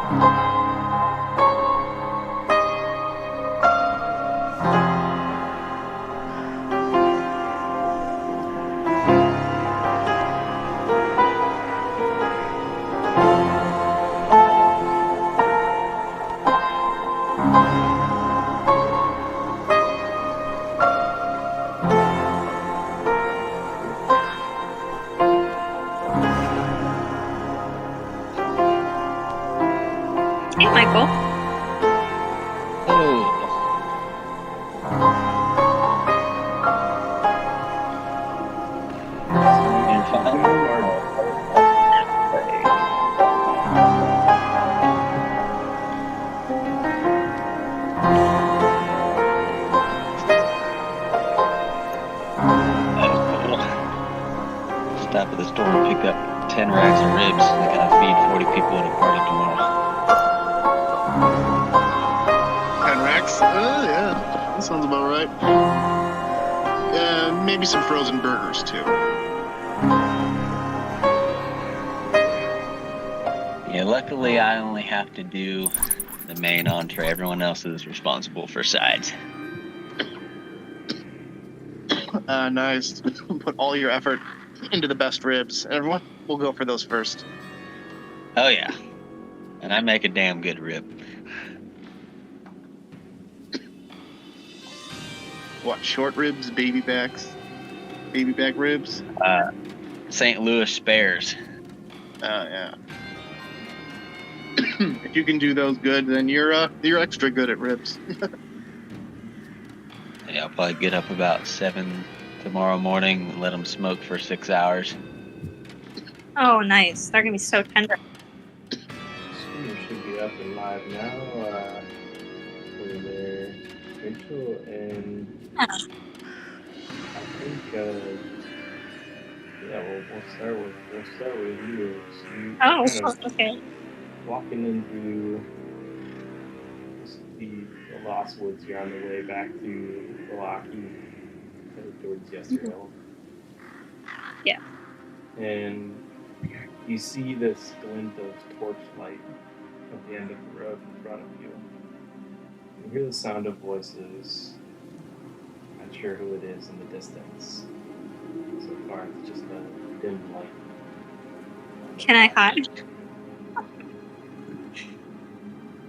Hey, Michael. Stop at the store and pick up 10 racks of ribs. I gotta feed 40 people at a party tomorrow. 10 racks? Yeah, that sounds about right. Maybe some frozen burgers, too. Yeah, luckily I only have to do the main entree. Everyone else is responsible for sides. Nice. Put all your effort into the best ribs. Everyone, we'll go for those first. Oh yeah, and I make a damn good rib. What, short ribs, baby back ribs? St. Louis spares. Yeah. If you can do those good, then you're extra good at ribs. Yeah, I'll probably get up about 7 tomorrow morning and let them smoke for 6 hours. Oh, nice. They're going to be so tender. You should be up and live now. For their Rachel and I think we'll start with you. So you Oh, kind of okay. walking into the Lost Woods. You're on the way back to Milwaukee, headed towards Yesterhill. Yeah. And you see this glint of torchlight at the end of the road in front of you. You hear the sound of voices. Not sure who it is in the distance. So far, it's just a dim light. Can I hide?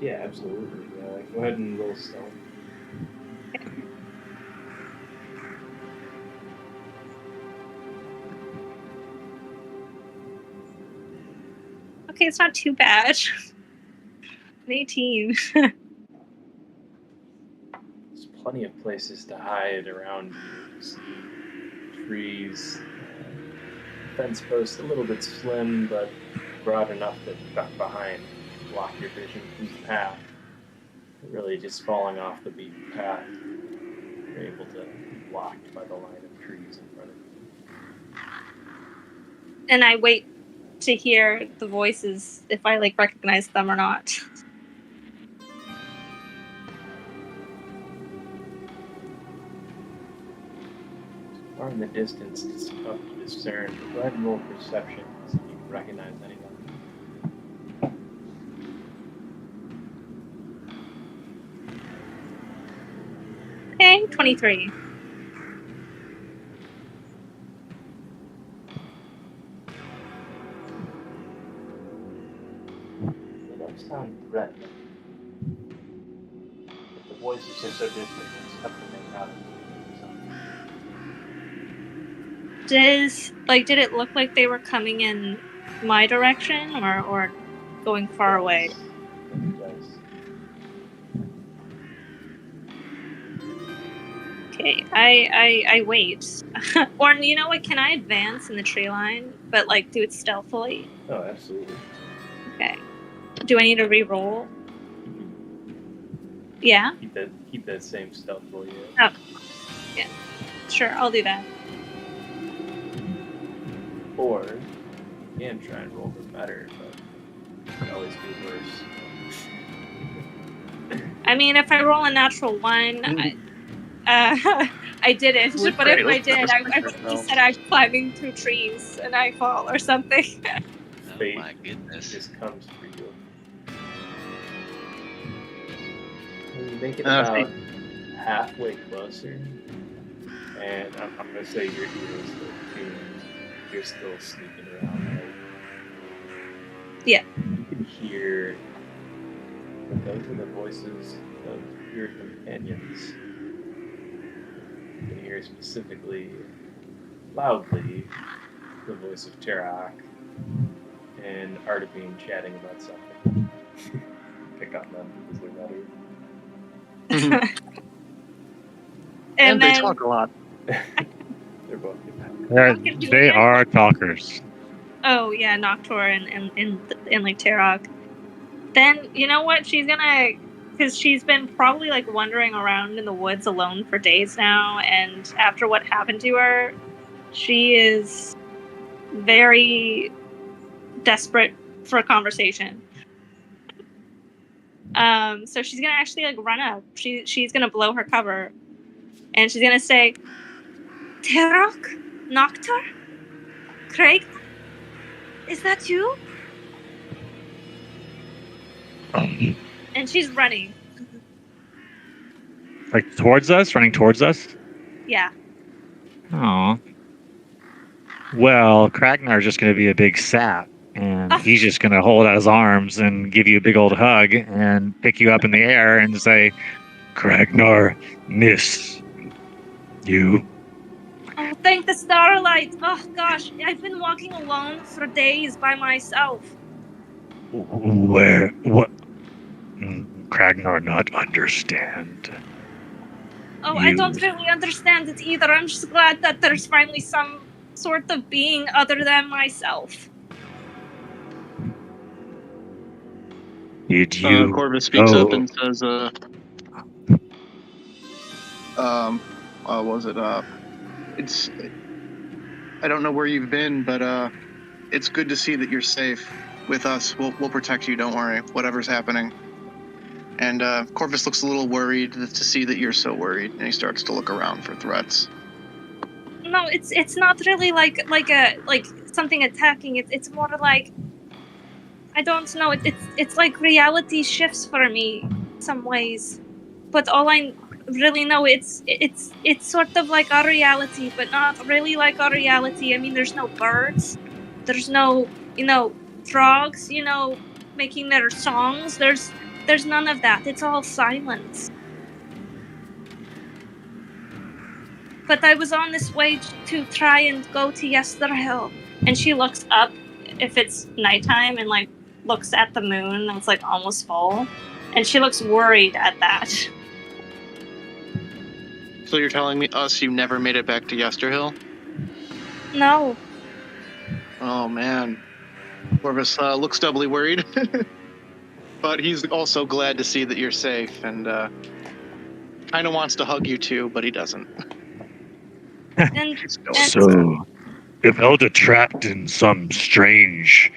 Yeah, absolutely. Go ahead and roll stealth. Okay, it's not too bad. 18. There's plenty of places to hide around you. You see trees, fence post a little bit slim, but broad enough that tuck behind block your vision from the path. Really just falling off the beaten path. You're able to be blocked by the line of trees in front of you. And I wait to hear the voices, if I recognize them or not. Far in the distance, it's tough to discern. Go ahead and roll perception, see if you can recognize anyone. Okay, 23. They don't sound threatening. But the voices are so distant, it's tough to make out something. Did it look like they were coming in my direction or going far away? It does. Okay, I wait. Or you know what? Can I advance in the tree line, but do it stealthily? Oh, absolutely. Okay. Do I need to re-roll? Yeah. Keep that same stealth roll you Oh. Yeah. Sure, I'll do that. Or you can try and roll for better, but it could always be worse. I mean, if I roll a natural 1, I didn't. But if I did, I think he said I'm climbing through trees and I fall or something. Oh my goodness. Just comes for you. you make it about halfway closer, and I'm going to say your ears still tuned. You're still sneaking around, right? Yeah. You can hear that those are the voices of your companions. You can hear specifically, loudly, the voice of Terak and Artavine chatting about something. Pick on them because they're better. And they then, talk a lot. They're both good. They are talkers. oh yeah, Noctur and like Tarok. Then you know what? She's gonna, because she's been probably like wandering around in the woods alone for days now, and after what happened to her, she is very desperate for a conversation. So she's gonna actually like run up. She's gonna blow her cover, and she's gonna say, "Tarok, Noctur, Craig, is that you?" And she's running. Like towards us, running towards us. Yeah. Oh. Well, Kragnar's just going to be a big sap, and he's just going to hold out his arms and give you a big old hug and pick you up in the air and say, "Kragnar, miss you." Oh, thank the starlight. Oh gosh, I've been walking alone for days by myself. Where? What? Kragnar not understand. Oh, I don't really understand it either. I'm just glad that there's finally some sort of being other than myself. Did you? Corvus speaks up and says, was it, it's, I don't know where you've been, but, it's good to see that you're safe with us. We'll protect you, don't worry, whatever's happening. And, Corvus looks a little worried to see that you're so worried, and he starts to look around for threats. No, it's not really like something attacking. It's more like, I don't know. It's like reality shifts for me some ways, but all I really know it's sort of like our reality, but not really like our reality. I mean, there's no birds, there's no frogs, making their songs. There's none of that. It's all silence. But I was on this way to try and go to Yesterhill, and she looks up if it's nighttime and like looks at the moon that's like almost full, and she looks worried at that. So you're telling us you never made it back to Yesterhill? No. Oh man, Corvus looks doubly worried, but he's also glad to see that you're safe, and kind of wants to hug you too, but he doesn't. So, if Elda trapped in some strange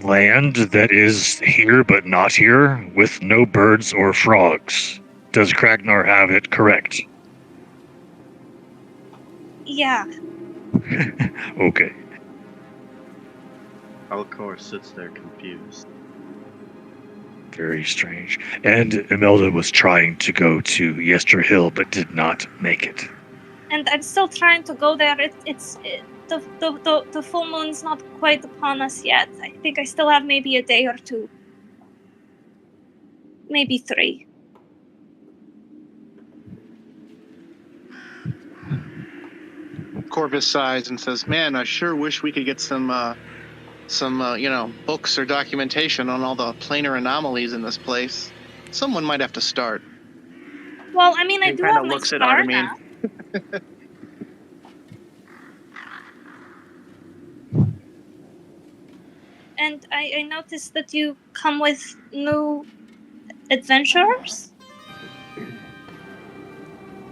land that is here but not here, with no birds or frogs, does Kragnar have it correct? Yeah. Okay. Alcor sits there confused. Very strange. And Imelda was trying to go to Yesterhill but did not make it. And I'm still trying to go there. The full moon's not quite upon us yet. I think I still have maybe a day or two. Maybe 3. Corvus sighs and says, "Man, I sure wish we could get some books or documentation on all the planar anomalies in this place. Someone might have to start." Well, I mean, I do have my looks at star Artavine. map. And I noticed that you come with new adventures.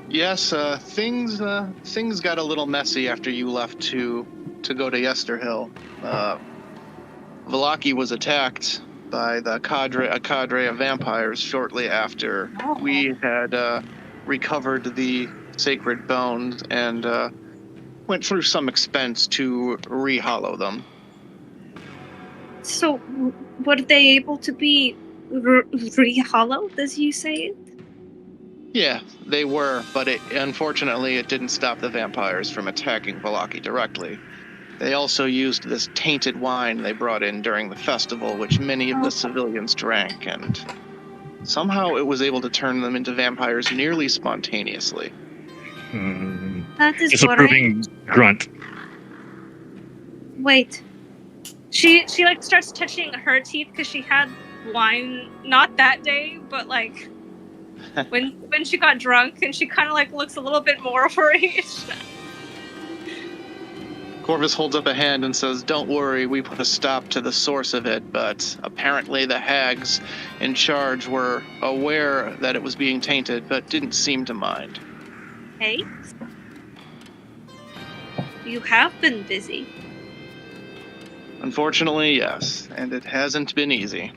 Yes, things got a little messy after you left to go to Yesterhill. Vallaki was attacked by a cadre of vampires shortly after we had recovered the sacred bones and went through some expense to rehollow them. So, were they able to be re-hollowed, as you say it? Yeah, they were, but unfortunately it didn't stop the vampires from attacking Valaki directly. They also used this tainted wine they brought in during the festival, which many of the civilians drank, and somehow it was able to turn them into vampires nearly spontaneously. That is Disapproving worrying. grunt. Wait. She like starts touching her teeth because she had wine not that day, but like when she got drunk, and she kind of like looks a little bit more worried. Corvus holds up a hand and says, "Don't worry, we put a stop to the source of it, but apparently the hags in charge were aware that it was being tainted, but didn't seem to mind." Hey, you have been busy. Unfortunately, yes, and it hasn't been easy.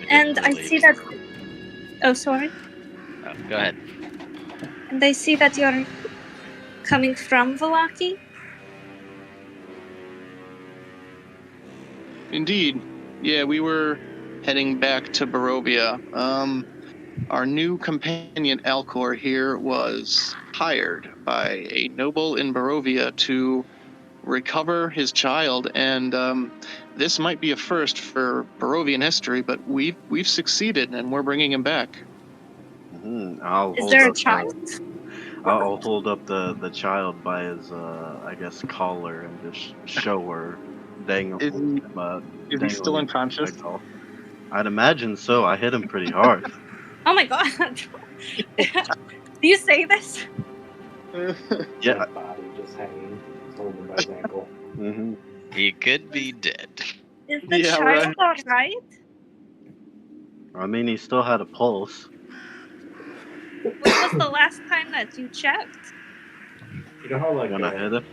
And I see that. Oh, sorry. Oh, go ahead. And I see that you're coming from Valaki. Indeed. Yeah, we were heading back to Barovia. Our new companion Alcor here was hired by a noble in Barovia to recover his child, and this might be a first for Barovian history, but we've succeeded, and we're bringing him back. I'll Is hold there a up child? I'll hold up the child by his I guess collar and just show her dangling. Is he still unconscious? I'd imagine so. I hit him pretty hard. Oh my god! Do you say this? Yeah. Dead body just hanging, holding by his ankle. Mm-hmm. He could be dead. Is the Yeah, child alright? I mean, he still had a pulse. When was the last time that you checked? You know how like When I hit him.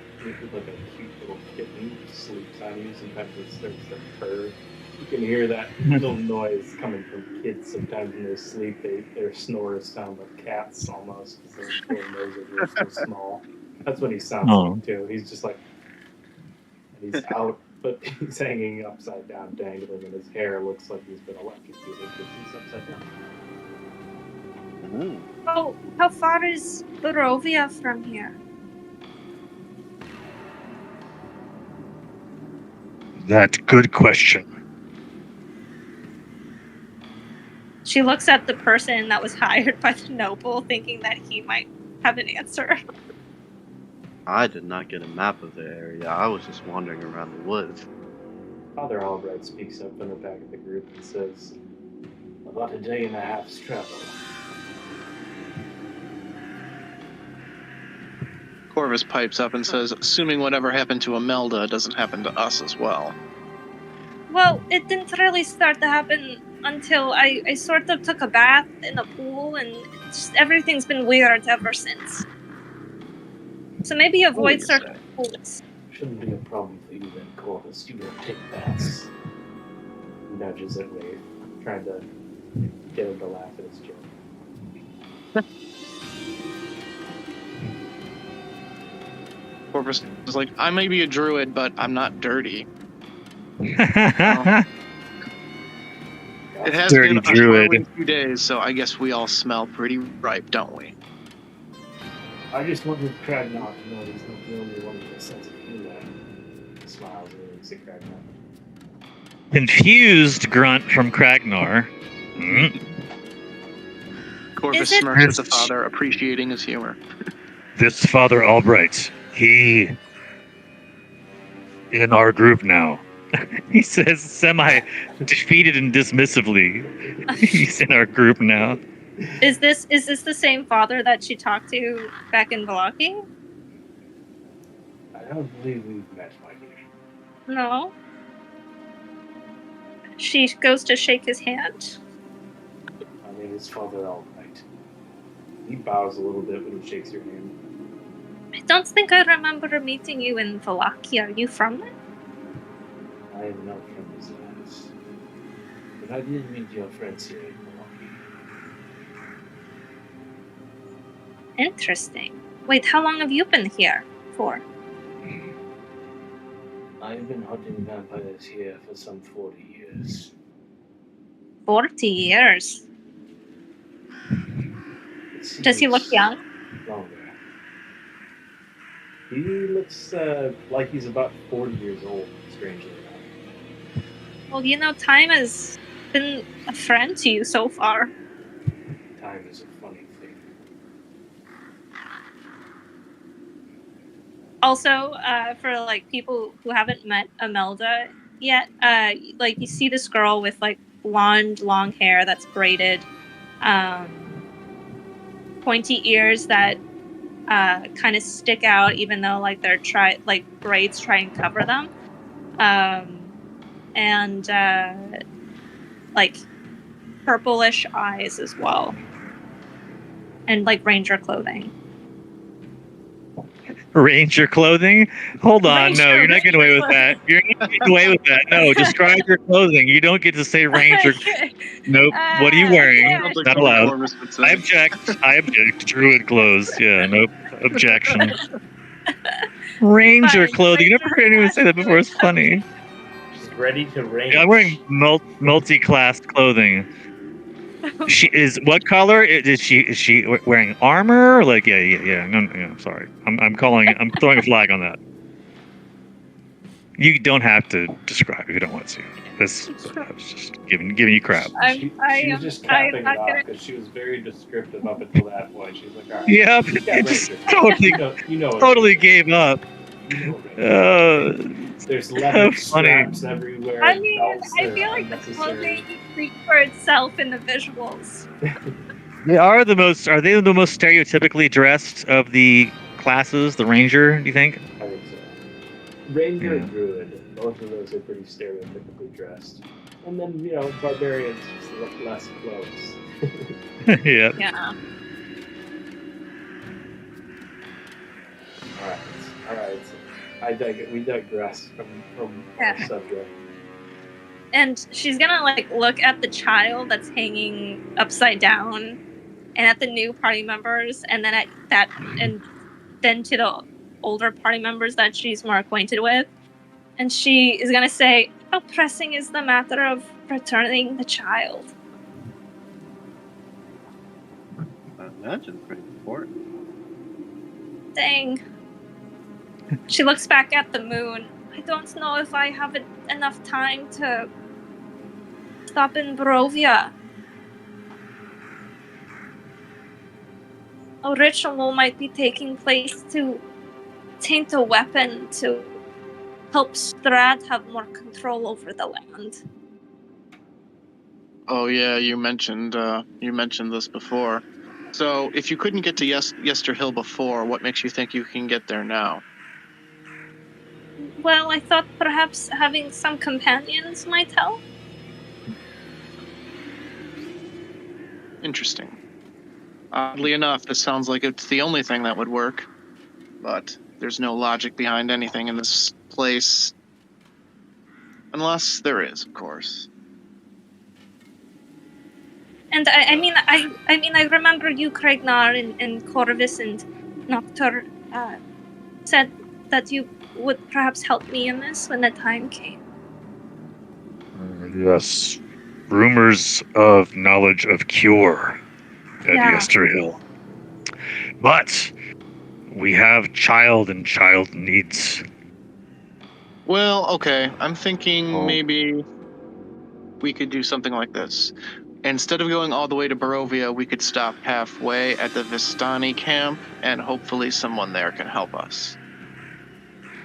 like a cute little kitten sleeps on you, sometimes it starts to purr. You can hear that little noise coming from kids sometimes when they sleep. Their snores sound like cats almost because their little noses are so small. That's what he sounds like too. He's just like, and he's out, but he's hanging upside down, dangling, and his hair looks like he's been electrocuted because he's upside down. Mm-hmm. Oh, how far is Barovia from here? That's a good question. She looks at the person that was hired by the noble, thinking that he might have an answer. I did not get a map of the area. I was just wandering around the woods. Father Albright speaks up in the back of the group and says, "About a day and a half's travel." Corvus pipes up and says, "Assuming whatever happened to Imelda doesn't happen to us as well." Well, it didn't really start to happen until I sort of took a bath in a pool, and everything's been weird ever since. So maybe avoid certain pools. Shouldn't be a problem for you then, Corvus. You don't take baths. He nudges at Wade, trying to get him to laugh at his joke. Corvus is like, "I may be a druid, but I'm not dirty." It has Dirty been a druid. whirling few days, so I guess we all smell pretty ripe, don't we? I just wanted Cragnar to know he's not the only one with a sense of humor. He smiles and looks at Cragnar. Confused grunt from Kragnar. Corvus Is it- smirks at the father, appreciating his humor. This Father Albright, he in our group now. He says semi-defeated and dismissively. He's in our group now. Is this the same father that she talked to back in Valaki? I don't believe we've met, my dear. No. She goes to shake his hand. My name is Father Albright. He bows a little bit when he shakes your hand. I don't think I remember meeting you in Valaki. Are you from there? I am not from these lands, but I did meet your friends here in Milwaukee. Interesting. Wait, how long have you been here for? I've been hunting vampires here for some 40 years. 40 years. Does he look Seems young? Longer. He looks like he's about 40 years old, strangely enough. Well, you know, time has been a friend to you so far. Time is a funny thing. Also, for like people who haven't met Imelda yet, like you see this girl with like blonde, long hair that's braided, pointy ears that kind of stick out, even though like they're braids try and cover them, and like purplish eyes as well, and like ranger clothing. Ranger clothing? Hold on, no, you're not getting away with that. You're not getting away with that. No, describe your clothing. You don't get to say Ranger. Nope. What are you wearing? Sounds like Not something allowed. Corvus would say. I object. I object. Druid clothes. Yeah, nope. Objection. Ranger Fine, clothing. You never Ranger heard anyone say that before. It's funny. She's ready to range. Yeah, I'm wearing multi-class clothing. She is what color is she? Is she wearing armor? Like yeah. No, I'm sorry. I'm throwing a flag on that. You don't have to describe if you don't want to. I was just giving you crap. She was just capping it off because she was very descriptive up until that point. She's like, all right. Yep, Yeah, it just Ranger. totally You know totally gave up. You know There's leather straps everywhere. I mean, belts I that feel are like the unnecessary. clothing speaks for itself in the visuals. They are the most. Are they the most stereotypically dressed of the classes? The Ranger, do you think? I think so. Ranger and Druid, both of those are pretty stereotypically dressed. And then, barbarians just look less clothes. Yeah. Yeah. Alright. We digress from our subject. And she's gonna like look at the child that's hanging upside down, and at the new party members, and then at that, and then to the older party members that she's more acquainted with. And she is gonna say, "How pressing is the matter of returning the child?" I imagine pretty important. Dang. She looks back at the moon. I don't know if I have enough time to stop in Barovia. A ritual might be taking place to taint a weapon to help Strahd have more control over the land. Oh yeah, you mentioned this before. So if you couldn't get to Yester Hill before, what makes you think you can get there now? Well, I thought perhaps having some companions might help. Interesting. Oddly enough, this sounds like it's the only thing that would work. But there's no logic behind anything in this place. Unless there is, of course. And I mean, I remember you, Craignar, and Corvus and Noctur said that you would perhaps help me in this when the time came. Yes. Rumors of knowledge of cure at Yester Hill. But we have child and child needs. Well, okay. I'm thinking maybe we could do something like this. Instead of going all the way to Barovia, we could stop halfway at the Vistani camp, and hopefully someone there can help us.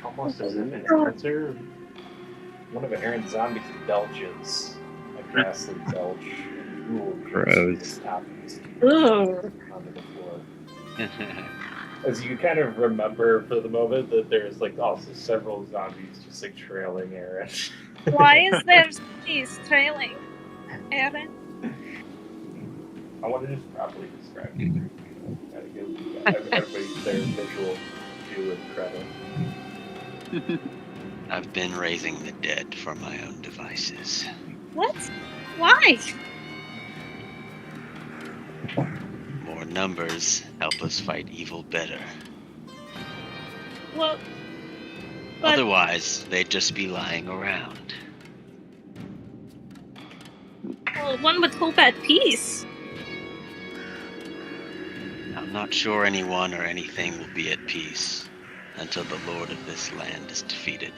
Almost as if an answer. One of Aaron's zombies belches. A ghastly belch. Gross. Onto the floor. As you kind of remember for the moment that there's like also several zombies just like trailing Aaron. Why is there zombies trailing Aaron? I want to just properly describe it. Gotta give everybody their visual due and credit. I've been raising the dead for my own devices. What? Why? More numbers help us fight evil better. Well, But Otherwise, they'd just be lying around. well, one would hope at peace. I'm not sure anyone or anything will be at peace until the lord of this land is defeated.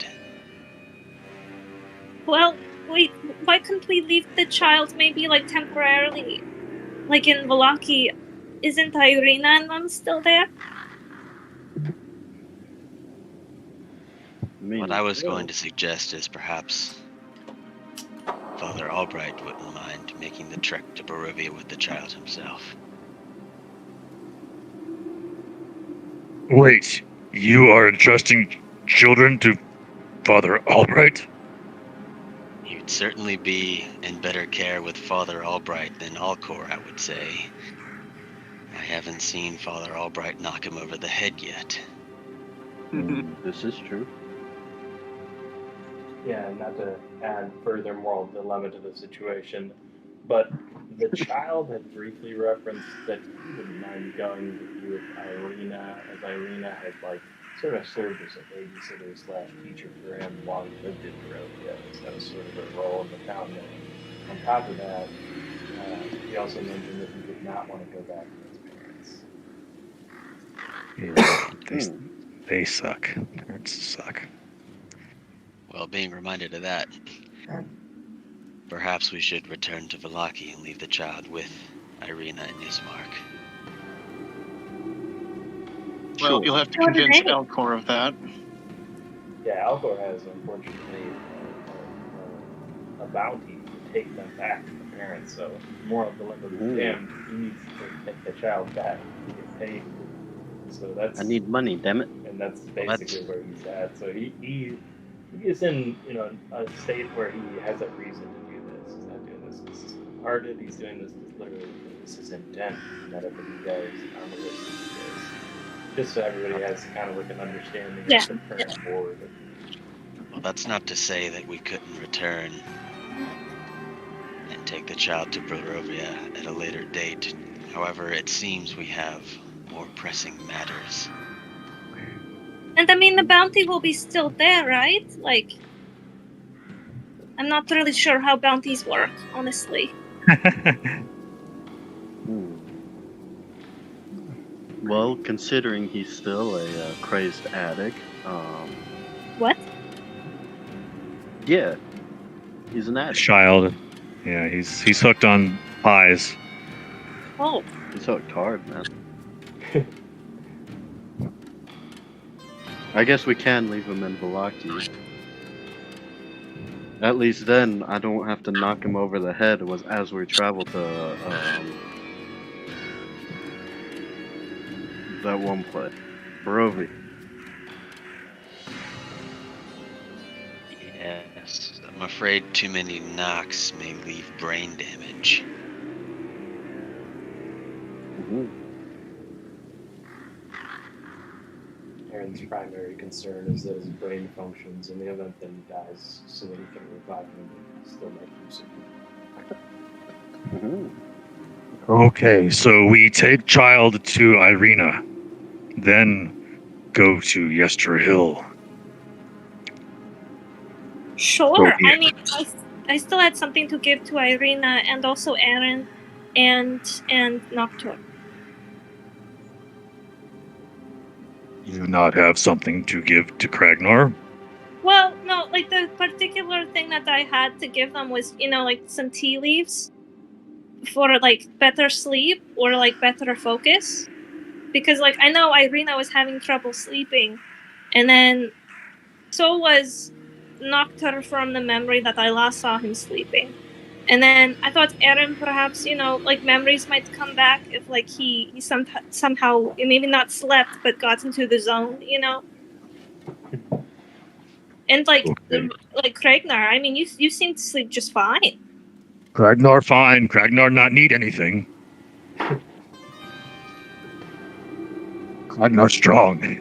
Well, wait, why couldn't we leave the child maybe like temporarily? Like in Valaki, isn't Irina and them still there? What I was going to suggest is perhaps Father Albright wouldn't mind making the trek to Barovia with the child himself. Wait, you are entrusting children to Father Albright? He'd certainly be in better care with Father Albright than Alcor, I would say. I haven't seen Father Albright knock him over the head yet. This is true. Yeah, and not to add further moral dilemma to the situation, but the child had briefly referenced that he wouldn't mind going to be with Irina, as Irina had like sort of served as a babysitter slash teacher for him while he lived in Barovia. So that was sort of a role in the town there. On top of that, he also mentioned that he did not want to go back to his parents. Yeah, they suck. Parents suck. Well, being reminded of that, perhaps we should return to Valaki and leave the child with Irina and Ismark. Well, you'll have to What do convince they- Alcor of that. Yeah, Alcor has unfortunately a bounty to take them back to the parents. So moral dilemma with him, he needs to take the child back to get paid. So that's I need money, damn it. and that's basically where he's at. So he is in a state where he has a reason to do this. He's not doing this because he's hearted. He's doing this because literally this is intent. Not everybody goes on the list he goes. Just so everybody has kind of like an understanding Yeah. of the current board. Well, that's not to say that we couldn't return and take the child to Barovia at a later date. However, it seems we have more pressing matters. And I mean, the bounty will be still there, right? Like, I'm not really sure how bounties work, honestly. Well, considering he's still a crazed addict, What? yeah, he's an addict. Child. Yeah, he's hooked on pies. Oh, He's hooked hard, man. I guess we can leave him in Valaki. At least then, I don't have to knock him over the head as we travel to that one place, Barovia. Yes, I'm afraid too many knocks may leave brain damage. Aaron's primary concern is that his brain functions in the event that he dies, so that he can revive him and still make use of him. Okay, so we take child to Irina, then go to Yester Hill. sure. Oh, yeah. I mean, I still had something to give to Irina and also Aaron and Nocturne. You do not have something to give to Kragnor? Well, no, like the particular thing that I had to give them was, like some tea leaves for like better sleep or like better focus. Because like I know Irina was having trouble sleeping, and then so was Nocturne from the memory that I last saw him sleeping. And then I thought Aaron perhaps, like memories might come back if like he somehow maybe not slept but got into the zone, And like Okay. like Kragnar, I mean you seem to sleep just fine. Kragnor fine. Kragnor not need anything. Kragnor strong.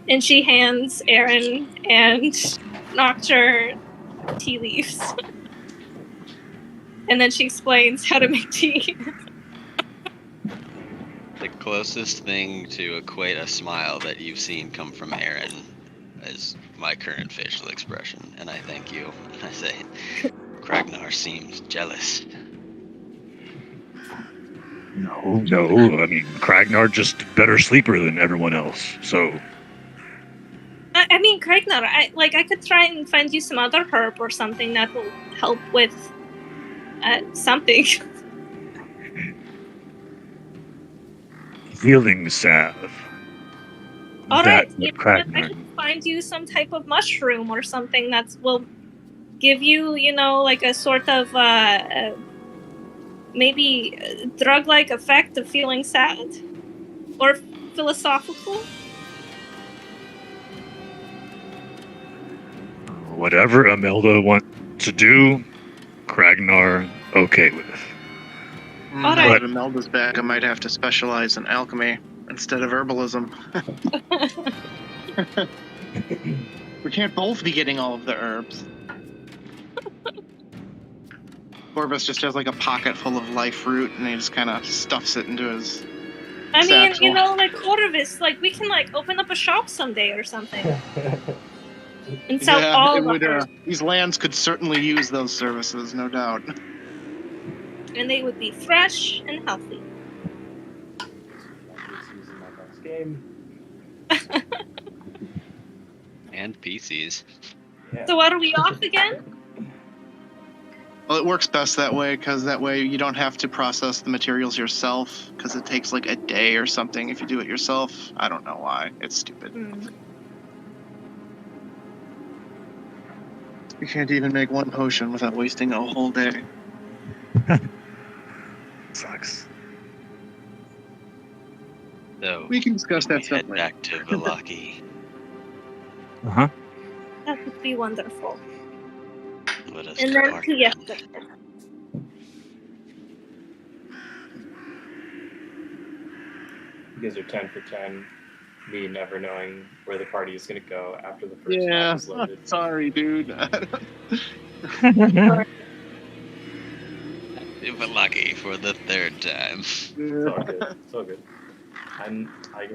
And she hands Aaron and Nocturne tea leaves. And then she explains how to make tea. The closest thing to equate a smile that you've seen come from Aaron is my current facial expression, and I thank you. I say, Kragnar seems jealous. No. I mean, Kragnar just a better sleeper than everyone else. So I mean, Kragnar, I could try and find you some other herb or something that will help with something. healing salve. All right, That's you what know what? I Kragnar. could find you some type of mushroom or something that will give you, like a sort of maybe drug-like effect of feeling sad or philosophical. Whatever Imelda wants to do, Kragnar okay with. All Now right. that Imelda's back, I might have to specialize in alchemy instead of herbalism. We can't both be getting all of the herbs. Corvus just has like a pocket full of life root, and he just kind of stuffs it into his. I mean, Satchel. like Corvus, like we can like open up a shop someday or something and sell Yeah, all it the would. herbs, These lands could certainly use those services, no doubt. and they would be fresh and healthy. Using my next game. And PCs. Yeah. So are we off again? Well, it works best that way, because that way you don't have to process the materials yourself, because it takes like a day or something if you do it yourself. I don't know why. It's stupid. You can't even make one potion without wasting a whole day. Sucks. So We can discuss we that stuff head later. back to Vallaki. Uh-huh. That would be wonderful. Let us And then depart. to yesterday. You guys are 10 for 10. Me never knowing where the party is going to go after the first Yeah, map is loaded. sorry, dude. Vallaki for the third time. It's all good. It's all good.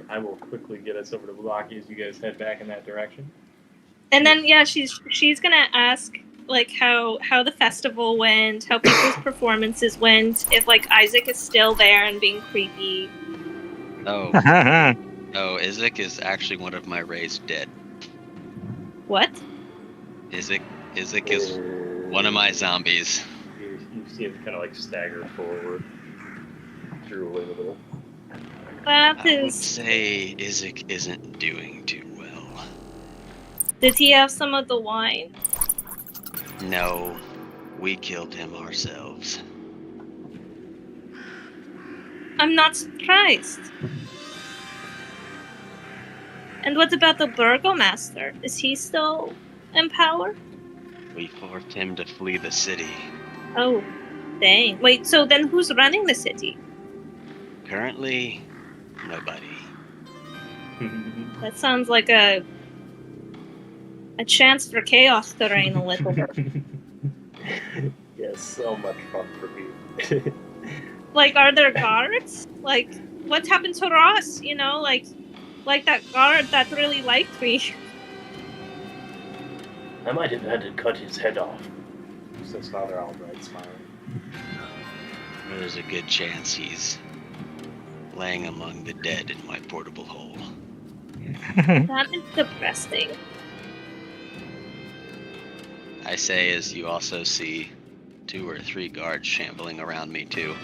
I will quickly get us over to Blocky as you guys head back in that direction. And then she's gonna ask like how the festival went, how people's performances went, if like Isaac is still there and being creepy. Oh, Isaac is actually one of my raised dead. What? Isaac is one of my zombies. You see him kind of like stagger forward, drooling a little. That I would is. say Isaac isn't doing too well. Did he have some of the wine? No, we killed him ourselves. I'm not surprised. And what about the burgomaster? Is he still in power? We forced him to flee the city. Oh, dang. Wait, so then who's running the city? Currently, nobody. That sounds like a chance for chaos to reign a little bit. Yes, so much fun for me. Like, are there guards? Like, what happened to Ross? Like that guard that really liked me. I might have had to cut his head off, says Father Albright, smiling. There's a good chance he's laying among the dead in my portable hole. That is depressing. I say as you also see 2 or 3 guards shambling around me too.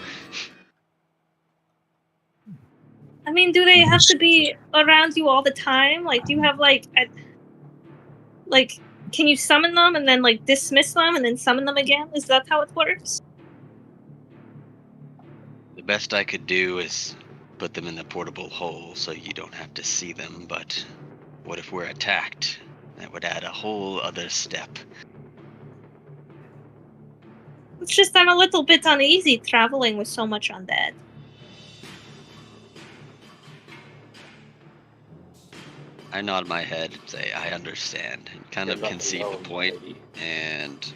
I mean, do they have to be around you all the time? Like, do you have can you summon them and then like dismiss them and then summon them again? Is that how it works? The best I could do is put them in the portable hole so you don't have to see them, but what if we're attacked? That would add a whole other step. It's just I'm a little bit uneasy traveling with so much undead. I nod my head and say, I understand, and kind of concede the point, and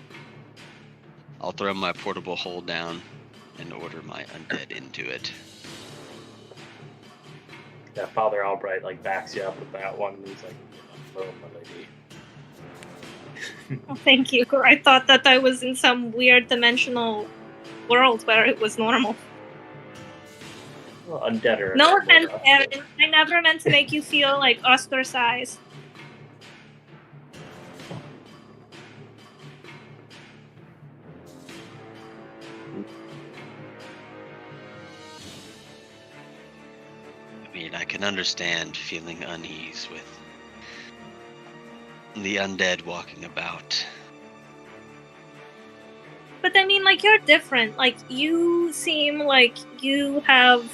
I'll throw my portable hole down and order my undead into it. Yeah, Father Albright like backs you up with that one. And he's like, "Hello, my lady." Oh, thank you. I thought that I was in some weird dimensional world where it was normal. Well, undead are No normal offense, enough, Aaron. but- I never meant to make you feel like ostracized. I mean, I can understand feeling unease with the undead walking about. But I mean, like, you're different. Like, you seem like you have,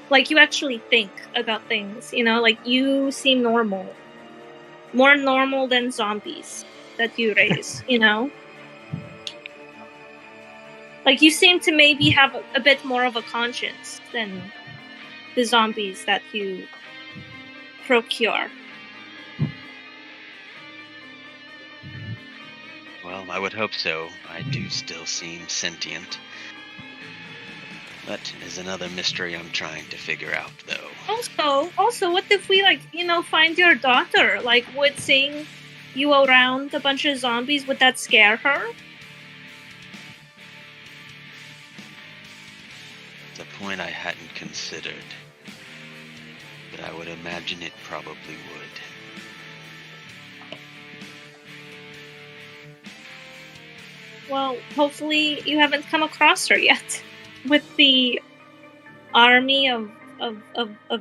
like, you actually think about things, you know? Like, you seem normal. More normal than zombies that you raise, you know? Like, you seem to maybe have a bit more of a conscience than the zombies that you procure. Well, I would hope so. I do still seem sentient. That is another mystery I'm trying to figure out, though. Also, what if we, like, you know, find your daughter? Like, would seeing you around a bunch of zombies, would that scare her? It's a point I hadn't considered. But I would imagine it probably would. Well, hopefully you haven't come across her yet. With the army of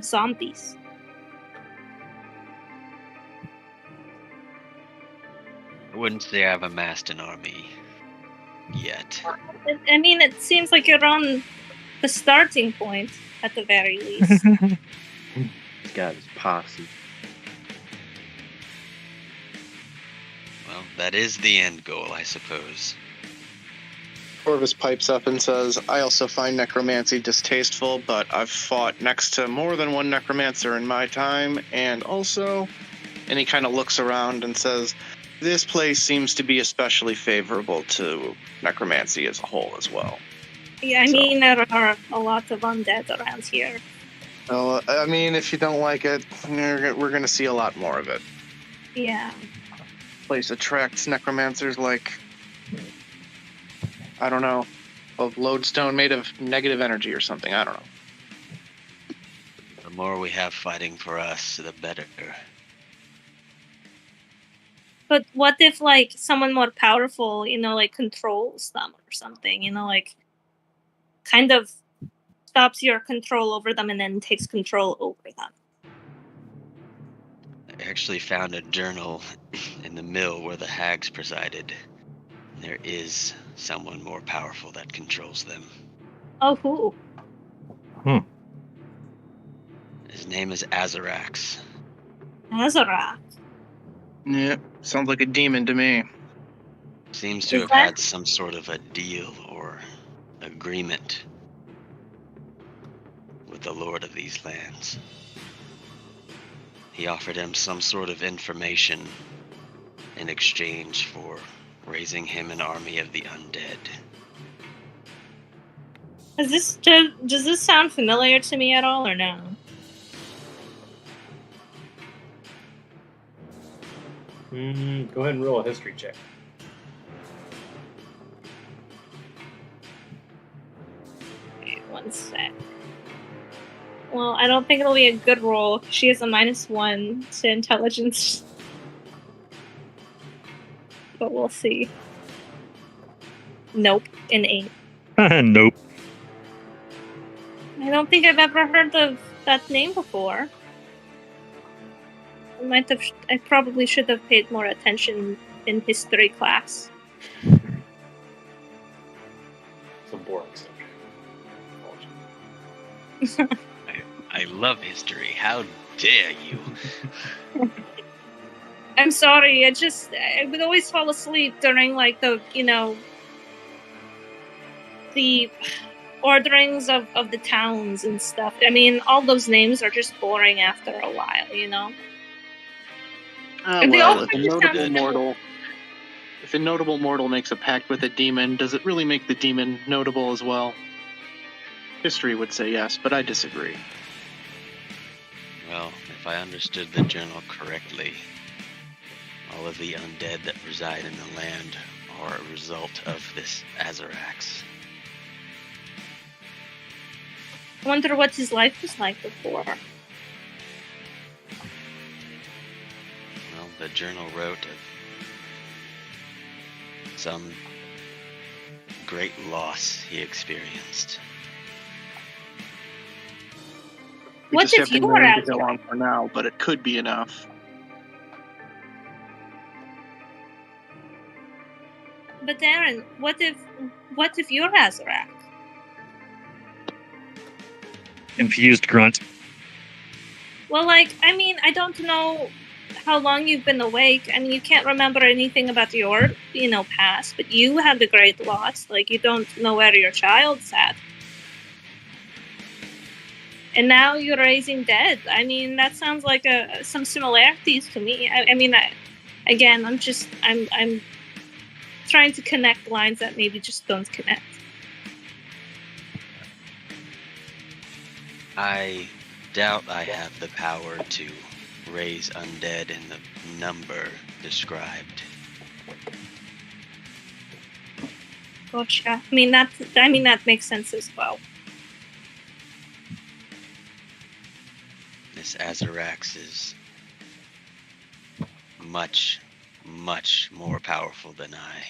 zombies. I wouldn't say I've amassed an army yet. I mean, it seems like you're on the starting point, at the very least. He's got his posse. Well, that is the end goal, I suppose. Corvus pipes up and says, I also find necromancy distasteful, but I've fought next to more than one necromancer in my time, and also, and he kind of looks around and says, this place seems to be especially favorable to necromancy as a whole as well. Yeah, I mean, there are a lot of undead around here. Well, I mean, if you don't like it, we're going to see a lot more of it. Yeah. Place attracts necromancers like, I don't know, a lodestone made of negative energy or something. I don't know. The more we have fighting for us, the better. But what if, like, someone more powerful, you know, like, controls them or something, you know, like, kind of stops your control over them and then takes control over them? I actually found a journal in the mill where the hags presided. There is someone more powerful that controls them. Oh, who? His name is Azarax. Azara. Yeah, sounds like a demon to me. Seems to Is have that- had some sort of a deal or agreement with the lord of these lands. He offered him some sort of information in exchange for raising him an army of the undead. Does this sound familiar to me at all, or no? Go ahead and roll a history check. Wait, one sec. Well, I don't think it'll be a good roll. She has a -1 to intelligence. But we'll see. Nope, an 8. Nope. I don't think I've ever heard of that name before. I probably should have paid more attention in history class. It's a boring subject. I love history. How dare you? I'm sorry, I would always fall asleep during, like, the, you know, the orderings of the towns and stuff. I mean, all those names are just boring after a while, you know? And they all Well, kind of sound if a notable mortal makes a pact with a demon, does it really make the demon notable as well? History would say yes, but I disagree. Well, if I understood the journal correctly, all of the undead that reside in the land are a result of this Azarax. I wonder what his life was like before. Well, the journal wrote of some great loss he experienced. We What just if have to you know were to get Azarax? along for now, but it could be enough. But Aaron, what if you're Azarax? Confused grunt. Well, like, I mean, I don't know how long you've been awake. I mean, you can't remember anything about your, past, but you had the great loss. Like, you don't know where your child's at. And now you're raising dead. I mean, that sounds like some similarities to me. I'm trying to connect lines that maybe just don't connect. I doubt I have the power to raise undead in the number described. Gotcha. I mean, that makes sense as well. This Azarax is much, much more powerful than I.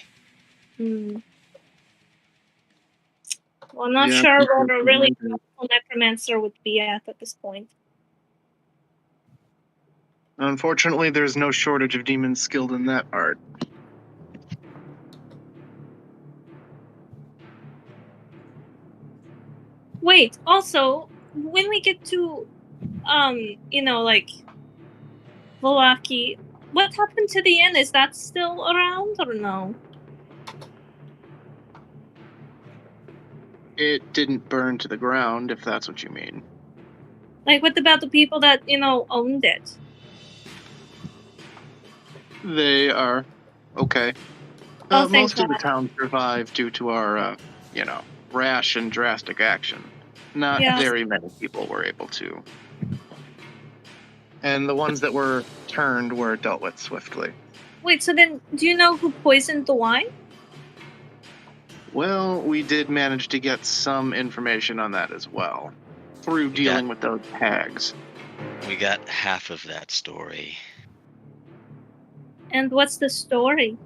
Hmm. Well, I'm not Yeah, sure people what a really can imagine. powerful necromancer would be at this point. Unfortunately, there's no shortage of demons skilled in that art. Wait, also, when we get to, like, Volaki, what happened to the inn? Is that still around or no? It didn't burn to the ground, if that's what you mean. Like, what about the people that, owned it? They are okay. Oh, thank Most of the God. town survived due to our, rash and drastic action. Not Yeah. very many people were able to. And the ones that were turned were dealt with swiftly. Wait, so then, do you know who poisoned the wine? Well, we did manage to get some information on that as well, through dealing with those hags. We got half of that story. And what's the story?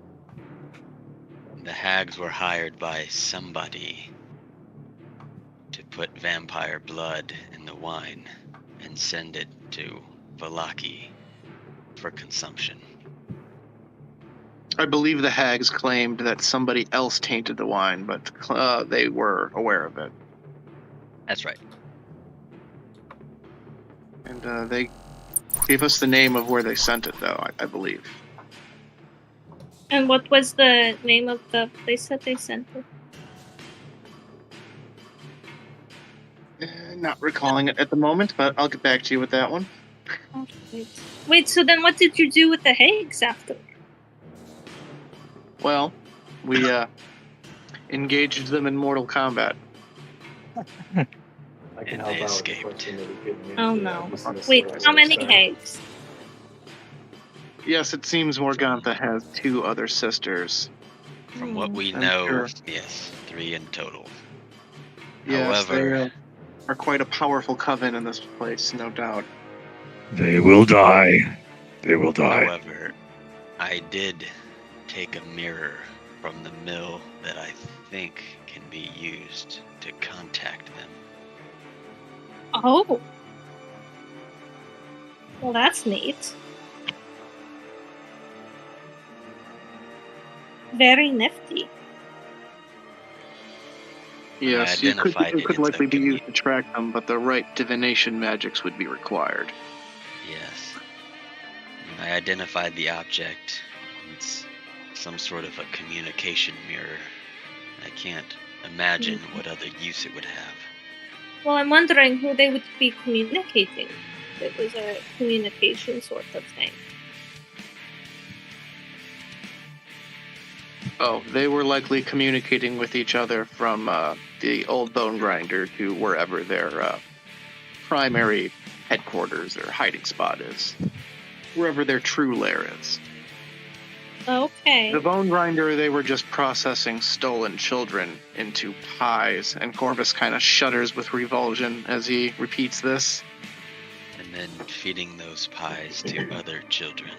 The hags were hired by somebody to put vampire blood in the wine and send it to Valaki for consumption. I believe the hags claimed that somebody else tainted the wine, but they were aware of it. That's right. And they gave us the name of where they sent it, though, I believe. And what was the name of the place that they sent it? Not recalling it at the moment, but I'll get back to you with that one. Oh, wait, so then what did you do with the hags after? Well, we engaged them in mortal combat. I can And help they out escaped. with the really good news. Oh Yeah, no. this is the Wait, story how many so- hags? Yes, it seems Morgantha has 2 other sisters. From what we I'm know, sure. yes, 3 in total. Yes, However, they are quite a powerful coven in this place, no doubt. They will die. They will die. however, I did take a mirror from the mill that I think can be used to contact them. Oh. Well, that's neat. Very nifty. Yes, identified it it, could it's a likely be used to commu- track them, but the right divination magics would be required. Yes. I identified the object. It's some sort of a communication mirror. I can't imagine what other use it would have. Well, I'm wondering who they would be communicating. It was a communication sort of thing. Oh, they were likely communicating with each other from the old bone grinder to wherever their primary headquarters or hiding spot is. Wherever their true lair is. Okay. The Bone Grinder, they were just processing stolen children into pies, and Corvus kind of shudders with revulsion as he repeats this. And then feeding those pies to other children.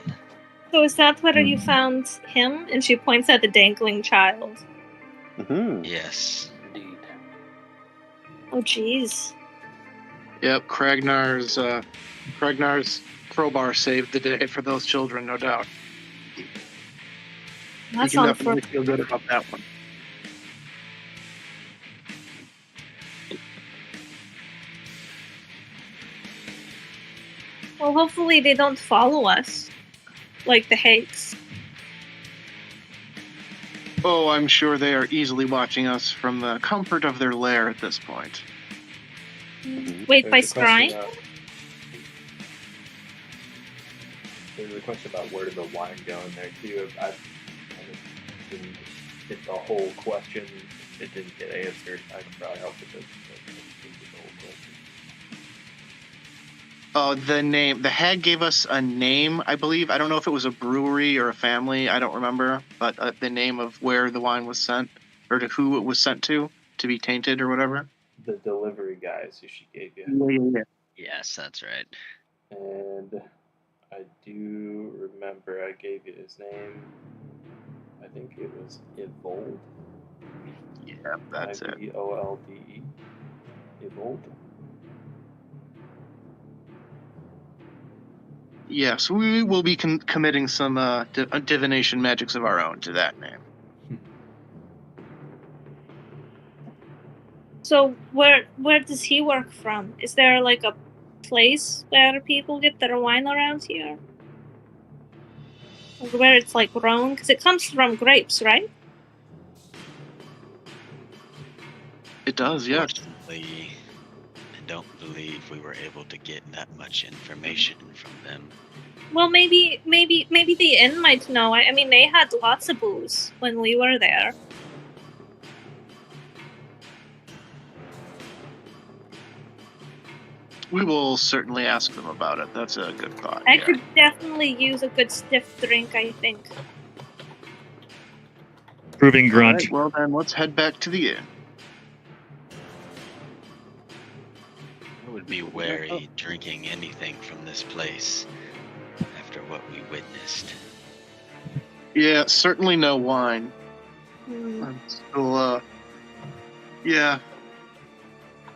So is that where you found him? And she points at the dangling child. Mm-hmm. Yes. Indeed. Oh, jeez. Yep, Kragnar's crowbar saved the day for those children, no doubt. That's you can on for... definitely feel good about that one. Well, hopefully they don't follow us. Like the Hakes. Oh, I'm sure they are easily watching us from the comfort of their lair at this point. Wait, by There's a question scrying? about- There's a question about where did the wine go in there too. I kind of didn't get the whole question. It didn't get answered. I can probably help with this. The name. The hag gave us a name, I believe. I don't know if it was a brewery or a family. I don't remember. But the name of where the wine was sent, or to who it was sent to be tainted or whatever. The delivery guys who she gave you. Yeah. Yes, that's right. And I do remember I gave you his name. I think it was Evold. Yeah, that's it. Ivolde. Evold. Yes, we will be committing some divination magics of our own to that name. So where does he work from? Is there like a place where people get their wine around here? Or where it's like grown? Because it comes from grapes, right? It does, yes. Unfortunately, I don't believe we were able to get that much information from them. Well, maybe the inn might know. I mean, they had lots of booze when we were there. We will certainly ask them about it. That's a good thought. I yeah. could definitely use a good stiff drink, I think. Proving All grunt. right, well then, let's head back to the inn. I would be wary drinking anything from this place after what we witnessed. Yeah, certainly no wine. Hmm. I'm still,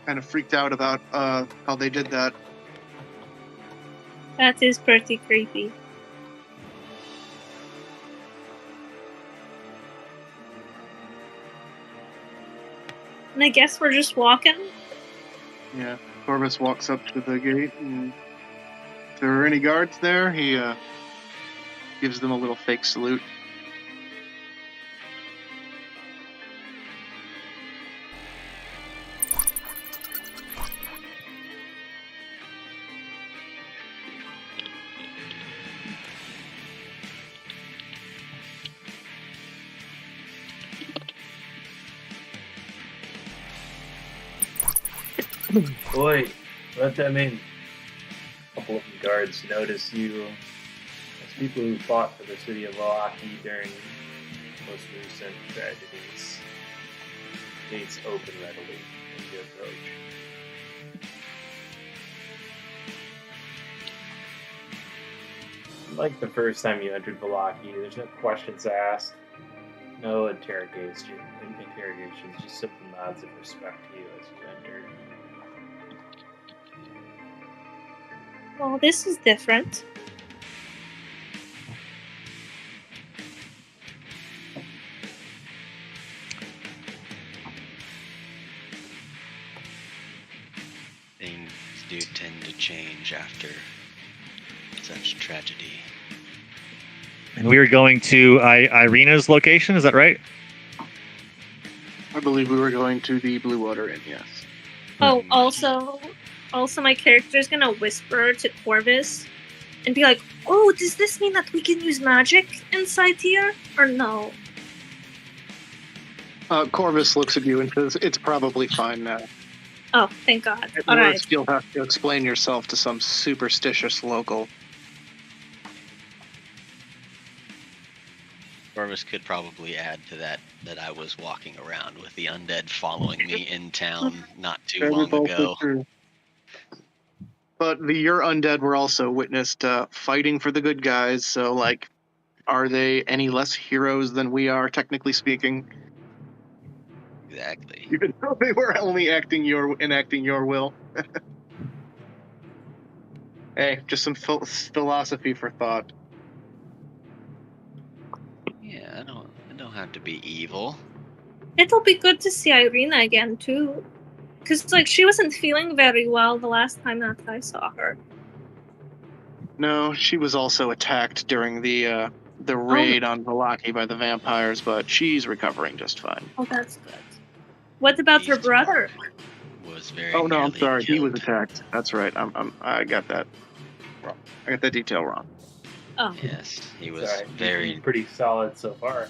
kind of freaked out about how they did that. That is pretty creepy. And I guess we're just walking. Yeah, Corvus walks up to the gate, and if there are any guards there, he gives them a little fake salute. Boy, let them in. A couple of the guards notice you as people who fought for the city of Valaki during most recent tragedies. Gates open readily as you approach. Like the first time you entered Valaki, there's no questions asked, no interrogations, just simple nods of respect to you as you enter. Well, this is different. Things do tend to change after such tragedy. And we are going to Irina's location, is that right? I believe we were going to the Blue Water Inn, yes. Oh, also my character's gonna whisper to Corvus and be like, "Oh, does this mean that we can use magic inside here, or no?" Corvus looks at you and says, "It's probably fine now." Oh, thank God. At All right. worst, you'll have to explain yourself to some superstitious local. Corvus could probably add to that I was walking around with the undead following me in town not too That is long also ago. true. But your undead were also witnessed fighting for the good guys, so, like, are they any less heroes than we are, technically speaking? Exactly. Even though they were only enacting your will. Hey, just some philosophy for thought. Yeah, I don't have to be evil. It'll be good to see Irina again, too. Because, like, she wasn't feeling very well the last time that I saw her. No, she was also attacked during the raid on Valaki by the vampires, but she's recovering just fine. Oh, that's good. What about her brother? Was very Oh no, I'm nearly sorry. He was killed. attacked. That's right. I got that wrong. I got that detail wrong. Oh. Yes, he was Sorry, very, he's been pretty solid so far.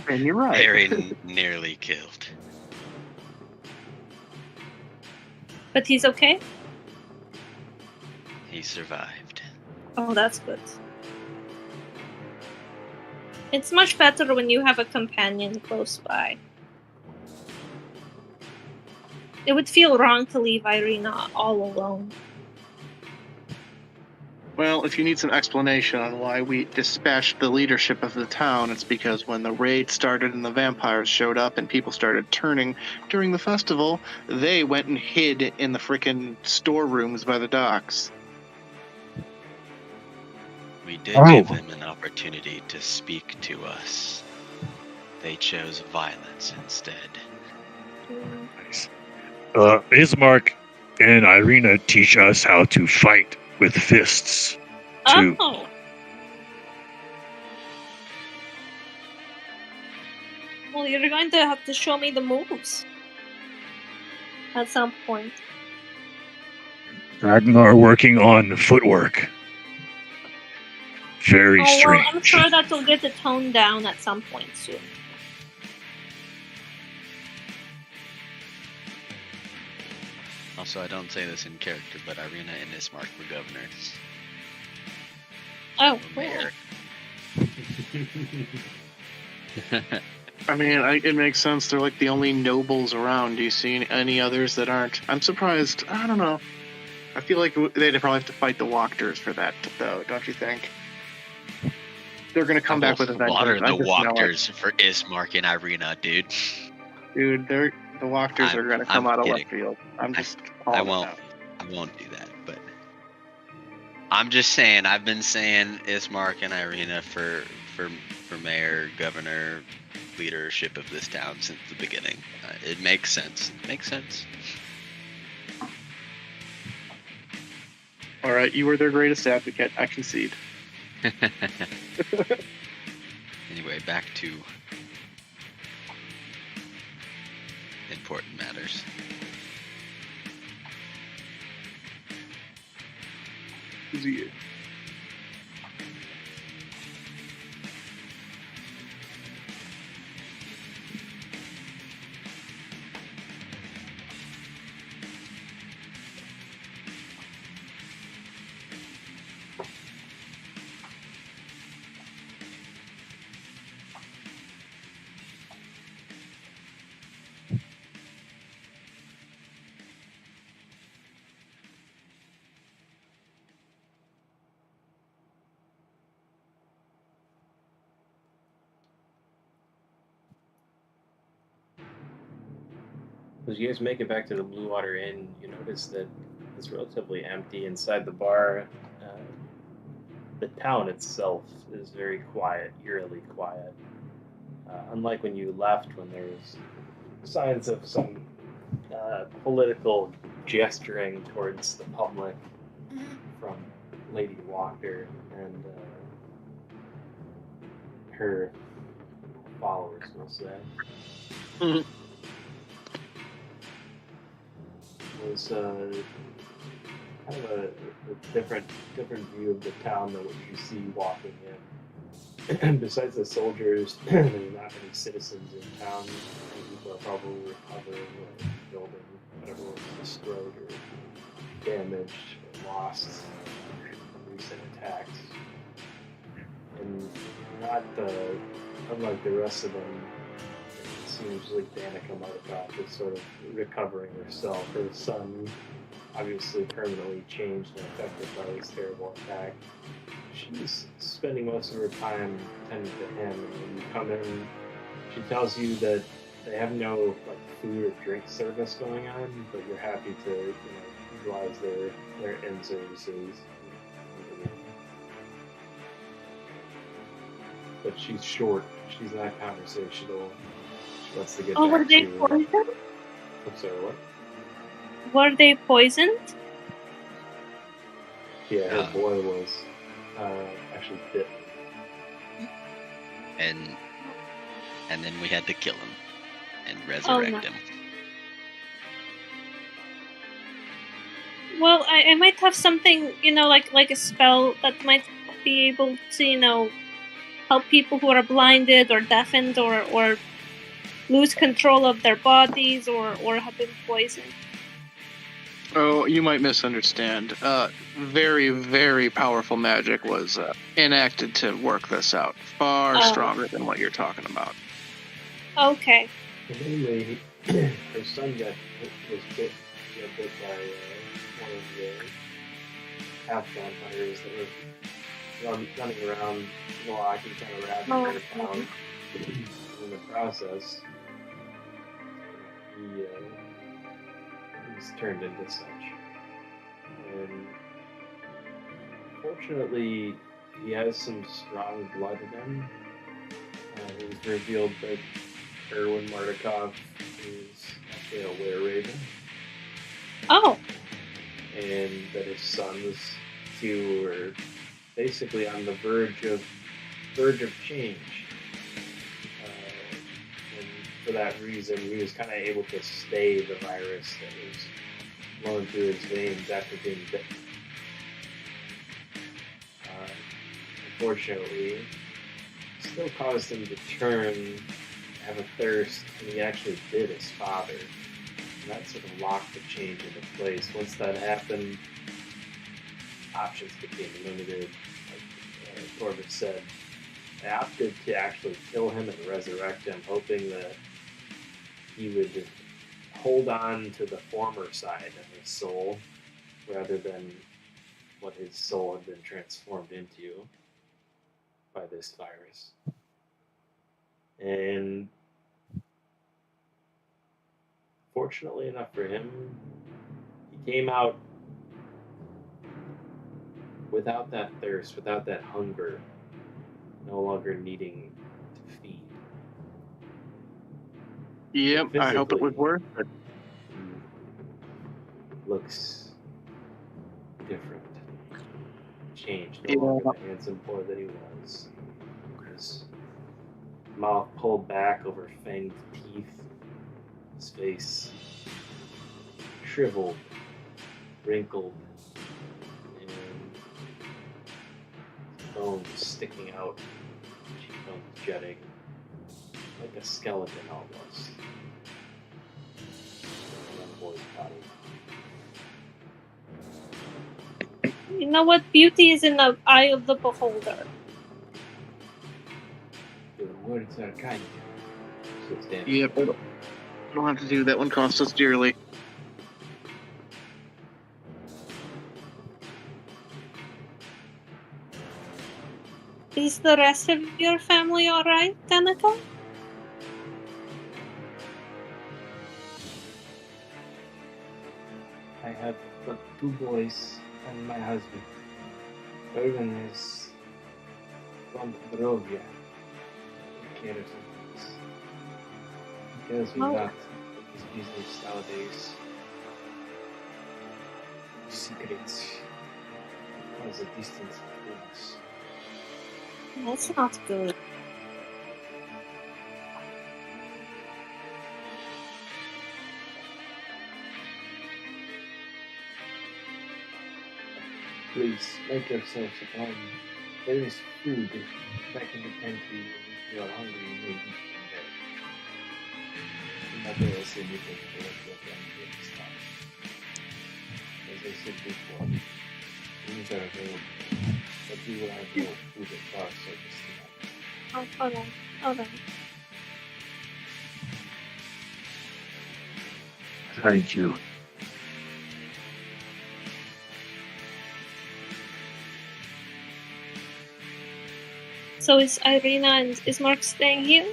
And you're right. very nearly killed. But he's okay? He survived. Oh, that's good. It's much better when you have a companion close by. It would feel wrong to leave Irina all alone. Well, if you need some explanation on why we dispatched the leadership of the town, it's because when the raid started and the vampires showed up and people started turning during the festival, they went and hid in the frickin' storerooms by the docks. We did Oh. give them an opportunity to speak to us. They chose violence instead. Nice. Ismark and Irina teach us how to fight with fists, too. Oh! Well, you're going to have to show me the moves. At some point. Ragnar working on footwork. Very strange. Well, I'm sure that will get the tone down at some point soon. Also, I don't say this in character, but Irina and Ismark were governors. Oh, Or cool. mayor. I mean, it makes sense. They're like the only nobles around. Do you see any others that aren't? I'm surprised. I don't know. I feel like they'd probably have to fight the Walkers for that, though, don't you think? They're going to come back with a vengeance. What are I the just know it. Walkers for Ismark and Irina, dude? Dude, the Walkers are going to come I'm out of left kidding. field. I'm just I calling it won't. out. I won't do that, but I'm just saying. I've been saying Ismark and Irina for mayor, governor, leadership of this town since the beginning. It makes sense. It makes sense. All right, you were their greatest advocate. I concede. Anyway, back to important matters. Yeah. As you guys make it back to the Blue Water Inn, you notice that it's relatively empty inside the bar. The town itself is very quiet, eerily quiet. Unlike when you left, when there was signs of some political gesturing towards the public from Lady Walker and her followers, we'll say. Mhm. It was kind of a different view of the town than what you see walking in. besides the soldiers, there's not many citizens in town. Many people are probably recovering or building whatever was destroyed or damaged or lost from recent attacks. And unlike the rest of them, it seems like Danica Markov is sort of recovering herself. Her son, obviously permanently changed and affected by this terrible attack. She's spending most of her time tending to him, and when you come in, she tells you that they have no like food or drink service going on, but you're happy to utilize their inn services. But she's short. She's not conversational. She wants to get Oh, back were they to. poisoned? I'm sorry, what? Were they poisoned? Yeah, her boy was actually bit. And then we had to kill him and resurrect no. him. Well, I might have something, like a spell that might be able to, help people who are blinded or deafened or lose control of their bodies or have been poisoned. Oh, you might misunderstand. Very, very powerful magic was enacted to work this out. Far stronger than what you're talking about. Okay. And anyway, her son was bit by one of the half vampires that were running around Milwaukee, kind of ravaging her town. In the process, he was turned into such. And fortunately, he has some strong blood in him. It was revealed that Erwin Mardukov is actually a were-raven. Oh. And that his sons, too, were basically on the verge of change. And for that reason, he was kind of able to stay the virus that was flowing through his veins after being bitten. Unfortunately, it still caused him to turn, have a thirst, and he actually bit his father. And that sort of locked the change into place. Once that happened, options became limited. Like Corbett said, I opted to actually kill him and resurrect him, hoping that he would hold on to the former side of his soul rather than what his soul had been transformed into by this virus. And fortunately enough for him, he came out without that thirst, without that hunger, no longer needing to feed. Yep, I hope it was worth it. Looks different. Changed. No longer the handsome boy that he was. His mouth pulled back over fanged teeth. His face shriveled, wrinkled, and bones sticking out, cheekbones jutting, like a skeleton almost. Young boy's body. You know what? Beauty is in the eye of the beholder. Your words are kind. Yep, I don't have to do that one. Cost us dearly. Is the rest of your family alright, Danica? I have but 2 boys and my husband. Erwin is from Barovia. He cares of us. He tells me that his business nowadays. Secrets cause a distance between us. That's not good. Please make yourselves at home. There is food back in the pantry. If you are hungry, you may eat from there. Do not ask anything for what your family is not. As I said before, things are available, but we will have no food at bar service tonight. Oh, hold on. Hold on. Thank you. So is Irina and is Mark staying here?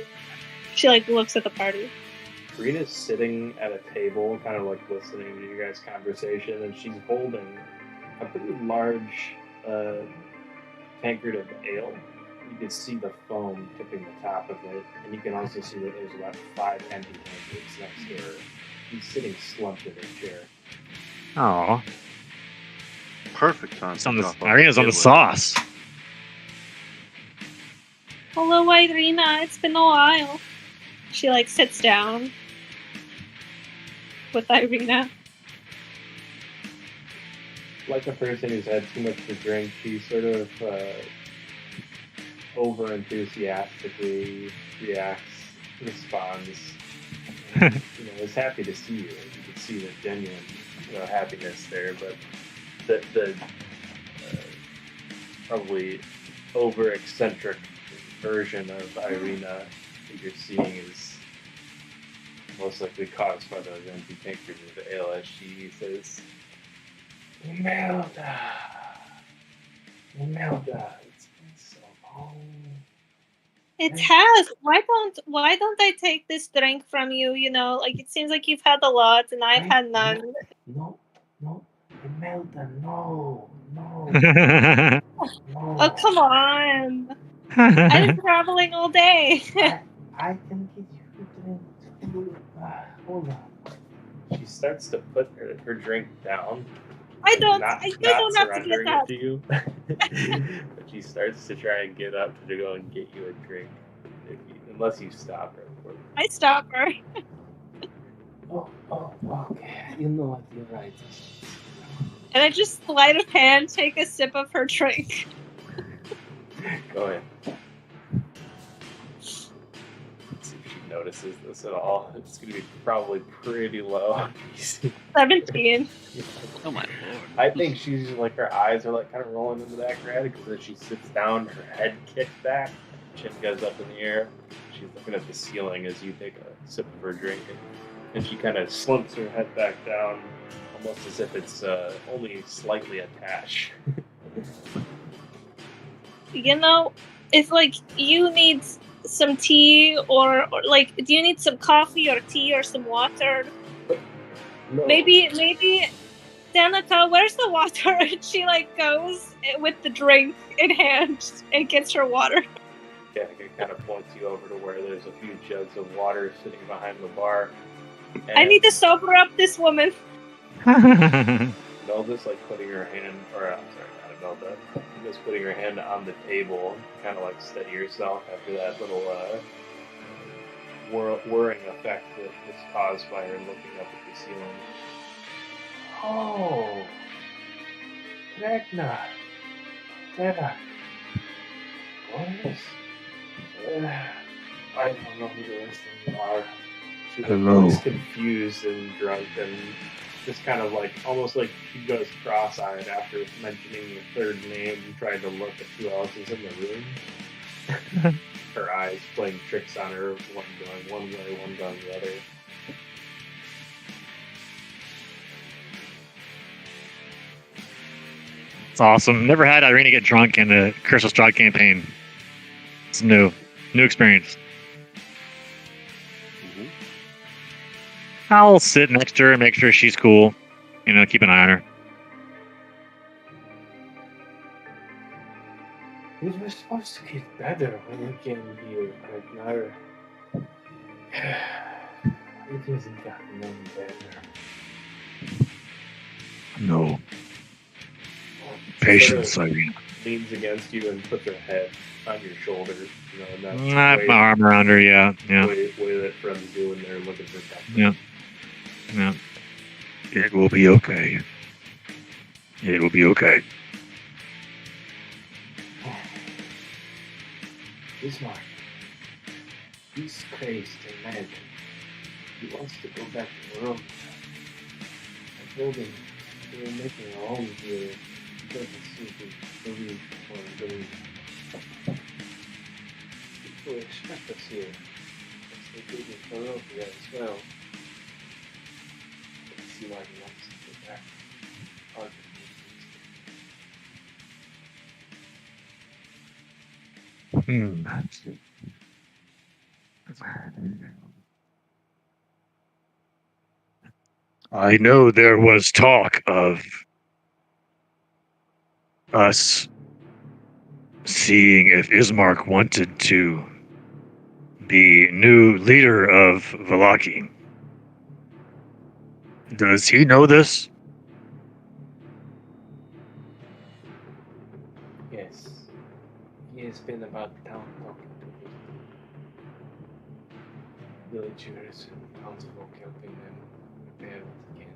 She like looks at the party. Rita's sitting at a table, kind of like listening to you guys' conversation, and she's holding a pretty large tankard of ale. You can see the foam tipping the top of it, and you can also see that there's about 5 empty tankards next to her. She's sitting slumped in her chair. Oh, Perfect time. it's on to the drop off Irina's on the kid with. sauce. Hello, Irina. It's been a while. She like sits down with Irina. Like a person who's had too much to drink, she sort of over enthusiastically reacts, responds, and, is happy to see you. You can see the genuine, happiness there, but the probably over eccentric version of Irina that you're seeing is most likely caused by those empty tankards of ale, as she says, Imelda, it's been so long. It has. Why don't I take this drink from you? Like it seems like you've had a lot and I've had none. No, Imelda, no. Oh, come on. I've been traveling all day. I can get you a drink. Hold on. She starts to put her drink down. I don't not have to get surrendering that. it to you. But she starts to try and get up to go and get you a drink. Unless you stop her, of course. I stop her. Oh, okay. You know what, you're right. And I just sleight of hand take a sip of her drink. Go ahead. Let's see if she notices this at all. It's going to be probably pretty low. 17. Oh my lord. I think she's like, her eyes are like kind of rolling in the back of her head because as she sits down, her head kicks back, chin goes up in the air. She's looking at the ceiling as you take a sip of her drink, and she kind of slumps her head back down, almost as if it's only slightly attached. If like you need some tea or like, do you need some coffee or tea or some water? No. Maybe Danica, where's the water? And she like goes with the drink in hand and gets her water. Yeah, it kind of points you over to where there's a few jugs of water sitting behind the bar. And I need to sober up this woman. Melda's like putting her hand, not Melda, just putting her hand on the table, kind of like steady yourself after that little whirring effect that was caused by her looking up at the ceiling. Oh, Ragnar, Tara, Boris. I don't know who the rest of you are. She looks confused and drunk and just kind of like, almost like she goes cross-eyed after mentioning the third name and trying to look at who else is in the room. Her eyes playing tricks on her, one going one way, one going the other. It's awesome. Never had Irina get drunk in the Curse of Strahd campaign. It's new experience. Mm-hmm. I'll sit next to her and make sure she's cool. Keep an eye on her. It was supposed to get better when you came here, Ragnar. It hasn't gotten any better. No. She Patience, sort of Irina. leans against you and puts her head on your shoulder, and that's I have my arm around her, yeah. way that friends do when they're looking for something. Yeah. It will be okay. It will be okay. Bismarck. He's crazed and mad. He wants to go back to Rome. I told him we were making a home here. He doesn't seem to believe what I'm doing. People expect us here. As they did in Barovia as well. I can see why he wants to go back. Hard to I know there was talk of us seeing if Ismark wanted to be new leader of Vallaki. Does he know this? Yes. He has been about town talking to villagers and townsfolk, helping them repair what they can.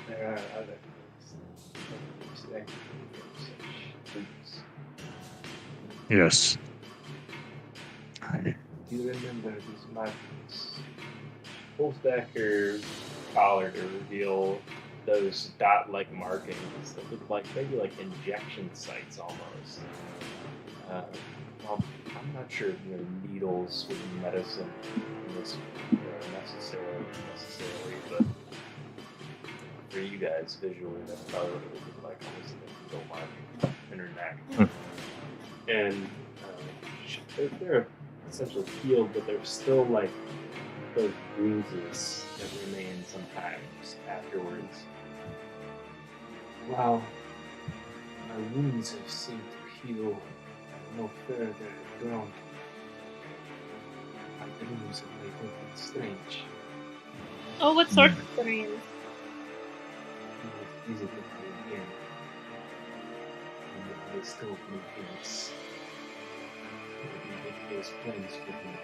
There are other things that expect from such things. Yes. Do you remember these markings? Pulls back her collar to reveal those dot-like markings that look like maybe like injection sites almost. Well, I'm not sure if needles with medicine in this necessarily, but for you guys visually, that's probably what it would look like, almost like a needle marking in her neck. And they're essentially healed, but they're still like those bruises that remain sometimes afterwards. While my wounds have seemed to heal no further ground, my dreams have made something strange. Oh, what sort of dreams? It was easy to me again. And I still knew things. Maybe his plans for me.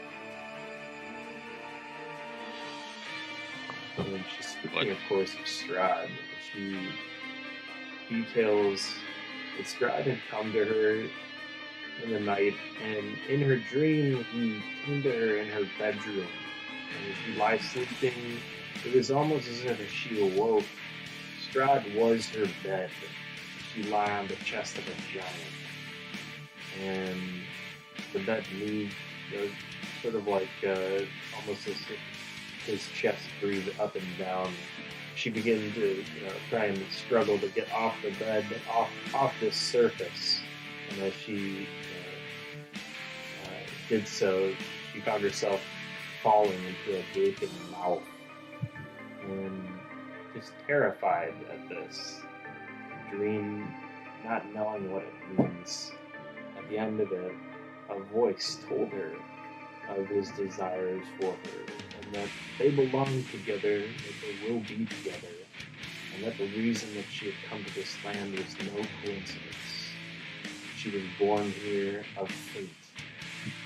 And then she's speaking, of course, of Strahd. She details that Strahd had come to her in the night, and in her dream, he came to her in her bedroom. And as she lies sleeping, it was almost as if she awoke. Strahd was her bed. She lay on the chest of a giant. And the bed moved, sort of like almost as if his chest breathed up and down. She began to try and struggle to get off the bed, off this surface. And as she did so, she found herself falling into a gaping mouth. And just terrified at this dream, not knowing what it means. At the end of it, a voice told her of his desires for her, and that they belong together, that they will be together, and that the reason that she had come to this land was no coincidence. She was born here of fate,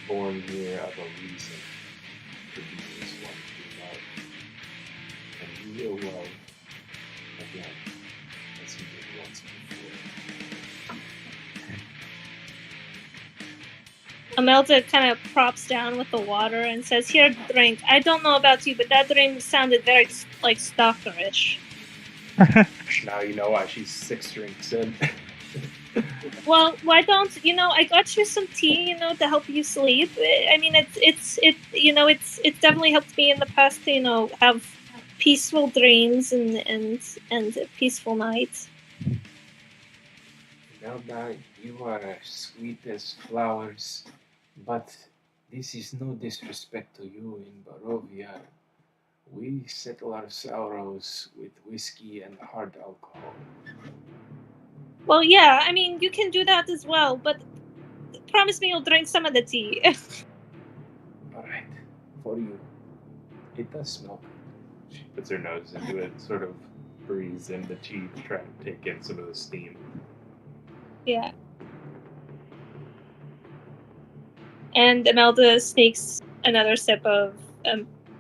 born here of a reason to be this one to love. And he will love again, as he did once before. Imelda kind of props down with the water and says, "Here, drink. I don't know about you, but that drink sounded very, like, stalkerish." Now you know why she's 6 drinks in. Well, why don't I got you some tea, to help you sleep. I mean, it's definitely helped me in the past to have peaceful dreams and a peaceful night. Melba, you are sweet as flowers, but this is no disrespect to you in Barovia. We settle our sorrows with whiskey and hard alcohol. Well, yeah, I mean, you can do that as well, but promise me you'll drink some of the tea. Alright, for you. It does smell good. She puts her nose into it, sort of breathes in the tea to try and take in some of the steam. Yeah. And Imelda sneaks another sip of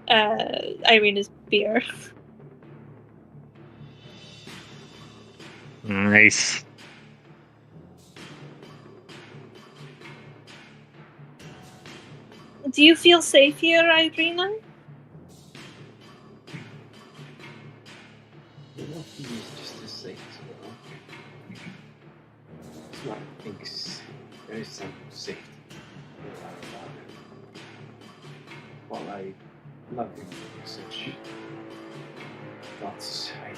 Irina's beer. Nice. Do you feel safe here, Irina? He is just as safe as well. Strahd thinks there is some safety around him. While I love him for such thoughts, I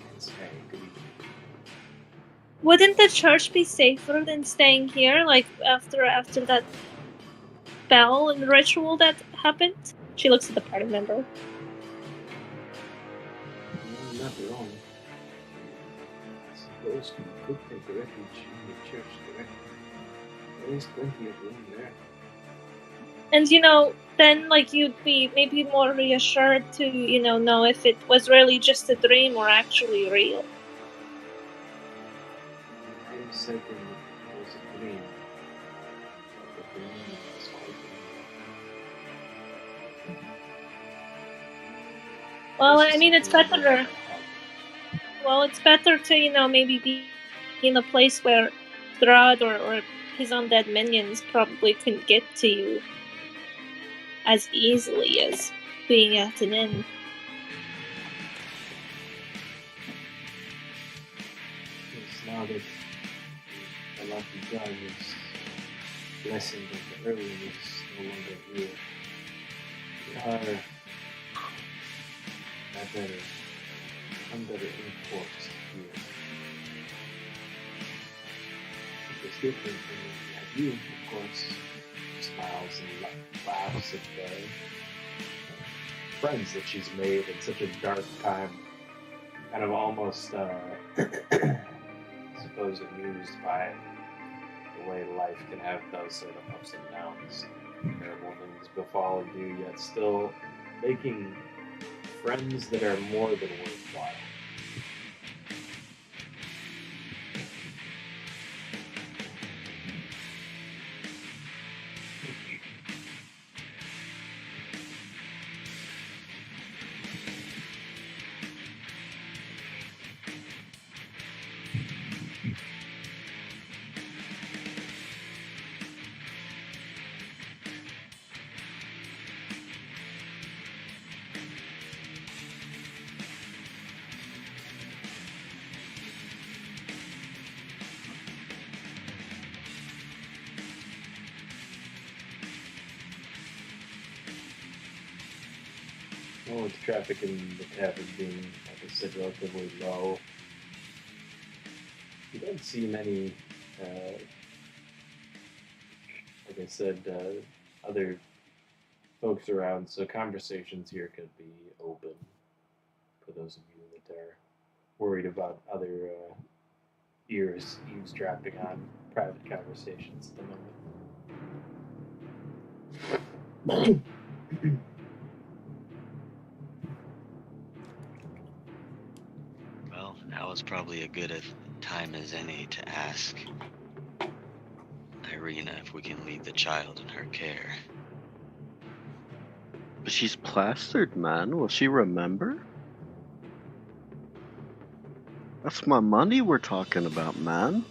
can't say I agree. Wouldn't the church be safer than staying here, like after that spell and ritual that happened? She looks at the party member. You're not wrong. I suppose we could take refuge in the church directly. There is plenty of room there. And then you'd be maybe more reassured to, know if it was really just a dream or actually real. I am certain it was a dream. But the dream was quite real. Well, This is I mean, it's something better. that Well, it's better to, maybe be in a place where Strahd or his undead minions probably couldn't get to you as easily as being at an inn. It's now that the lucky time is blessing of the early is no longer here. We are under enforced here. It's different when we have you, of course. Smiles and laughs at the friends that she's made in such a dark time. Kind of almost, suppose, amused by the way life can have those sort of ups and downs. Terrible things befall you, yet still making friends that are more than worthwhile. Well, with traffic in the tavern being, like I said, relatively low, you don't see many, like I said, other folks around, so conversations here could be open for those of you that are worried about other ears eavesdropping on private conversations at the moment. Well, now is probably a good a time as any to ask Irina if we can leave the child in her care. But she's plastered, man. Will she remember? That's my money we're talking about, man.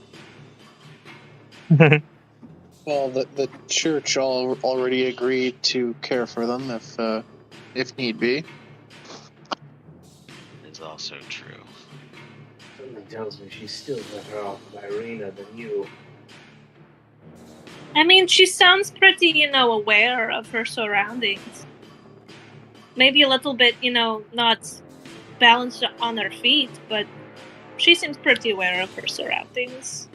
Well, the church already agreed to care for them if need be. Is also true. Something tells me she's still better off with Irina than you. I mean, she sounds pretty, aware of her surroundings. Maybe a little bit, not balanced on her feet, but she seems pretty aware of her surroundings.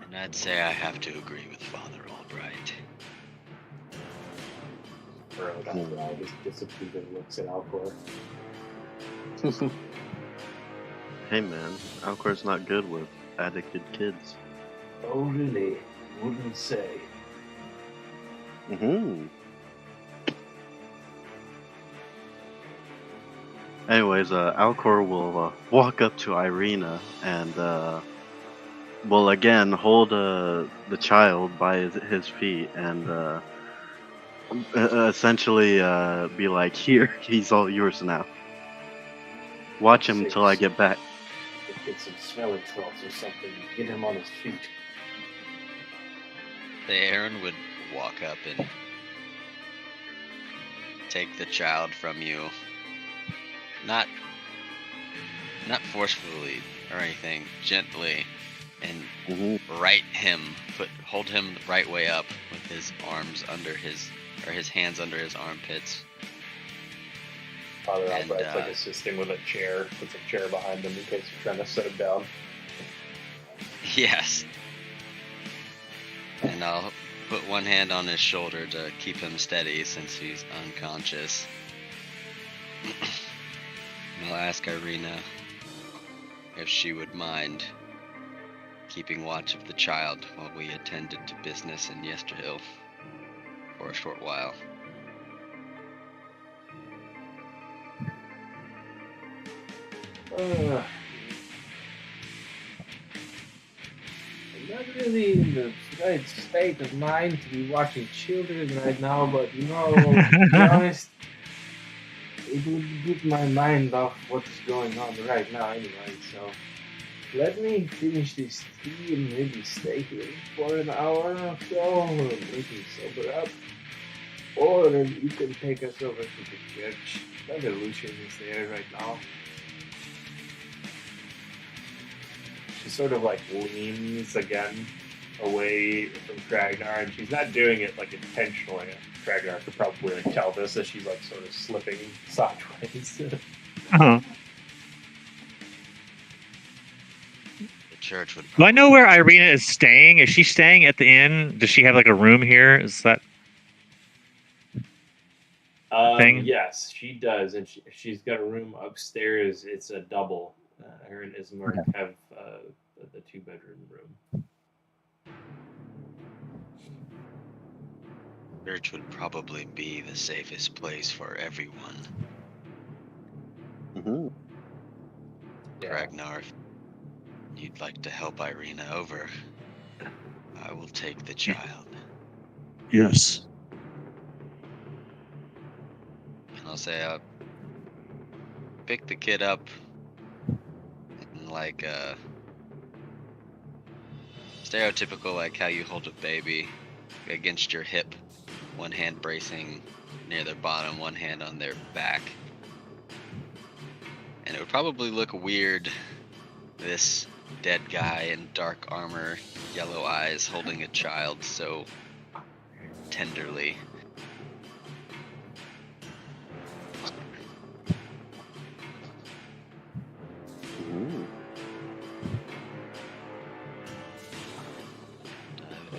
And I'd say I have to agree with Father Albright. Furrowed eyebrow just disapproving looks at Alcor. Hey, man. Alcor's not good with addicted kids. Oh, really? Wouldn't say. Mm-hmm. Anyways, Alcor will walk up to Irina and will again hold the child by his feet and essentially be like, "Here, he's all yours now. Watch him till I get back." Get some smelling salts or something. Get him on his feet. The Aaron would walk up and take the child from you. Not forcefully or anything, gently, and hold him the right way up with his arms under his hands under his armpits. Father Albright's like assisting with a chair, puts a chair behind him in case you're trying to set him down. Yes. And I'll put one hand on his shoulder to keep him steady since he's unconscious. And I'll ask Irina if she would mind keeping watch of the child while we attended to business in Yesterhill for a short while. I'm not really in the right state of mind to be watching children right now, but to be honest, it would get my mind off what's going on right now anyway, so let me finish this tea and maybe stay here for an hour or so, or maybe sober up, or you can take us over to the church. Brother Lucian is there right now. She sort of like leans again away from Kragnar, and she's not doing it like intentionally. Kragnar could probably like tell this as she's like sort of slipping sideways. Uh-huh. The church would. Do I know where Irina is staying? Is she staying at the inn? Does she have like a room here? Is that thing? Yes, she does, and she's got a room upstairs. It's a double. Her and Ismark have the 2-bedroom room. Church would probably be the safest place for everyone. Mm-hmm. Yeah. Ragnar, if you'd like to help Irina over, I will take the child. Yes. And I'll say, pick the kid up in like stereotypical, like how you hold a baby against your hip, one hand bracing near their bottom, one hand on their back. And it would probably look weird, this dead guy in dark armor, yellow eyes, holding a child so tenderly.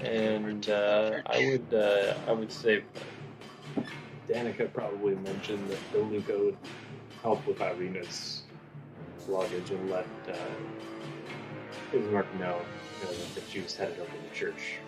And I would say Danica probably mentioned that Luca would help with Irina's luggage and let Ismark know that she was headed over to church.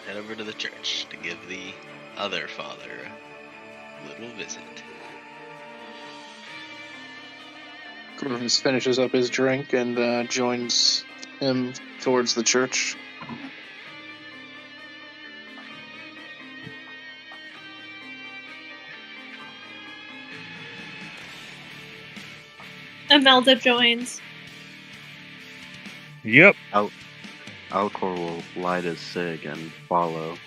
Head over to the church to give the other father a little visit. Griffiths finishes up his drink and joins him towards the church. Imelda joins. Yep. Alcor will light his cig and follow.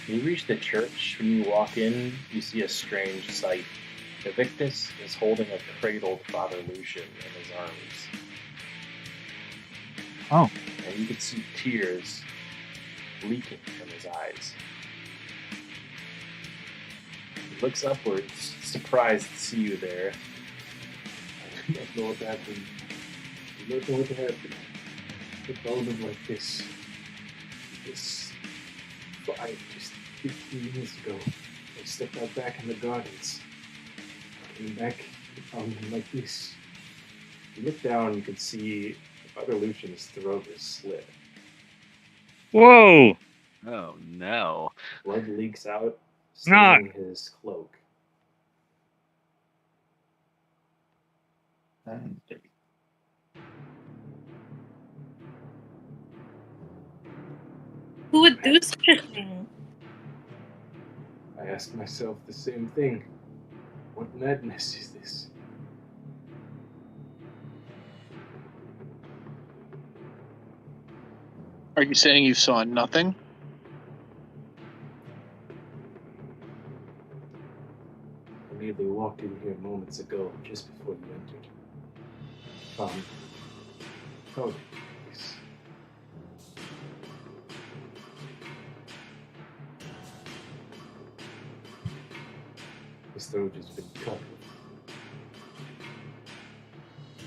When you reach the church, when you walk in, you see a strange sight. Evictus is holding a cradled Father Lucian in his arms. Oh. And you can see tears leaking from his eyes. He looks upwards, surprised to see you there. I don't know what happened. I don't know what happened. The bone like this. This 15 years ago. I stepped out back in the gardens. I came back and found him like this. You look down, you can see Father Lucian's throat is slit. Whoa! Oh no. Blood leaks out, Knock. staining his cloak. Who would do such a thing? I ask myself the same thing. What madness is this? Are you saying you saw nothing? I merely walked in here moments ago, just before you entered. Found this. His throat has been cut.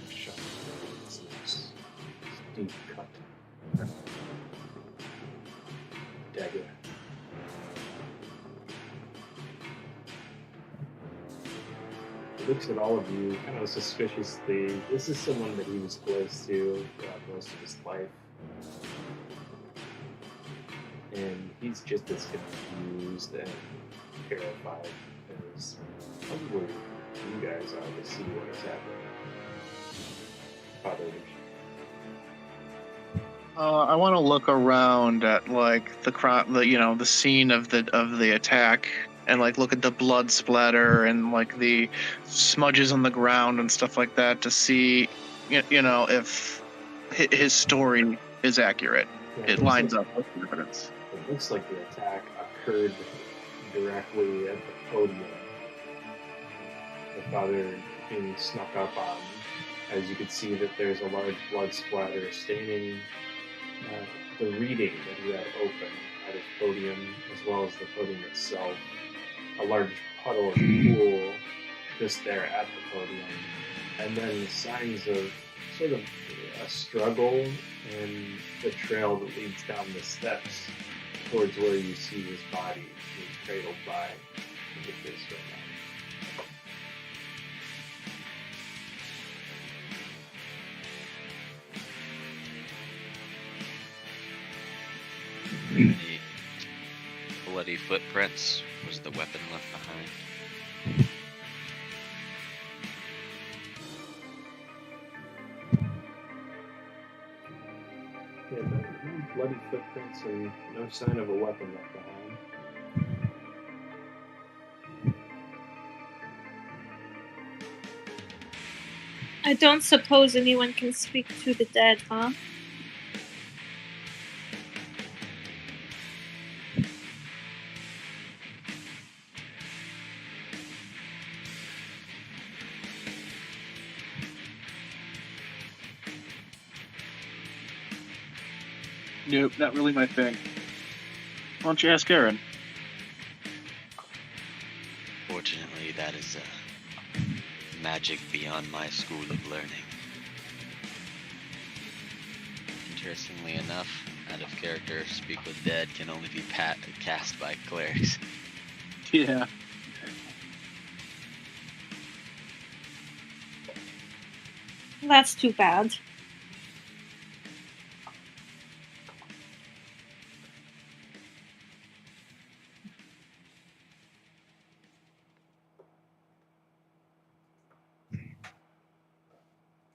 Shot. It's nice. It's deep cut. Dagger. He looks at all of you kind of suspiciously. This is someone that he was close to throughout most of his life. And he's just as confused and terrified as probably you guys are to see what is happening. Father Lucian. I want to look around at like the scene of the attack, and like look at the blood splatter and like the smudges on the ground and stuff like that to see, if his story is accurate. Yeah, It lines up with the evidence. It looks like the attack occurred directly at the podium. The father being snuck up on. As you can see that there's a large blood splatter staining the reading that he had open at his podium, as well as the podium itself. A large puddle of pool just there at the podium. And then signs of sort of a struggle in the trail that leads down the steps towards where you see his body being cradled by the kids right now. The bloody footprints was the weapon left behind. Yeah, no bloody footprints and no sign of a weapon left behind. I don't suppose anyone can speak to the dead, huh? Nope, not really my thing. Why don't you ask Aaron? Fortunately, that is magic beyond my school of learning. Interestingly enough, out of character, Speak with Dead can only be cast by clerics. Yeah. That's too bad.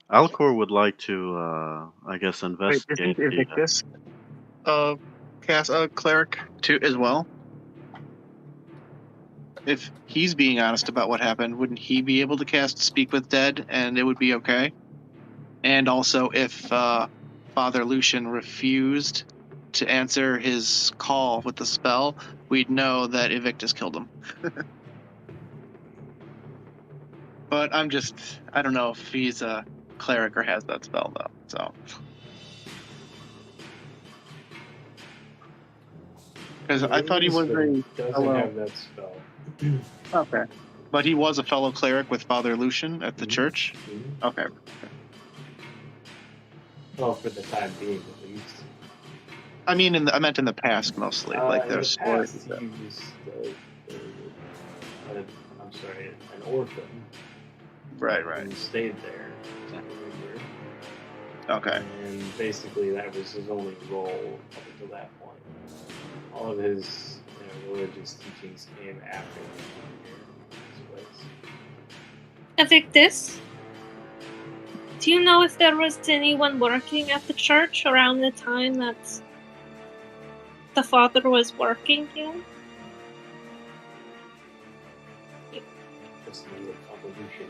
Alcor would like to, I guess, Wait, investigate. isn't Evictus cast a cleric too as well? If he's being honest about what happened, wouldn't he be able to cast Speak with Dead and it would be okay? And also, if Father Lucian refused to answer his call with the spell, we'd know that Evictus killed him. But I don't know if he's a cleric or has that spell, though, so... Because I thought he was But he a doesn't fellow. have that spell. Okay. But he was a fellow cleric with Father Lucian at the Mhm. church. Mhm. Okay. Well, for the time being, at least. I mean, I meant in the past mostly. Like In there's the stories. past, he was I'm sorry, an orphan. Right. And stayed there. Okay. And basically, that was his only role up until that point. All of his religious teachings came after he came here. Evictus, do you know if there was anyone working at the church around the time that the father was working here? Just a little convolution.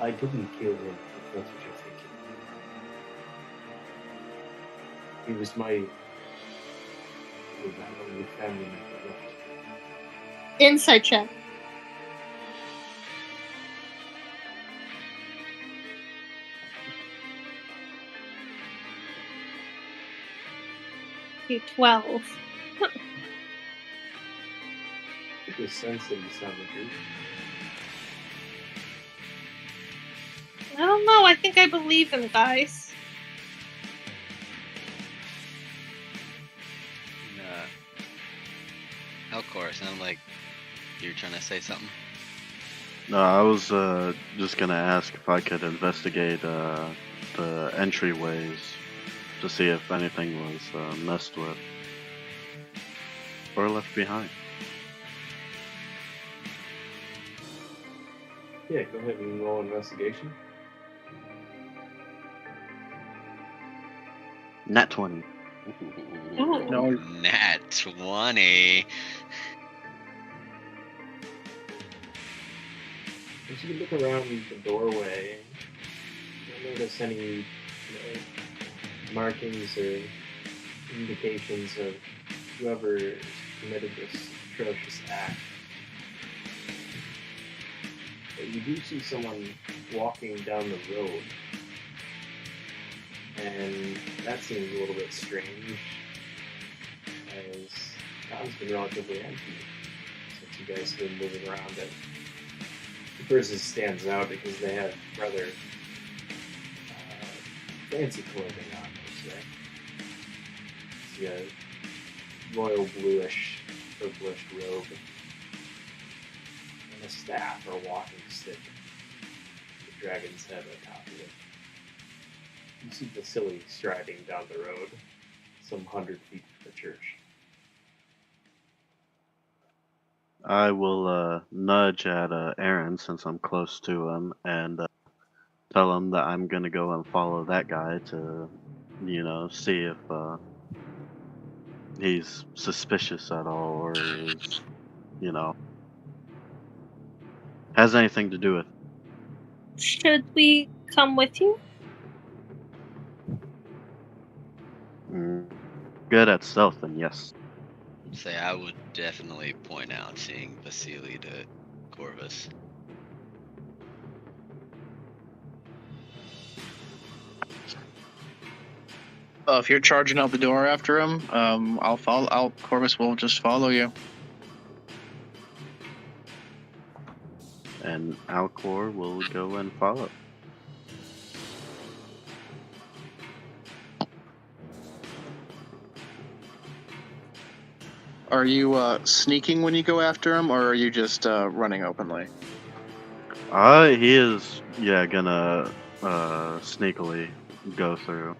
I didn't kill him, if that's what you're thinking. He was my only family member left. Insight check. Okay, 12. It was sense that he's not the truth. I don't know, I think I believe him, guys. Alcor, sound like you're trying to say something? No, I was just gonna ask if I could investigate the entryways to see if anything was messed with or left behind. Yeah, go ahead and roll investigation. Nat 20. Ooh. No. Nat 20. As you look around the doorway, you don't notice any markings or indications of whoever committed this atrocious act. But you do see someone walking down the road, and that seems a little bit strange, as town's been relatively empty since you guys have been moving around it. The person stands out because they have rather fancy clothing on, per se. See a royal bluish, purplish robe, and a staff or walking stick with the dragon's head atop of it. You see Vasily striding down the road, some 100 feet from the church. I will nudge at Aaron since I'm close to him and tell him that I'm gonna go and follow that guy to, see if he's suspicious at all or is, has anything to do with. Should we come with you? Good at stealth, then yes. Say, I would definitely point out seeing Vasily to Corvus. If you're charging out the door after him, I'll follow. Corvus will just follow you. And Alcor will go and follow. Are you sneaking when you go after him, or are you just running openly? He is, gonna sneakily go through.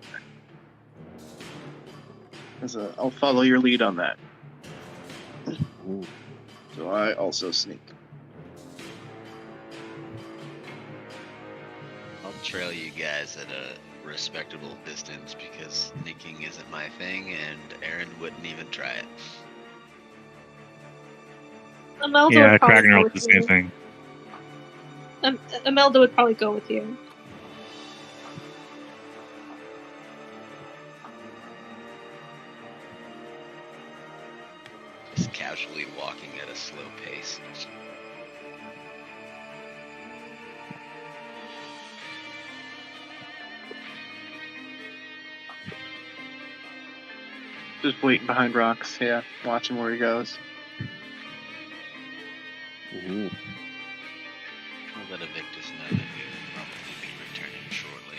I'll follow your lead on that. Ooh. So I also sneak. I'll trail you guys at a respectable distance because sneaking isn't my thing, and Aaron wouldn't even try it. Imelda Yeah, would probably Kragner go will do with the same you. thing. Imelda would probably go with you. Just casually walking at a slow pace. Just waiting behind rocks, yeah, watching where he goes. Mhm. I'll let Evictus know that we will probably be returning shortly.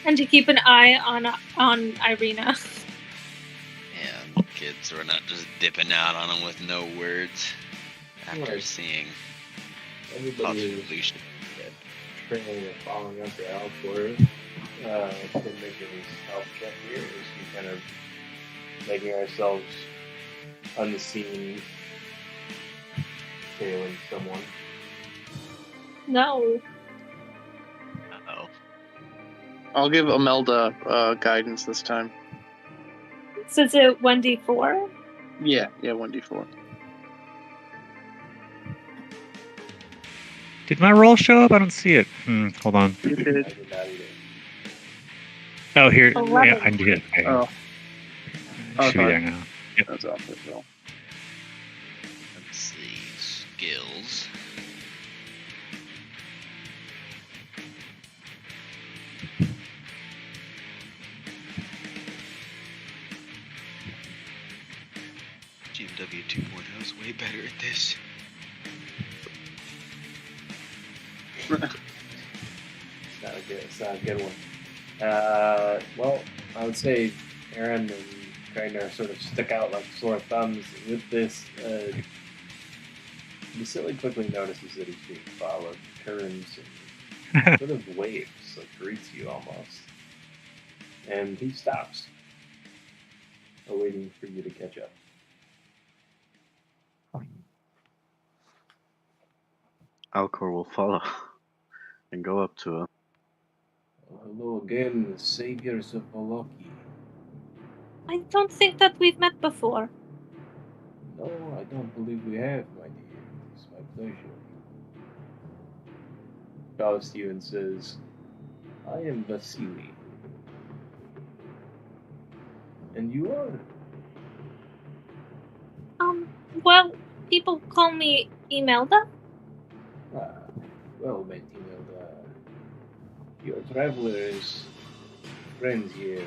And to keep an eye on Irina. Yeah, kids, we're not just dipping out on them with no words after Right. seeing Everybody possibly is training and following up the Alcor. Can make a health check here. Is he kind of making ourselves unseen, tailing someone? No. Uh-oh. I'll give Imelda guidance this time. So it's a 1d4? Yeah, 1d4. Did my roll show up? I don't see it. Hold on. You I did. did not either. Oh, here. 11. Yeah, I did. Okay. Oh, Should be sorry. there now. Yep. That's off as well. Let's see. Skills. GMW 2.0 is way better at this. It's not a good one. Well, I would say Aaron and Krainer sort of stick out like sore thumbs with this. Vasily quickly notices that he's being followed, turns, and sort of waves, like greets you almost. And he stops, awaiting for you to catch up. Alcor will follow and go up to him. Hello again, saviors of Voloki. I don't think that we've met before. No, I don't believe we have, my dear. It's my pleasure. Bows to you and says, I am Vasily. And you are? Well, people call me Imelda. Ah, well met, Imelda. Your travelers, friends here,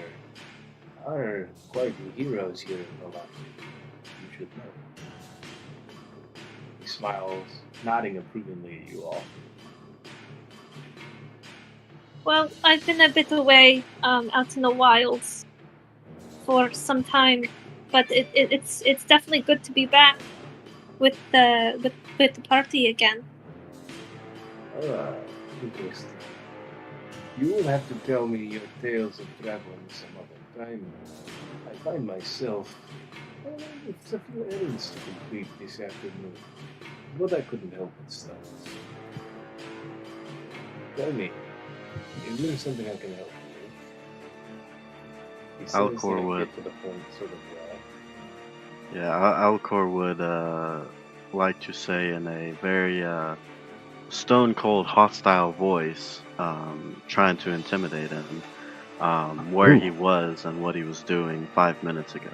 are quite the heroes here in Voloki. You should know. He smiles, nodding approvingly at you all. Well, I've been a bit away, out in the wilds for some time, but it's definitely good to be back with the party again. Ah, interesting. You will have to tell me your tales of traveling some other time. I find myself with a few errands to complete this afternoon, but I couldn't help but stop. Tell me, is there something I can help you with? He says Alcor that would. get to the point, sort of. Yeah, Alcor would like to say in a very stone cold, hostile voice, trying to intimidate him, where he was and what he was doing 5 minutes ago.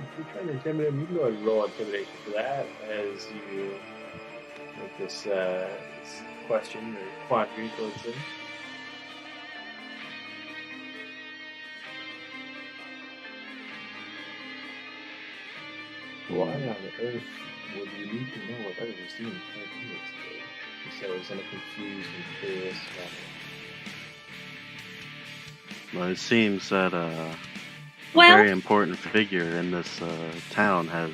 If you're trying to intimidate him, you can go and roll intimidation for that as you make this question or quandary towards him. Why on earth would you need to know what I was doing 5 minutes ago? He says in a confused and curious manner. Well, it seems that a Well- very important figure in this town has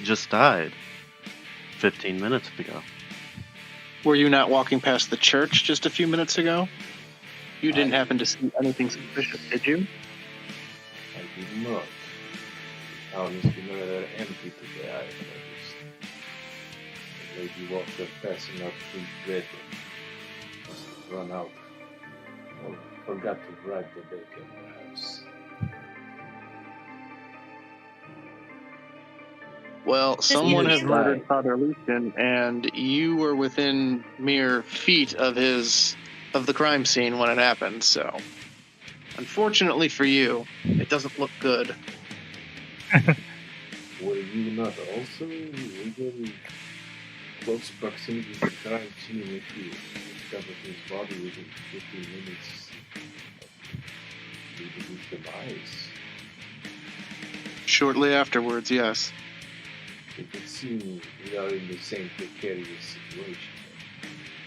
just died 15 minutes ago. Were you not walking past the church just a few minutes ago? You didn't happen to see anything suspicious, did you? I did not. The town has been rather empty today, I noticed. The lady walked up passing out free bread and must have run out. Or forgot to bribe the baker, perhaps. Well, someone has Either murdered side. Father Lucian, and you were within mere feet of the crime scene when it happened. So, unfortunately for you, it doesn't look good. Were you not also within close proximity to the crime scene if you discovered his body within 15 minutes of leaving his demise. Shortly afterwards, yes. It would seem we are in the same precarious situation.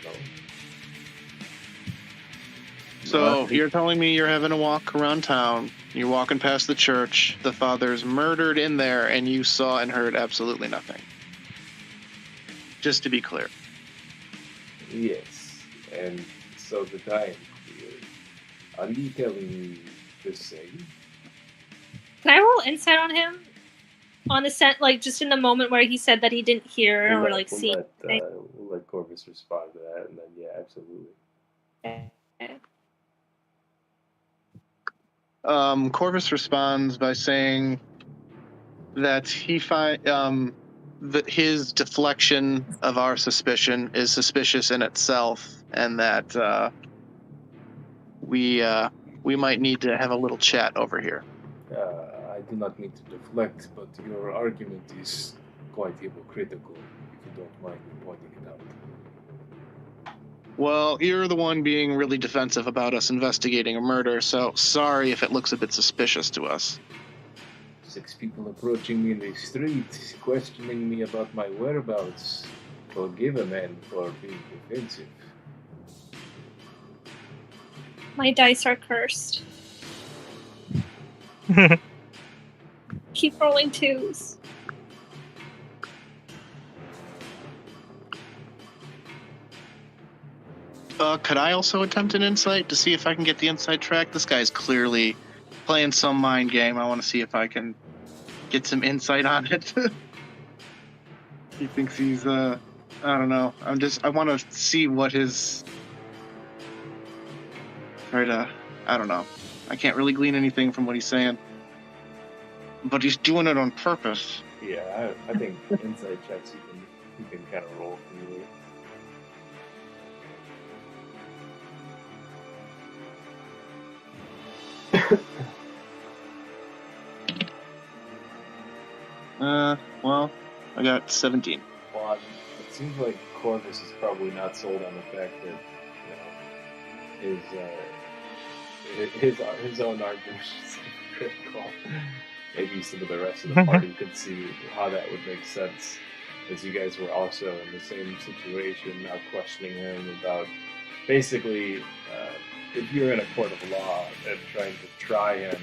No? So you're telling me you're having a walk around town, you're walking past the church, the father's murdered in there, and you saw and heard absolutely nothing. Just to be clear. Yes, and so that I am clear, are you telling me the same? Can I roll insight on him? On the set, like just in the moment where he said that he didn't hear or like see. We'll let Corvus respond to that, and then yeah, absolutely. Corvus responds by saying that his deflection of our suspicion is suspicious in itself, and that we might need to have a little chat over here. I do not mean to deflect, but your argument is quite hypocritical, if you don't mind me pointing it out. Well, you're the one being really defensive about us investigating a murder, so sorry if it looks a bit suspicious to us. 6 people approaching me in the street, questioning me about my whereabouts. Forgive a man for being defensive. My dice are cursed. Keep rolling 2s. Could I also attempt an insight to see if I can get the inside track? This guy's clearly playing some mind game. I want to see if I can get some insight on it. He thinks he's, I don't know. I want to see what his... I don't know. I can't really glean anything from what he's saying. But he's doing it on purpose. Yeah, I think insight checks you can kind of roll through. Well, I got 17. Well, it seems like Corvus is probably not sold on the fact that, his own argument is critical. Maybe some of the rest of the party could see how that would make sense, as you guys were also in the same situation, now questioning him about basically if you're in a court of law and trying to try him,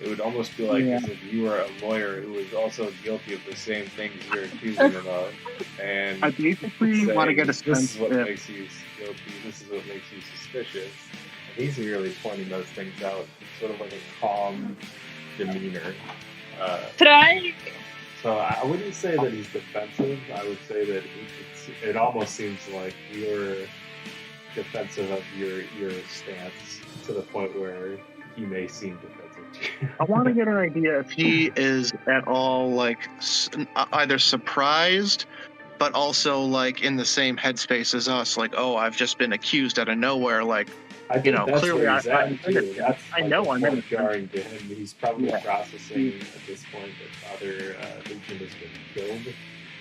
it would almost be like as if you were a lawyer who was also guilty of the same things you're accusing him of. And I basically want to get a sense. This is what makes you guilty. This is what makes you suspicious. And he's really pointing those things out, sort of like a calm demeanor. Could I? So I wouldn't say that he's defensive. I would say that it almost seems like you're defensive of your stance to the point where he may seem defensive to you. I want to get an idea if he is at all like either surprised, but also like in the same headspace as us. Like, oh, I've just been accused out of nowhere. Like, I think that's clearly where he's at, too. That's I know I'm in jarring to him. He's probably processing at this point that Father Lucian has been killed,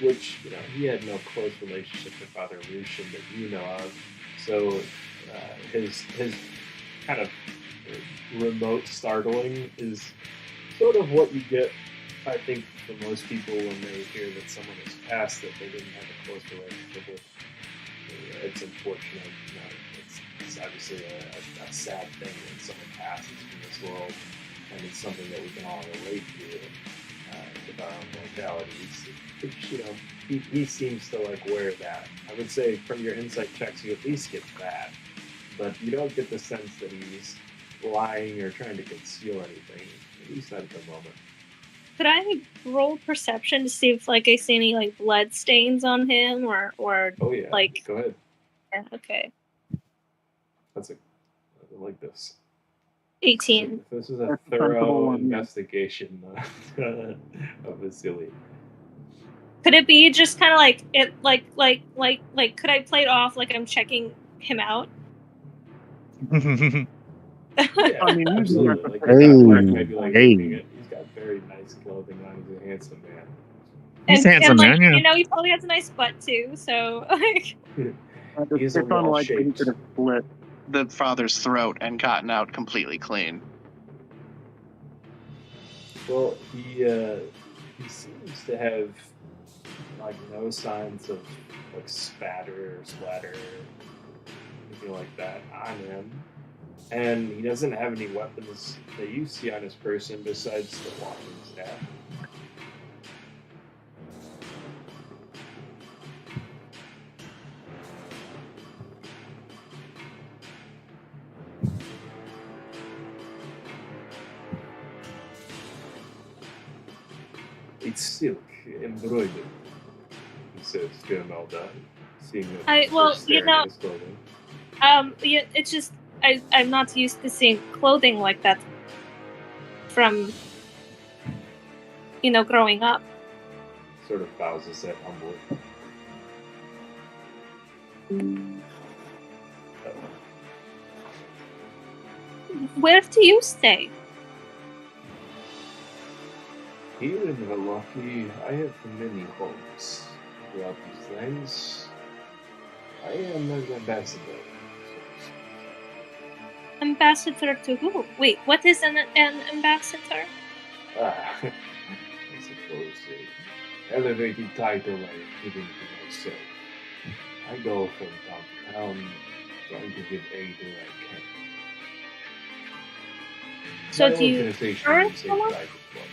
which he had no close relationship to Father Lucian that you know of. So his kind of remote startling is sort of what you get, I think, for most people when they hear that someone has passed that they didn't have a close relationship with. It's unfortunate. It's obviously a sad thing when someone passes from this world, and it's something that we can all relate to with our own mortalities. He seems to wear that. I would say from your insight checks, you at least get that, but you don't get the sense that he's lying or trying to conceal anything, at least not at the moment. Could I roll perception to see if I see any blood stains on him or oh yeah, go ahead. Yeah, okay. I like this. 18. This is a thorough investigation of Vasily. Could it be just kind of could I play it off like I'm checking him out? Yeah, I mean, absolutely. He's got very nice clothing on. He's a handsome man. He's handsome, man. Yeah. He probably has a nice butt too. So it's unlikely he could have split the father's throat and gotten out completely clean. Well, he seems to have like no signs of like spatter or splatter, anything like that on him, and he doesn't have any weapons that you see on his person besides the walking staff. It's silk embroidered, he says to Imelda, seeing that well, she's staring at his clothing. Yeah, it's just I'm not used to seeing clothing like that from, growing up. Sort of bows his head humbly. Where do you stay? Here in Milwaukee, I have many homes throughout these lands. I am an ambassador. Ambassador to who? Wait, what is an ambassador? I suppose an elevated title I have given to myself. I go from town to town, trying to give aid where I can. So My do you organization earn is a someone? private one.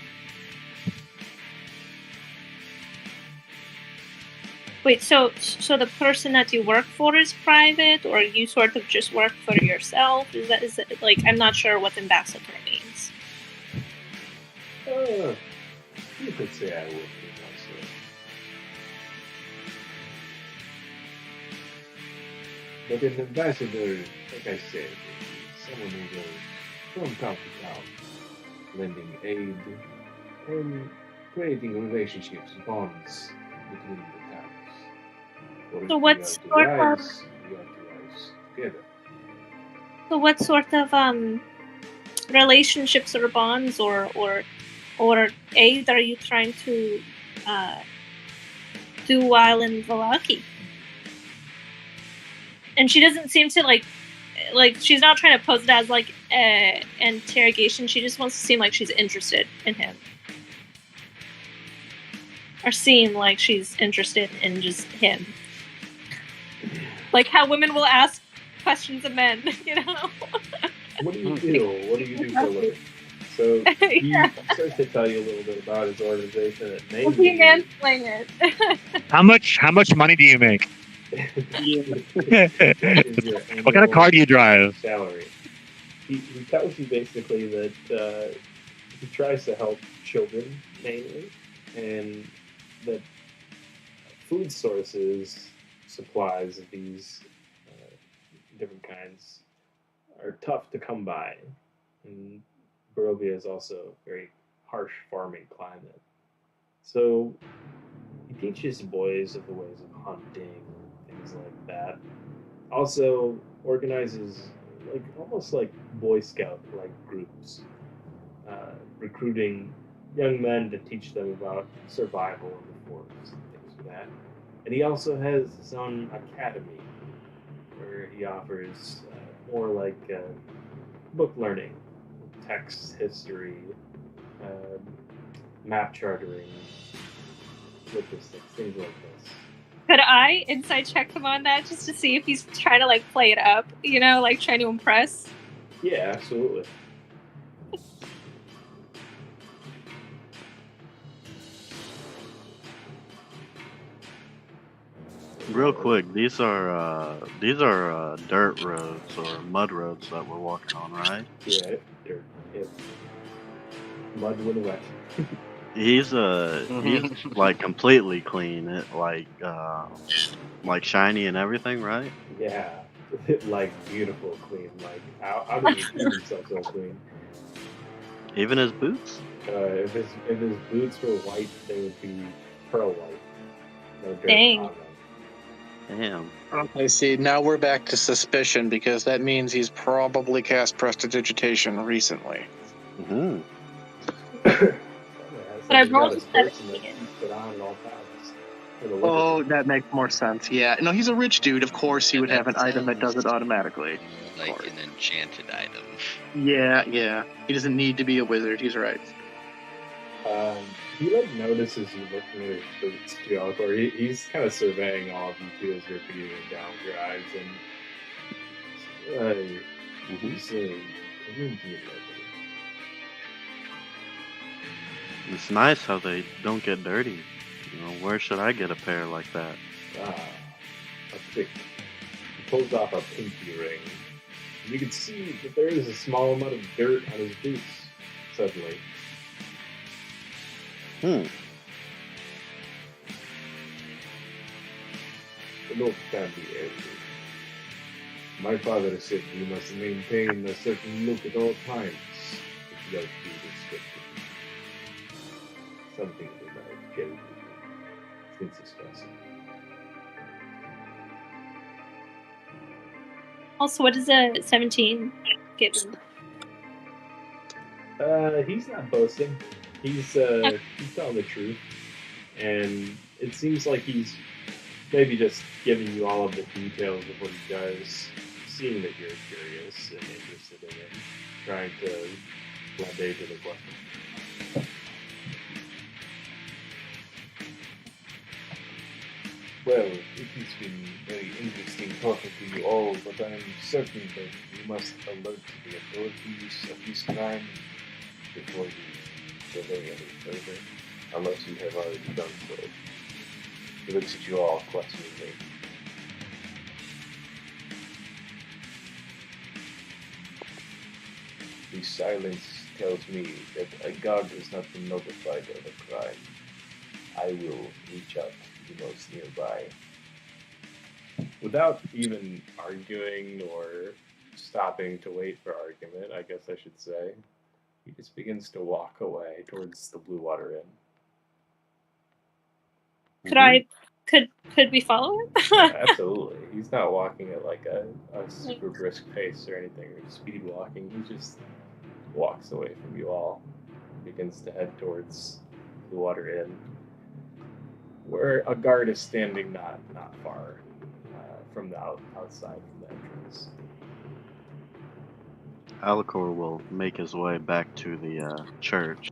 Wait, so the person that you work for is private, or you sort of just work for yourself? Is it like, I'm not sure what ambassador means. You could say I work for myself. But an ambassador, like I said, is someone who goes from town to town, lending aid and creating relationships, bonds between the towns. For So if what we are sort to of rise, we are to rise together. So what sort of relationships or bonds or aid are you trying to do while in Valaki? And she doesn't seem to like she's not trying to pose it as like interrogation. She just wants to seem like she's interested in him, or seem like she's interested in just him, like how women will ask questions of men, What do you do? What do you do for a living? So he Yeah. starts to tell you a little bit about his organization. It He mainly mansplain it. How much money do you make? is your What kind of car do you drive? salary. He tells you basically that he tries to help children mainly, and that food sources, supplies of these different kinds are tough to come by. And Barovia is also a very harsh farming climate. So he teaches boys of the ways of hunting, things like that. Also organizes almost like Boy Scout like groups, recruiting young men to teach them about survival in the forest and things like that. And he also has his own academy where he offers more like book learning, text history, map chartering, logistics, things like this. Could I inside check him on that just to see if he's trying to like play it up, like trying to impress? Yeah, absolutely. Real quick, these are dirt roads or mud roads that we're walking on, right? Yeah, they're mud when wet. He's like completely clean, like shiny and everything, right? Yeah, like beautiful clean. Like how did he keep himself so clean? Even his boots. If his boots were white, they would be pearl white. No dirt Dang. on them. Damn. Okay, see, now we're back to suspicion because that means he's probably cast prestidigitation recently. Mm-hmm. But I've rolled this a person that 17. keeps it on at all times. For the Oh, look that makes more sense. Yeah. No, he's a rich dude. Of course, he Yeah, would have an that item that does it sounds- automatically. Like an enchanted item. Yeah. He doesn't need to be a wizard. He's right. He notices you looking at his boots too, Alcor. He's kind of surveying all of you too as you're beating down with your eyes, and he's Corinthian leather. It's nice how they don't get dirty. Where should I get a pair like that? A thick. He pulls off a pinky ring. And you can see that there is a small amount of dirt on his boots suddenly. The Lord can be everything. My father said you must maintain a certain look at all times if you are to be respected. Something that I've carried with me since his passing. Also, what is a 17 given? He's not boasting. He's telling the truth, and it seems like he's maybe just giving you all of the details of what he does, seeing that you're curious and interested in him, trying to blend into the question. Well, it has been very interesting talking to you all, but I'm certain that you must alert the authorities of this crime before you go any further, unless you have already done so. He looks at you all questioningly. The silence tells me that a guard has not been notified of a crime. I will reach out to the most nearby. Without even arguing or stopping to wait for argument, I guess I should say, he just begins to walk away towards the Blue Water Inn. Could we follow him? Absolutely. He's not walking at like a super brisk pace or anything, or speed walking. He just walks away from you all, begins to head towards the Water Inn, where a guard is standing not far from the outside from the entrance. Alcor will make his way back to the church,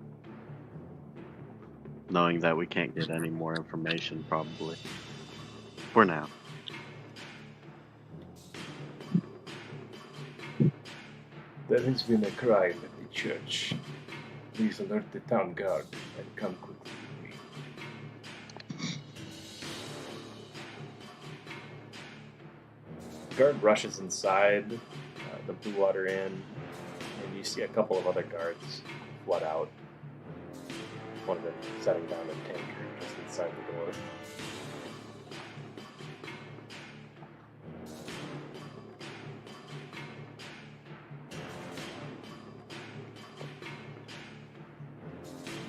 knowing that we can't get any more information, probably. For now. There has been a crime at the church. Please alert the town guard and come quickly with me. The guard rushes inside the Blue Water Inn, and you see a couple of other guards flood out. One of them setting down a tanker just inside the door.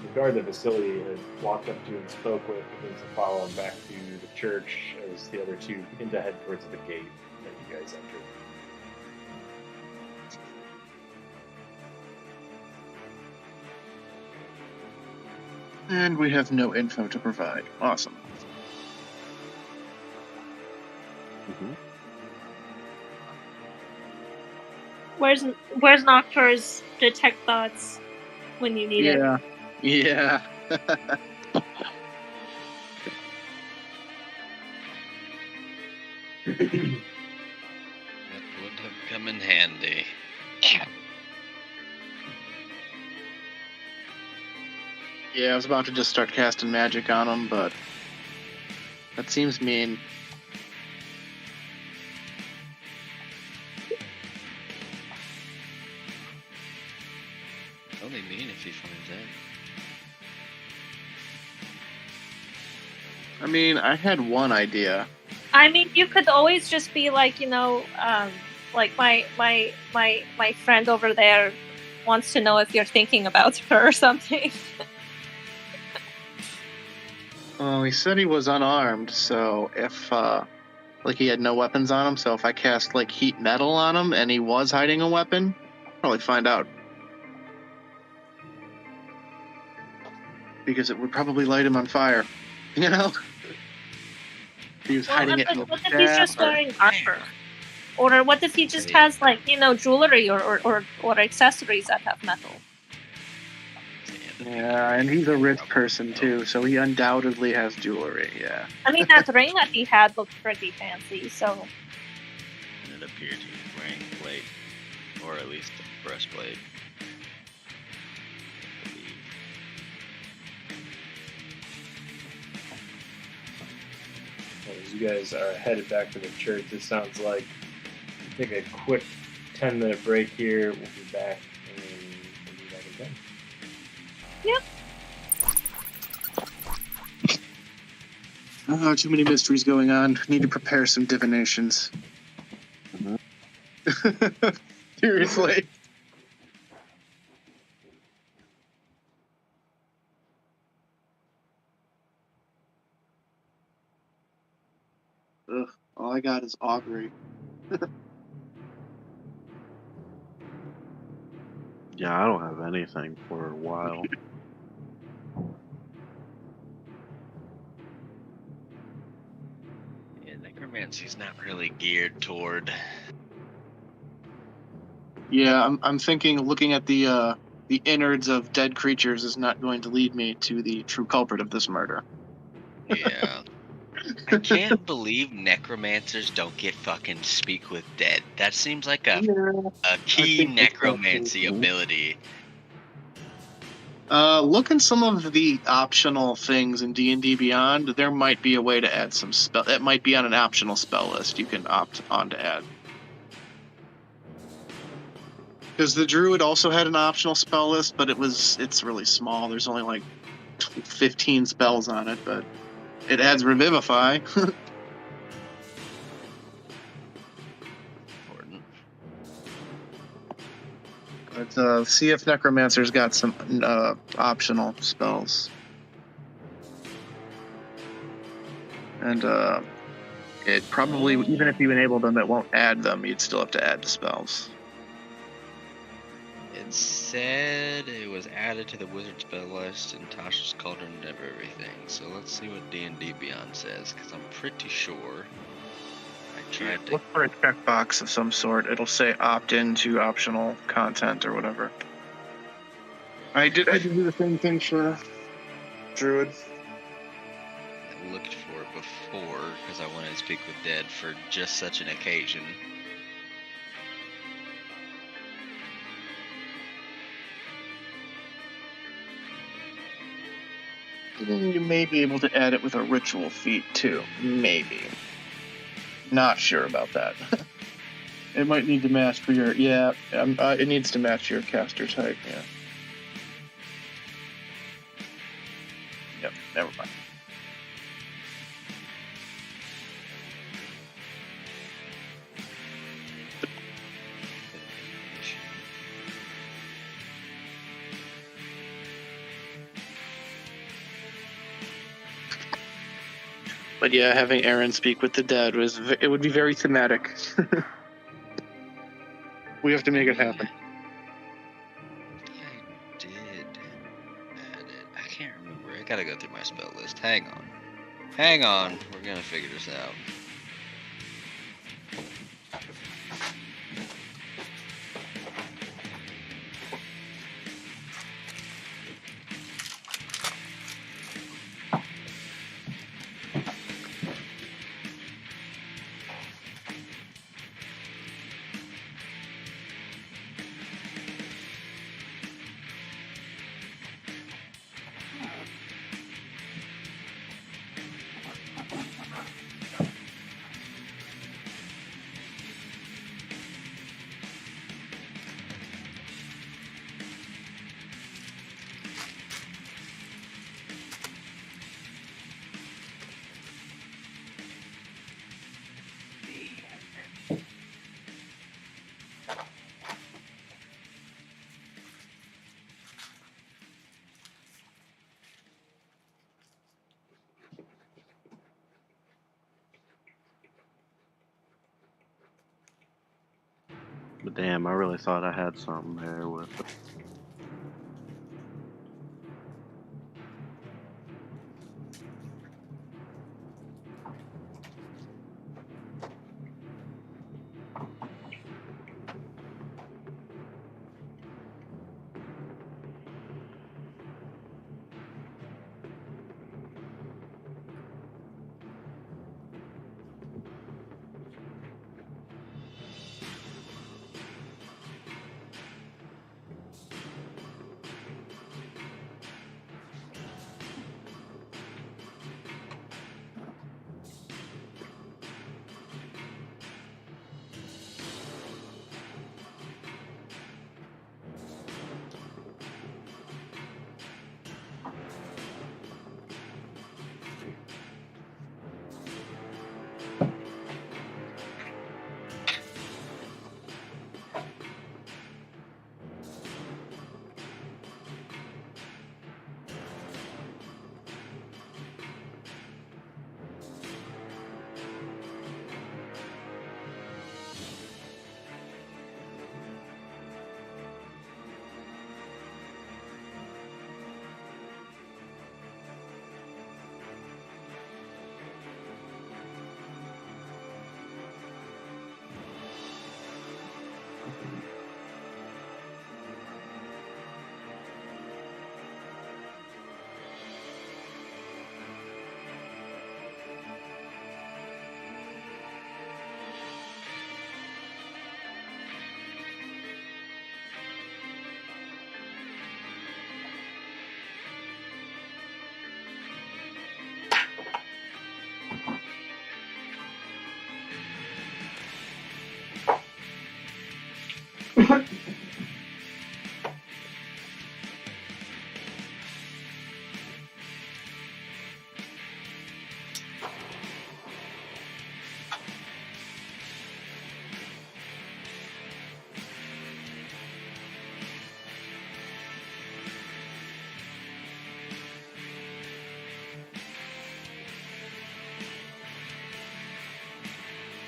The guard that Vasily had walked up to and spoke with begins to follow him back to the church as the other two begin to head towards the gate that you guys entered. And we have no info to provide. Awesome. Where's Noctur's detect thoughts when you need it? Yeah. That would have come in handy. Yeah, I was about to just start casting magic on him, but that seems mean. Only mean if he finds out. I mean, I had one idea. I mean, you could always just be like, like my friend over there wants to know if you're thinking about her or something. Well, he said he was unarmed, so if, he had no weapons on him, so if I cast, heat metal on him and he was hiding a weapon, I'll probably find out. Because it would probably light him on fire, If he was hiding it in the what if he's just wearing armor? Or what if he just has, jewelry or accessories that have metal? Yeah, and he's a rich person too, so he undoubtedly has jewelry. Yeah. I mean, that ring that he had looked pretty fancy, so And it appears he's wearing a plate, or at least a breastplate. I believe. Well, as you guys are headed back to the church, it sounds like take a quick 10-minute break here. We'll be back in 10. Oh, too many mysteries going on. Need to prepare some divinations. Seriously. Ugh, all I got is augury. Yeah, I don't have anything for a while. Yeah, necromancy's not really geared toward. Yeah, I'm thinking looking at the innards of dead creatures is not going to lead me to the true culprit of this murder. Yeah. I can't believe necromancers don't get fucking speak with dead. That seems like a key think that's necromancy possible. ability. Look in some of the optional things in D&D Beyond. There might be a way to add some spell. That might be on an optional spell list you can opt on to add. Because the druid also had an optional spell list, but it's really small. There's only like 15 spells on it, but it adds Revivify. Important. But see if Necromancer's got some optional spells. And it probably, even if you enable them, it won't add them. You'd still have to add the spells. It said it was added to the wizard spell list and Tasha's Cauldron of everything. So let's see what D&D Beyond says, because I'm pretty sure I tried to. Look for a checkbox of some sort. It'll say opt in to optional content or whatever. I did do the same thing for Druid. I looked for it before because I wanted to speak with Dead for just such an occasion. You may be able to add it with a ritual feat too. Maybe. Not sure about that. It might need to match for your it needs to match your caster type. Yeah. Yep. Never mind. But yeah, having Aaron speak with the dead would be very thematic. We have to make it happen. I did add it. I can't remember. I gotta go through my spell list. Hang on. Hang on. We're gonna figure this out. But damn, I really thought I had something there with it.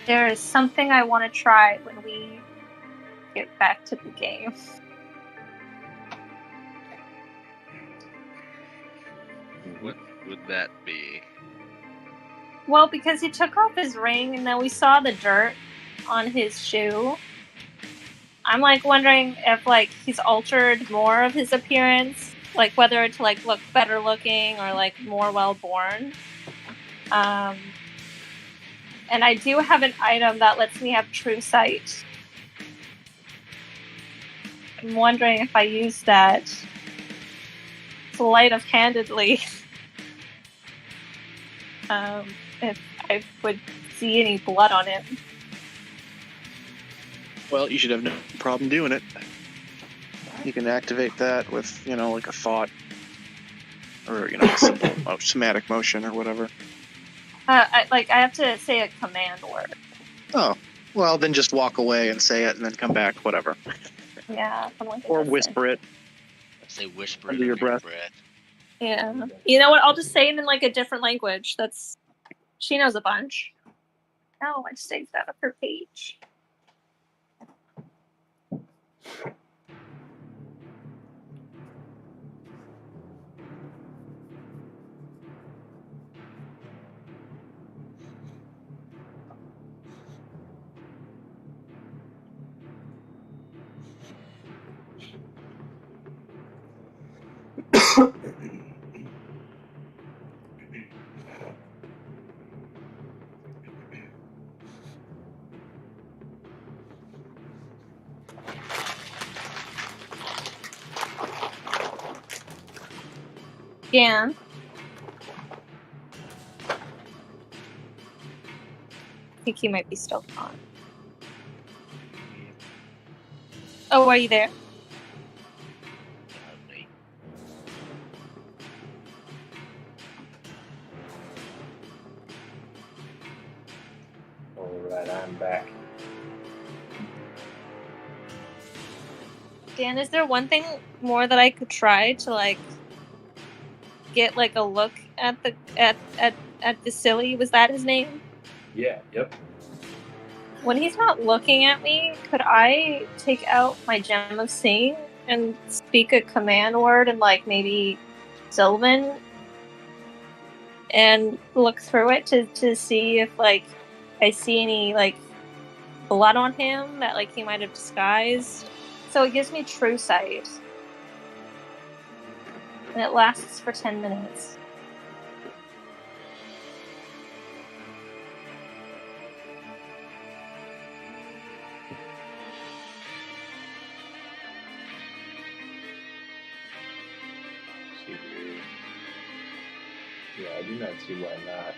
There is something I want to try when we get back to the game. What would that be? Well, because he took off his ring and then we saw the dirt on his shoe. I'm like wondering if like he's altered more of his appearance, like whether to like look better looking or like more well born. And I do have an item that lets me have true sight. I'm wondering if I use that sleight of handedly, if I would see any blood on him. Well, you should have no problem doing it. You can activate that with, like a thought or, a simple somatic motion or whatever. I have to say a command word. Oh, well, then just walk away and say it and then come back, whatever. Yeah, something like Or that. whisper it. I say whisper Under it your under your breath. breath. Yeah. You know what? I'll just say it in like a different language. She knows a bunch. Oh, I saved that up her page. Yeah. I think he might be still on. Oh, are you there? Alright, I'm back. Dan, is there one thing more that I could try to like get like a look at the at Vasily? Was that his name? Yeah, yep. When he's not looking at me, could I take out my gem of seeing and speak a command word and like maybe Sylvan and look through it to see if like I see any like blood on him that like he might have disguised? So it gives me true sight. And it lasts for 10 minutes. See here. Yeah, I do not see why not.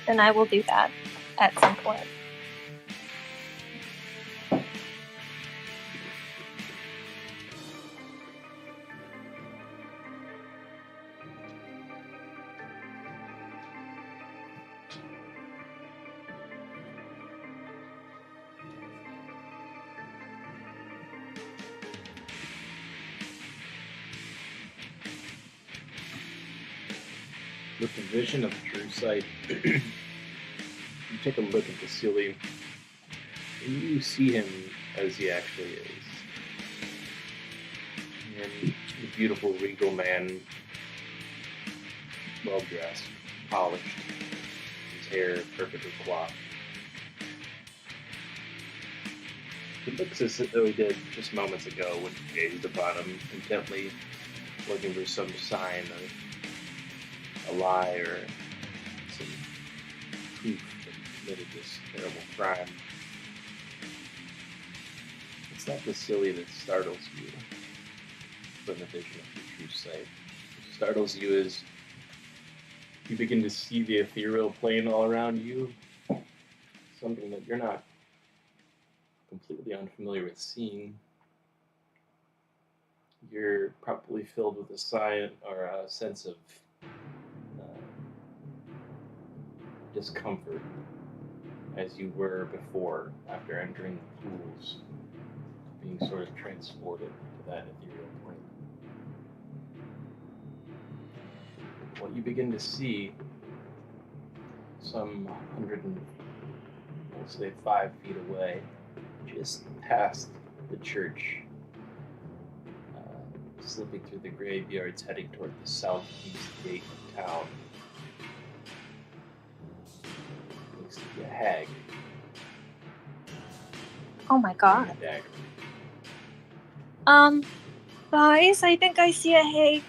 And I will do that at some point. With the vision of true sight, you take a look at Vasily, and you see him as he actually is. And a beautiful, regal man, well dressed, polished, his hair perfectly coiffed. It looks as though he did just moments ago when you gazed upon him intently, looking for some sign of a lie or some proof that he committed this terrible crime. It's not the silly that startles you from the vision of your true sight. What startles you is you begin to see the ethereal plane all around you, something that you're not completely unfamiliar with seeing, you're probably filled with a sense of discomfort as you were before after entering the pools, being sort of transported to that ethereal plane. What you begin to see, some 5 feet away, just past the church, slipping through the graveyards, heading toward the southeast gate of town, looks to be a hag. Oh my god. And a dagger. Guys, I think I see a hake.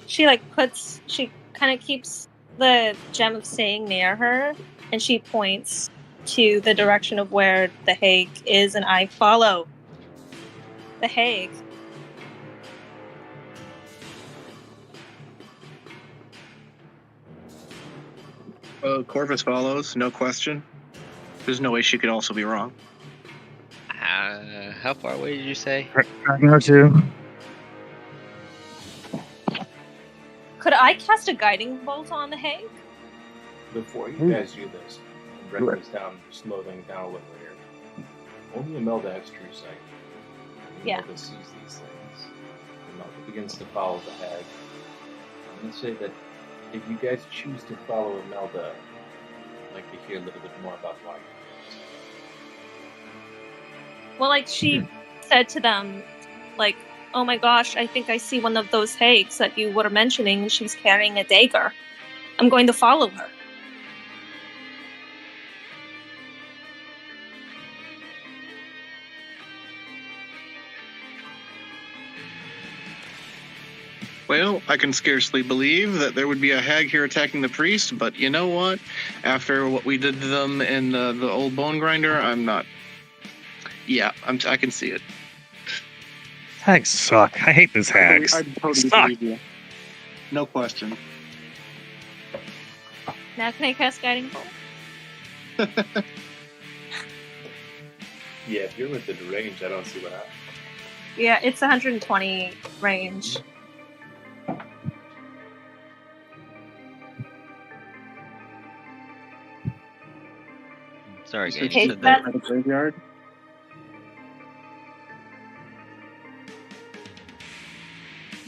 She kind of keeps the gem of saying near her, and she points to the direction of where the hake is, and I follow the hake. Corvus follows, no question. There's no way she could also be wrong. How far away did you say? Ragnar too. Could I cast a guiding bolt on the hake? Before you guys do this, and break this down, slow things down a little here. Only Imelda has true sight. Yeah. Imelda sees these things. Imelda begins to follow the hag. I'm going to say that if you guys choose to follow Imelda, I'd like to hear a little bit more about why. Well, like, she said to them, like, oh my gosh, I think I see one of those hags that you were mentioning, and she's carrying a dagger. I'm going to follow her. Well, I can scarcely believe that there would be a hag here attacking the priest, but you know what? After what we did to them in the old bone grinder, I'm not... Yeah, I can see it. Hags suck. I hate these hags. I totally Suck. believe you. No question. Now can I cast guiding bolt? Yeah, if you're within range, I don't see what happens. Yeah, it's 120 range. Sorry, So gang. Okay, You said that. At the graveyard?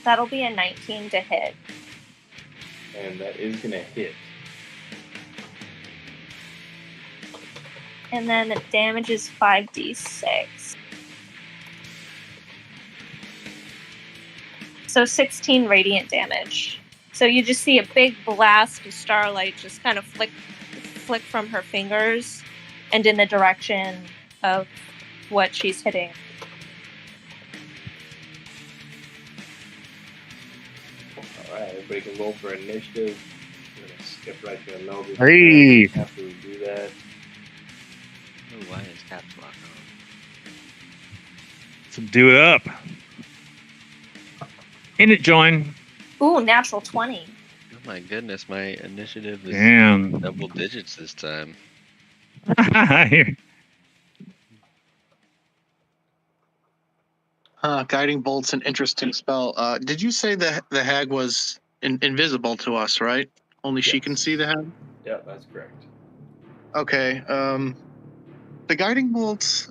That'll be a 19 to hit. And that is going to hit. And then the damage is 5d6. So 16 radiant damage. So you just see a big blast of starlight just kind of flick from her fingers and in the direction of what she's hitting. Alright, everybody can roll for initiative. I'm going to skip right to Imelda. Hey. After we do that. Oh, why is caps lock on? So do it up. In it, join. Ooh, natural 20. Oh my goodness, my initiative is Damn. double digits this time. Guiding Bolt's an interesting spell. Did you say the hag was invisible to us, right? Only she Yes. can see the hag? Yeah, that's correct. Okay. The Guiding Bolt,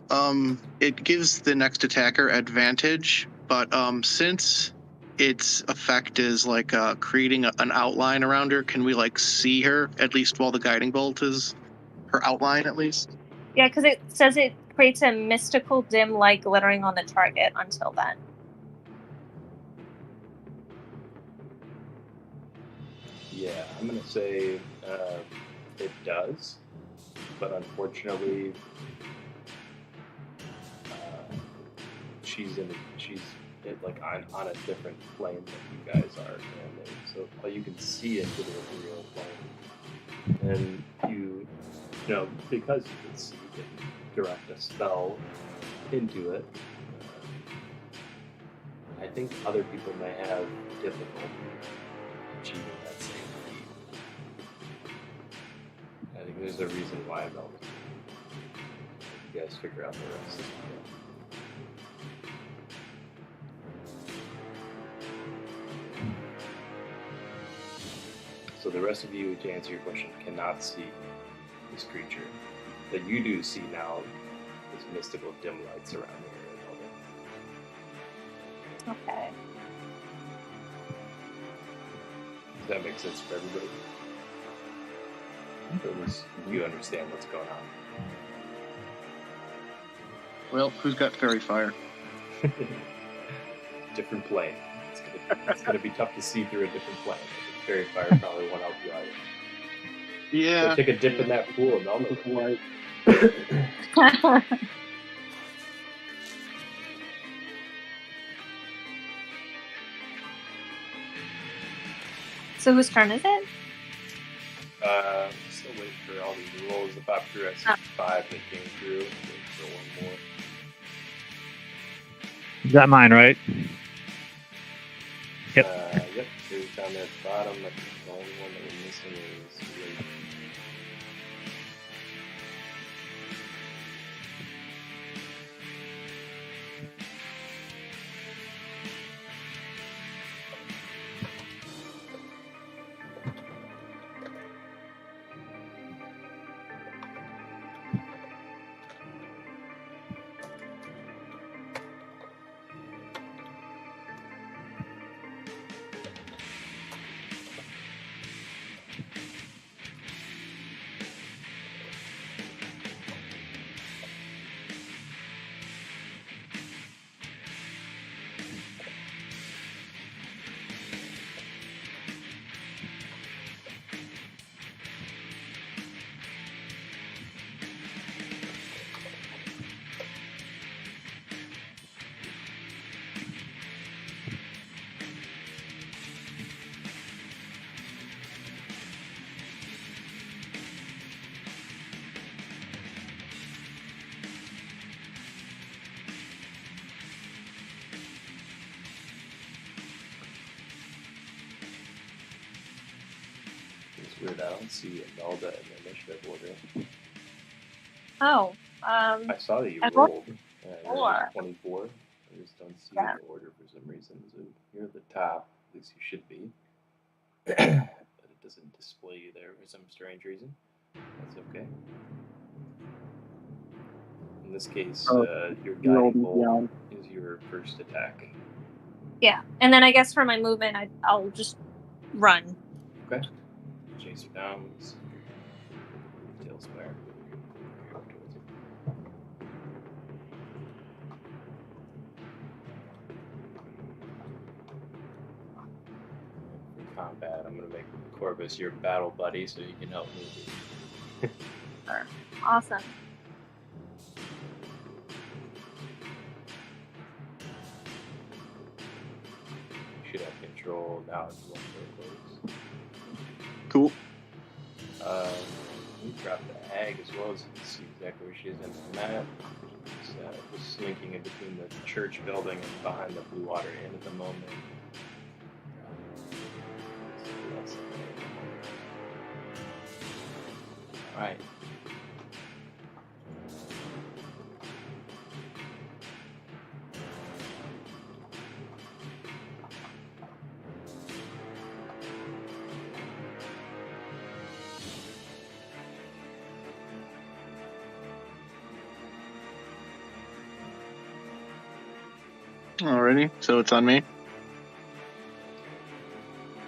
it gives the next attacker advantage, but since its effect is like creating an outline around her, can we like see her at least while the Guiding Bolt is her outline at least? Yeah, because it says it creates a mystical dim light glittering on the target until then. Yeah, I'm going to say it does, but unfortunately, she's like on a different plane than you guys are currently. So you can see into the ethereal plane, and you know, because you can see, you can direct a spell into it. I think other people may have difficulty achieving that same feat. I think there's a reason why, though. you guys figure out the rest as we go. So the rest of you, to answer your question, cannot see this creature. That you do see now is mystical dim lights around the area. Okay. Does that make sense for everybody? Or at least you understand what's going on? Well, who's got fairy fire? Different plane. It's gonna be tough to see through a different plane. Fairy fire probably won't help you either. Yeah. Go take a dip in that pool and I'll know. So whose turn is it? Still waiting for all these rolls to pop through. I see 5 that came through. Waiting for one more. Is that mine, right? Yep. Yep. There's down there at the bottom. I think the only one that we're missing is Ray. It's weird. I don't see Imelda in the initiative order. Oh, I saw that you I rolled. rolled You're at 24. I just don't see Yeah. the order for some reason. So you're at the top. At least you should be. But it doesn't display you there for some strange reason. That's okay. In this case, your guiding bolt is your first attack. yeah. And then I guess for my movement, I'll just run. Okay. Chase her down. Tail spire. For combat, I'm going to make Corvus your battle buddy so you can help me. Awesome. You should have control now if you want to play close. Cool. We drop the hag as well as you can see exactly where she is in the map. She's just slinking in between the church building and behind the Blue Water Inn at the moment. Alright. Alrighty, so it's on me.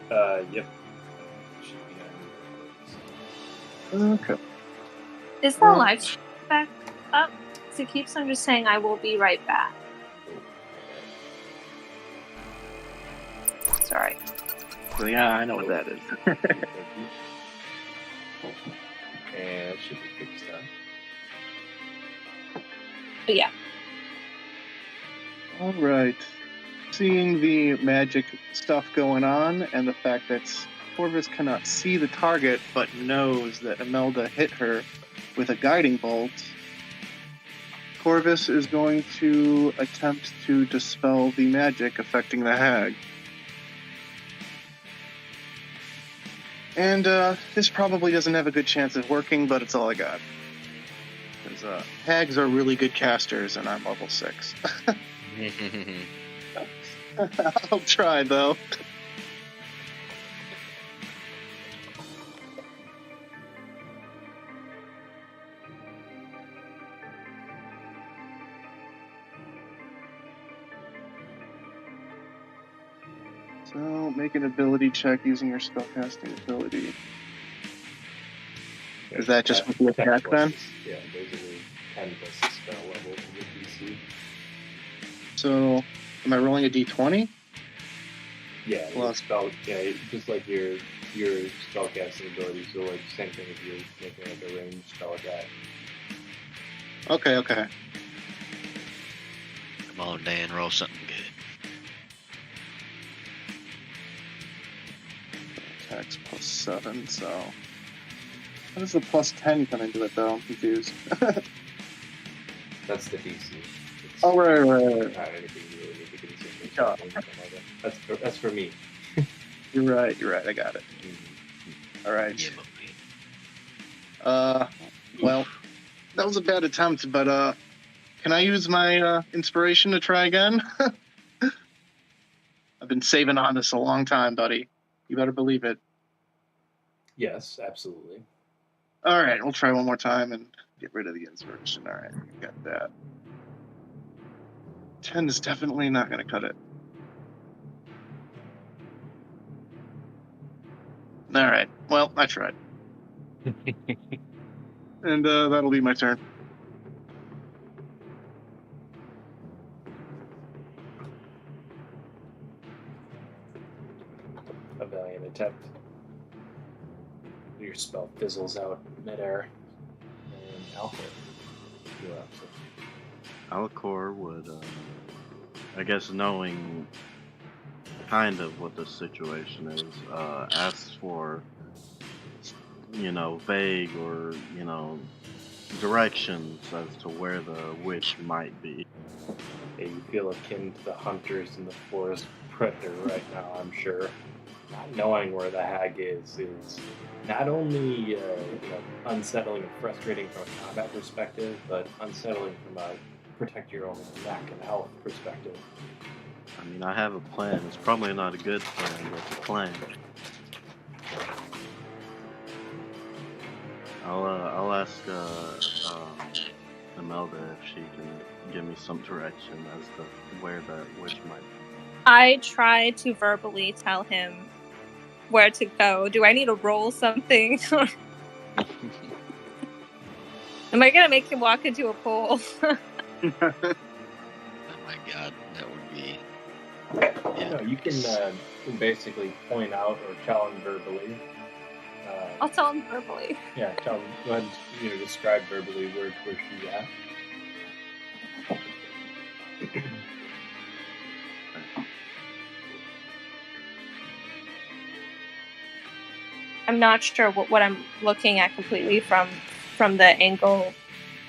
Yep. Should be on Okay. Is the live stream back up? Because it keeps on just saying, I will be right back. Sorry. So yeah, I know what that is. and it should be fixed up. But yeah. All right. Seeing the magic stuff going on and the fact that Corvus cannot see the target but knows that Imelda hit her with a guiding bolt, Corvus is going to attempt to dispel the magic affecting the hag. And this probably doesn't have a good chance of working, but it's all I got. Hags are really good casters, and I'm level 6. I'll try, though. So, make an ability check using your spellcasting ability. Is that just with the attack, then? Yeah, basically 10 plus the spell level of the DC. So, am I rolling a d20? Yeah, Plus. spell. Yeah, just like your spellcasting ability. So like same thing if you're making like a ranged spell attack. Okay. Come on, Dan, roll something good. Attacks plus 7, so... How does the plus 10 come into it, though? I'm confused. That's the DC. Oh, right. Not anything you really need to consider. Yeah. That's for me. You're right. I got it. All right. Yeah, but Well, that was a bad attempt, but can I use my inspiration to try again? I've been saving on this a long time, buddy. You better believe it. Yes, absolutely. All right, we'll try one more time and get rid of the inspiration. All right, got that. 10 is definitely not going to cut it. All right, well, I tried. And that'll be my turn. A valiant attempt. Your spell fizzles out midair. And Alpha, you're up. Alcor would, I guess, knowing kind of what the situation is, asks for, vague or, directions as to where the witch might be. Yeah, you feel akin to the hunters in the forest predator right now, I'm sure. Not knowing where the hag is not only unsettling and frustrating from a combat perspective, but unsettling from a protect your own neck and health perspective. I mean, I have a plan. It's probably not a good plan, but it's a plan. I'll ask Imelda if she can give me some direction as to where the witch might be. I try to verbally tell him where to go. Do I need to roll something? Am I gonna make him walk into a pool? oh my god, that would be. Yeah. No, you can basically point out or tell him verbally. I'll tell him verbally. Yeah, tell him. Go ahead and describe verbally where she's at. I'm not sure what I'm looking at completely from the angle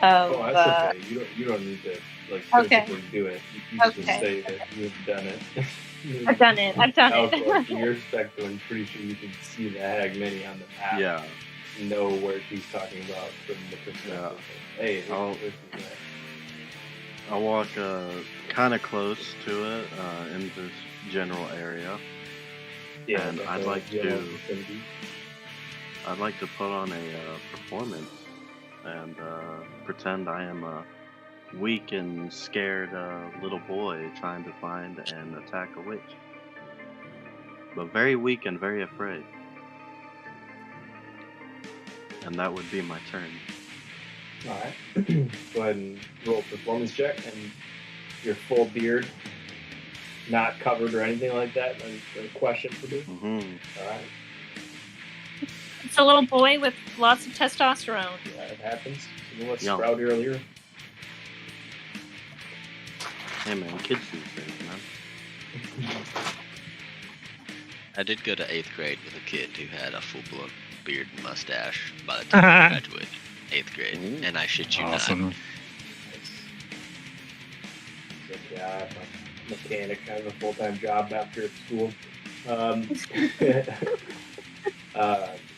of Oh, that's okay. You don't need to physically do it. You can just say that you've done it. I've done it. From your perspective, I'm pretty sure you can see the hag many on the map. Yeah. Know where she's talking about from the perspective. Yeah. Hey, I'll walk kind of close to it in this general area. Yeah, and I'd like to put on a performance and pretend I am a weak and scared little boy trying to find and attack a witch. But very weak and very afraid. And that would be my turn. Alright. Go ahead and roll a performance check, and your full beard, not covered or anything like that. A question for me. Alright. It's a little boy with lots of testosterone. Yeah, it happens. You know what Strahd earlier? Hey man, kids these days, man. I did go to 8th grade with a kid who had a full-blown beard and mustache by the time I graduated. 8th grade. And I shit you Awesome. not. Yeah, I'm a mechanic. I have a full-time job after school.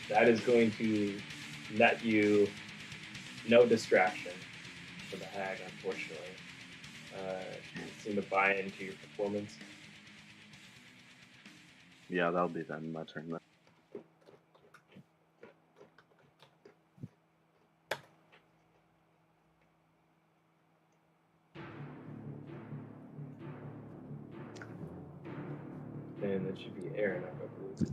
That is going to net you no distraction. for the hag, unfortunately. She doesn't seem to buy into your performance. Yeah, that'll be then my turn. Then. And it should be Aaron, I believe.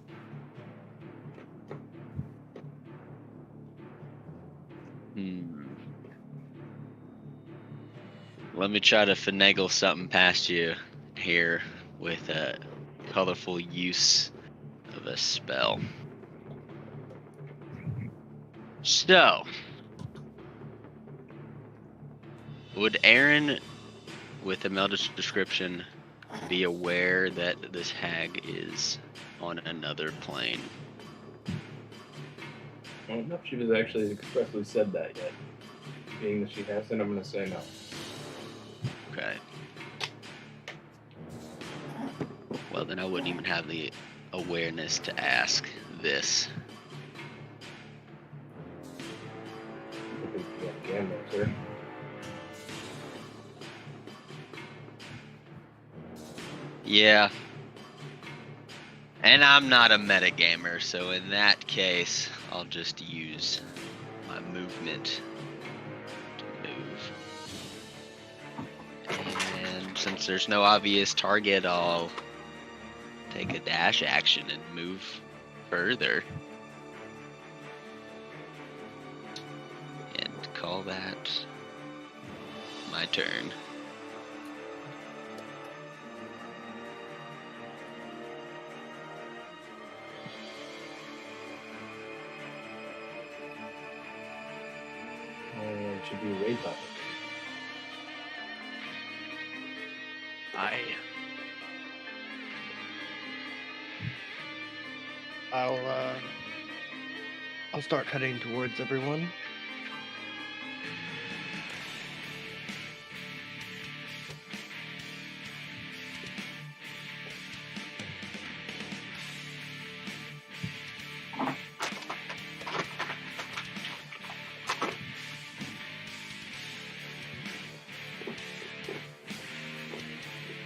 Let me try to finagle something past you here with a colorful use of a spell. So, would Aaron, with a Meldish description, be aware that this hag is on another plane? I don't know if she was actually expressly said that yet. Being that she hasn't, I'm going to say no. Okay. Well, then I wouldn't even have the awareness to ask this. I think you got a game there, sir. Yeah. And I'm not a metagamer, so in that case, I'll just use my movement to move. And since there's no obvious target, I'll take a dash action and move further. And call that my turn. It should be a raid topic. I'll start heading towards everyone.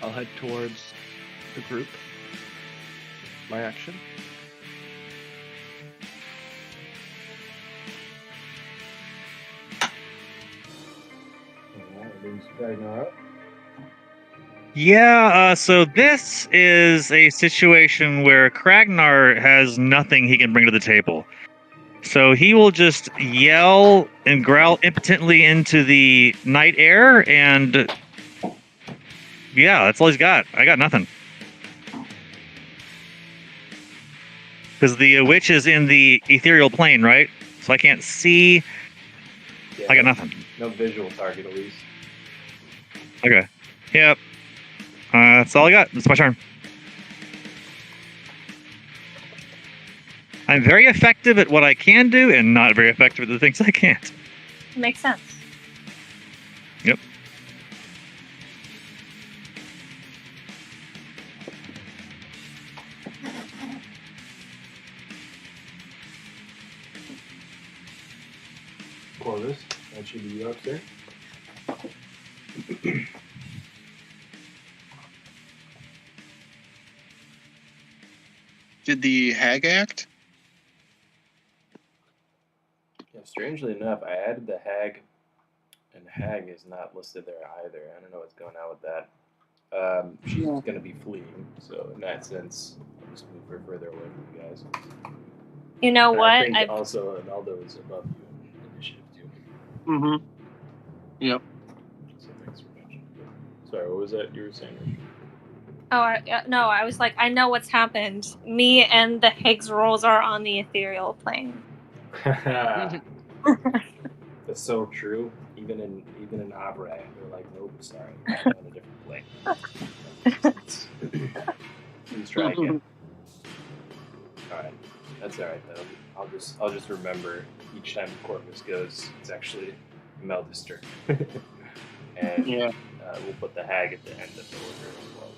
I'll head towards the group. My action. Alright, brings Ragnar up. Yeah, so this is a situation where Kragnar has nothing he can bring to the table. So he will just yell and growl impotently into the night air, and yeah, that's all he's got. I got nothing. Because the witch is in the ethereal plane, right? So I can't see. Yeah, I got nothing. No visual target, at least. Okay. Yep. That's all I got. It's my turn. I'm very effective at what I can do and not very effective at the things I can't. Makes sense. Yep. Corvus, that should be you up there. Did the hag act? Yeah, strangely enough, I added the hag, and hag is not listed there either. I don't know what's going on with that. She's going to be fleeing, so in that sense, I'll just move her further away from you guys. You know And what? I think I've also Analdo is above you in initiative too. Mm-hmm. Yep. So thanks for mentioning it. Sorry, what was that you were saying, Richard? no, I was like, I know what's happened. Me and the Higgs rolls are on the ethereal plane. That's so true. Even in Abrag, they're like, nope, sorry, I'm on a different plane. Please try again. All right, that's all right though. I'll just remember each time Corvus goes, it's actually Meldister, and we'll put the hag at the end of the order as well.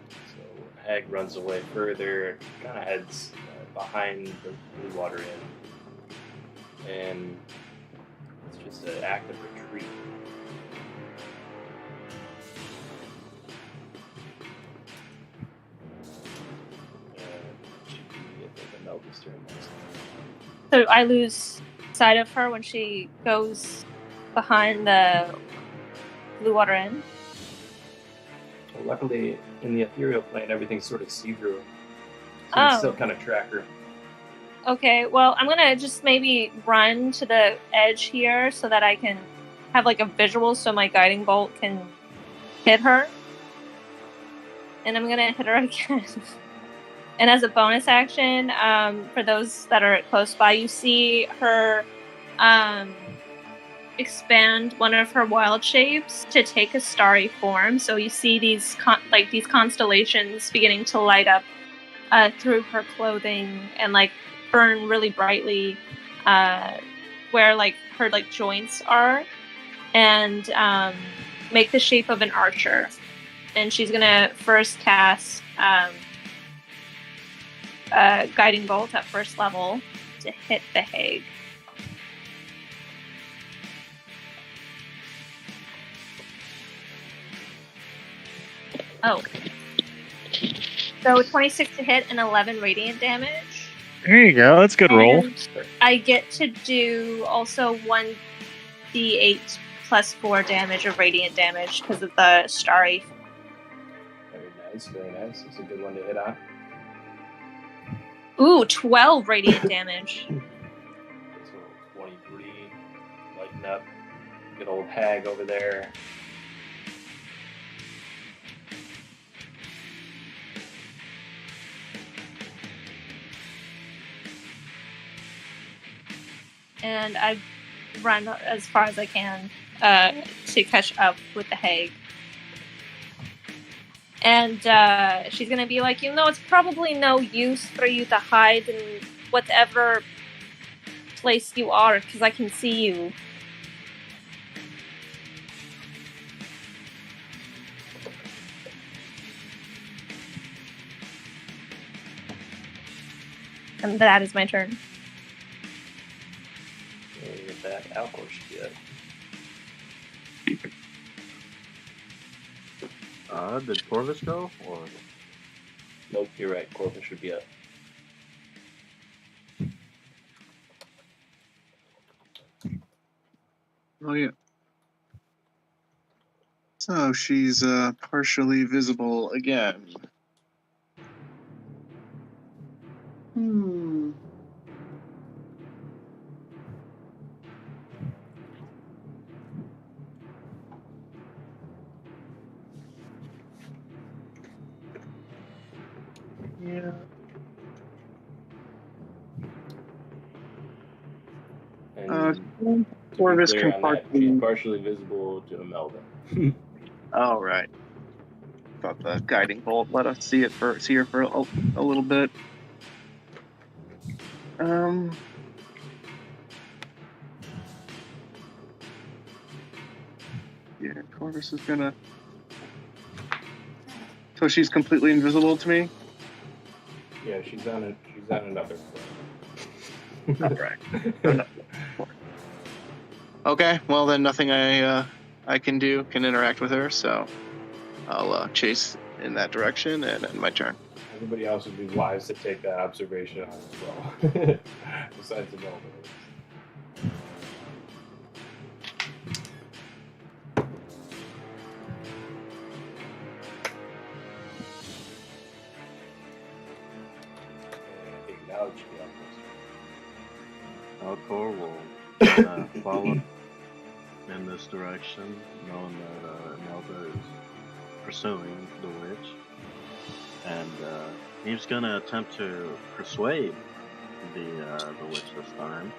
So hag runs away further, kind of heads behind the Blue Water Inn, and let's just an act of retreat. Should be, I think, Imelda's turn next. So I lose sight of her when she goes behind the Blue Water Inn. Well, luckily, in the ethereal plane, everything's sort of see-through. So you can still kind of track her. Okay, well, I'm gonna just maybe run to the edge here so that I can have like a visual so my guiding bolt can hit her. And I'm gonna hit her again. And as a bonus action, for those that are close by, you see her expand one of her wild shapes to take a starry form. So you see these these constellations beginning to light up through her clothing and like burn really brightly where like her like joints are, and make the shape of an archer. And she's gonna first cast guiding bolt at first level to hit the Hague. Oh. So 26 to hit and 11 radiant damage. There you go. That's a good roll. And I get to do also 1d8 plus 4 damage of radiant damage because of the starry. Very nice, very nice. It's a good one to hit on. Ooh, 12 radiant damage. So 23, lighten up. Good old hag over there. And I run as far as I can to catch up with the Hague. And she's going to be like, it's probably no use for you to hide in whatever place you are, because I can see you. And that is my turn. Get that. Alcor should be up. Did Corvus go? Or Nope, you're right. Corvus should be up. Oh yeah. So she's partially visible again. Yeah. And Corvus clear can on that, partially. she's partially visible to Imelda. Oh right. Thought the guiding bolt let us see her for a little bit. Yeah, Corvus is gonna. So she's completely invisible to me. Yeah, she's on another floor. Alright. Okay, well then nothing I can do can interact with her, so I'll chase in that direction and end my turn. Everybody else would be wise to take that observation on as well. Besides Imelda. Alcor will follow in this direction, knowing that Imelda is pursuing the witch, and he's gonna attempt to persuade the witch this time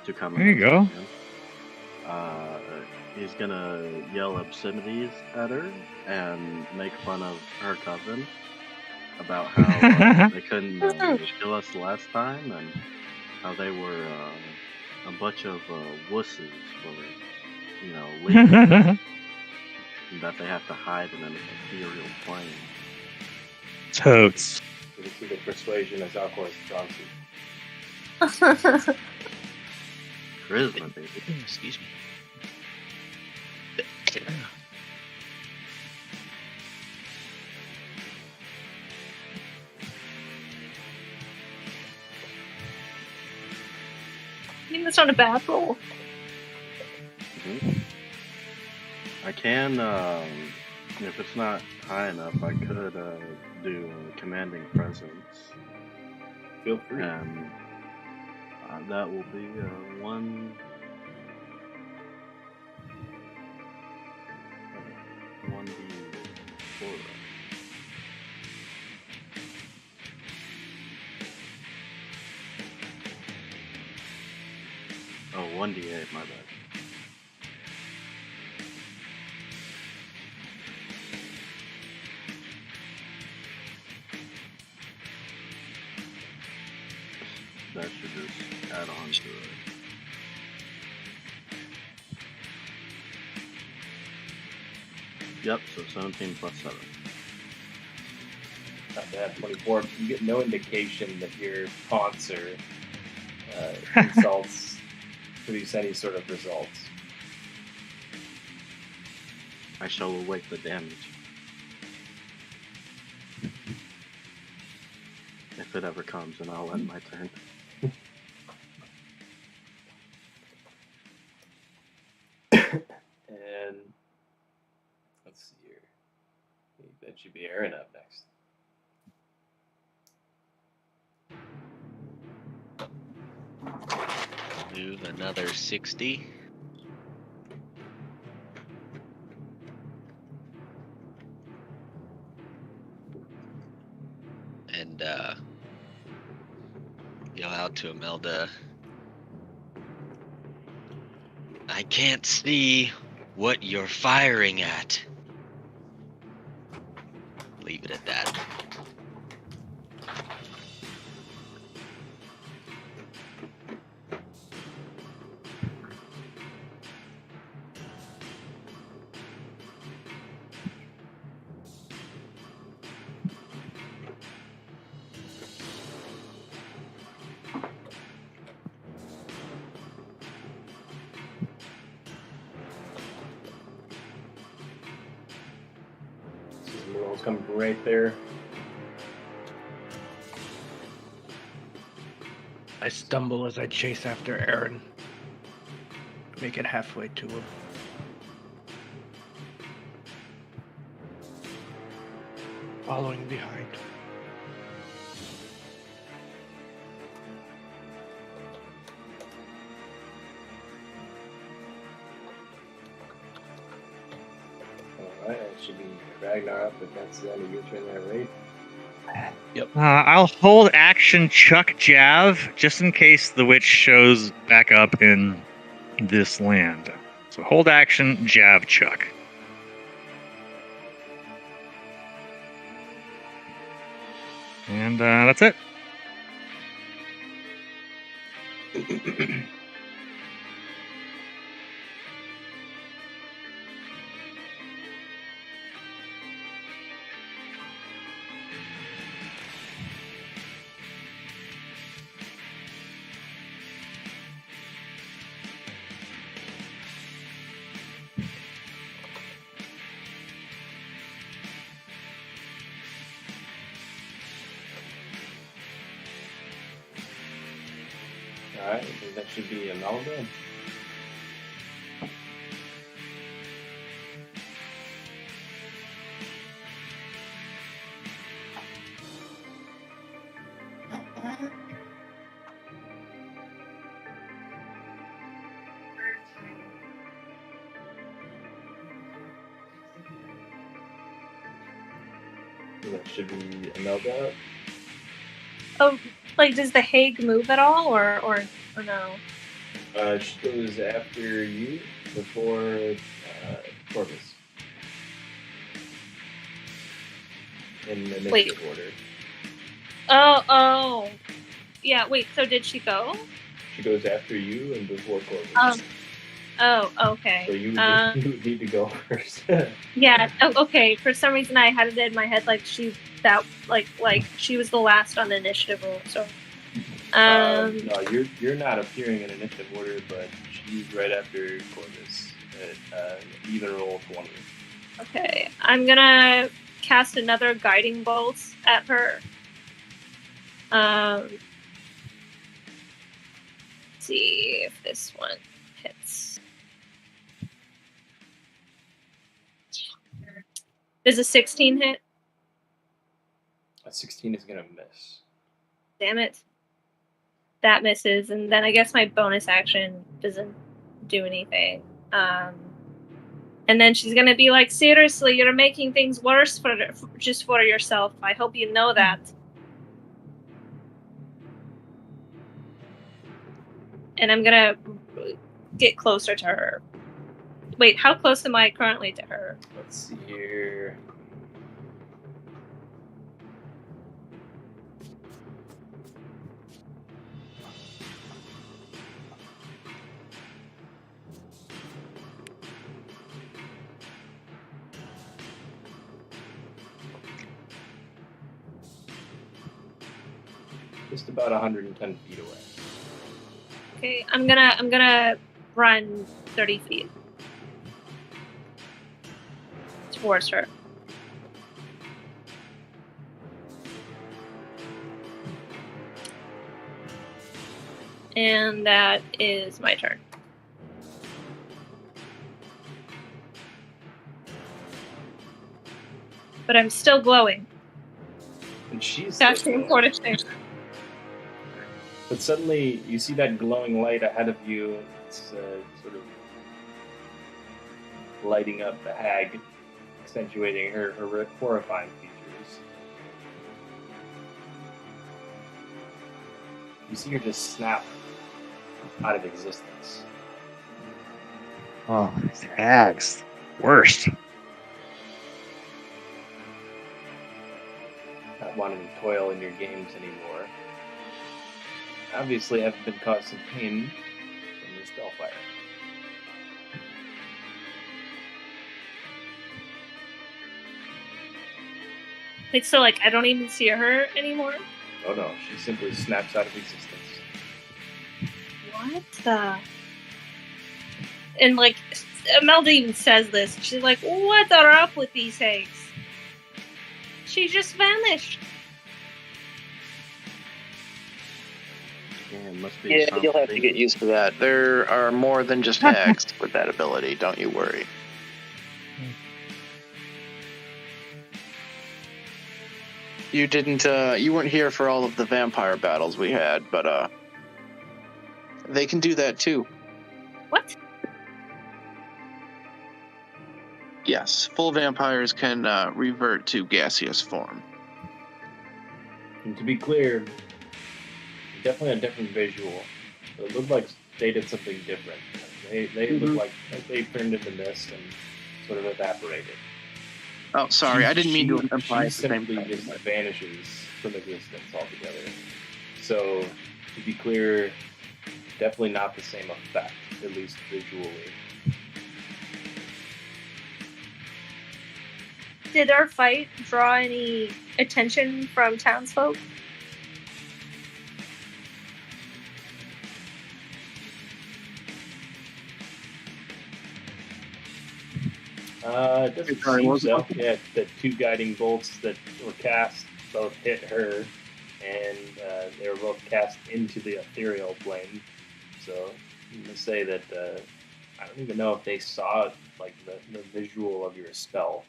to come. There you go. He's gonna yell obscenities at her and make fun of her cousin about how they couldn't kill us last time and how they were a bunch of wusses for, leaving, and that they have to hide in an ethereal plane. Totes. You can see the persuasion as Alcor's strong suit. Charisma, baby. Excuse me. I think that's not a bad roll. Mhm. I can, if it's not high enough, I could do a commanding presence. Feel free. And that will be 1d4. Oh, 1d8, my bad. That should just add on to it. Yep, so 17 plus 7. Not bad. 24. You get no indication that your taunts or insults produce any sort of results. I shall await the damage. If it ever comes, and I'll end my turn. And let's see here. That should be Aaron up next. Move another 60. And yell out to Imelda. I can't see what you're firing at. Leave it at that. Merle's coming from right there. I stumble as I chase after Aaron. Make it halfway to him. Following behind. Alright, it should be Ragnar up, but that's the end of your turn there, right? I'll hold action Chuck Jav just in case the witch shows back up in this land. So hold action Jav Chuck. And that's it. Alright, I think that should be Imelda. That should be Imelda. Oh, like does the Hague move at all, or no? She goes after you before Corvus. In the initiative order. Oh. Yeah, wait, so did she go? She goes after you and before Corvus. Oh, okay. So you would need to go first. Yeah, okay. For some reason I had it in my head like she was the last on the initiative roll, so No, you're not appearing in initiative order, but she's right after Corvus at even roll 20. Okay, I'm gonna cast another guiding bolt at her. Let's see if this one hits. Does a 16 hit? A 16 is gonna miss. Damn it. That misses, and then I guess my bonus action doesn't do anything. And then she's gonna be like, seriously, you're making things worse just for yourself. I hope you know that. And I'm gonna get closer to her. Wait, how close am I currently to her? Let's see here. Just about 110 feet away. Okay, I'm gonna run 30 feet towards her. And that is my turn. But I'm still glowing. And she's That's still the glowing. important thing. But suddenly, you see that glowing light ahead of you. It's sort of lighting up the hag, accentuating her horrifying features. You see her just snap out of existence. Oh, these hags. Worst. Not wanting to toil in your games anymore. Obviously, have been caused some pain from your spellfire. Like, so, like, I don't even see her anymore? Oh no, she simply snaps out of existence. What the? And, like, Imelda even says this. She's like, what are up with these hags? She just vanished. Yeah, it must be Yeah, you'll have to something. get used to that. There are more than just hags with that ability. Don't you worry. You didn't. You weren't here for all of the vampire battles we had, but they can do that too. What? Yes, full vampires can revert to gaseous form. And to be clear, definitely a different visual. It looked like they did something different. They looked like they turned into mist and sort of evaporated. Oh, sorry, I didn't mean to imply She it's the same simply thing. just vanishes from existence altogether. So, to be clear, definitely not the same effect, at least visually. Did our fight draw any attention from townsfolk? It doesn't Sorry, seem what was so. it? Yeah, the two guiding bolts that were cast both hit her, and they were both cast into the ethereal plane. So I'm gonna say that I don't even know if they saw like the visual of your spell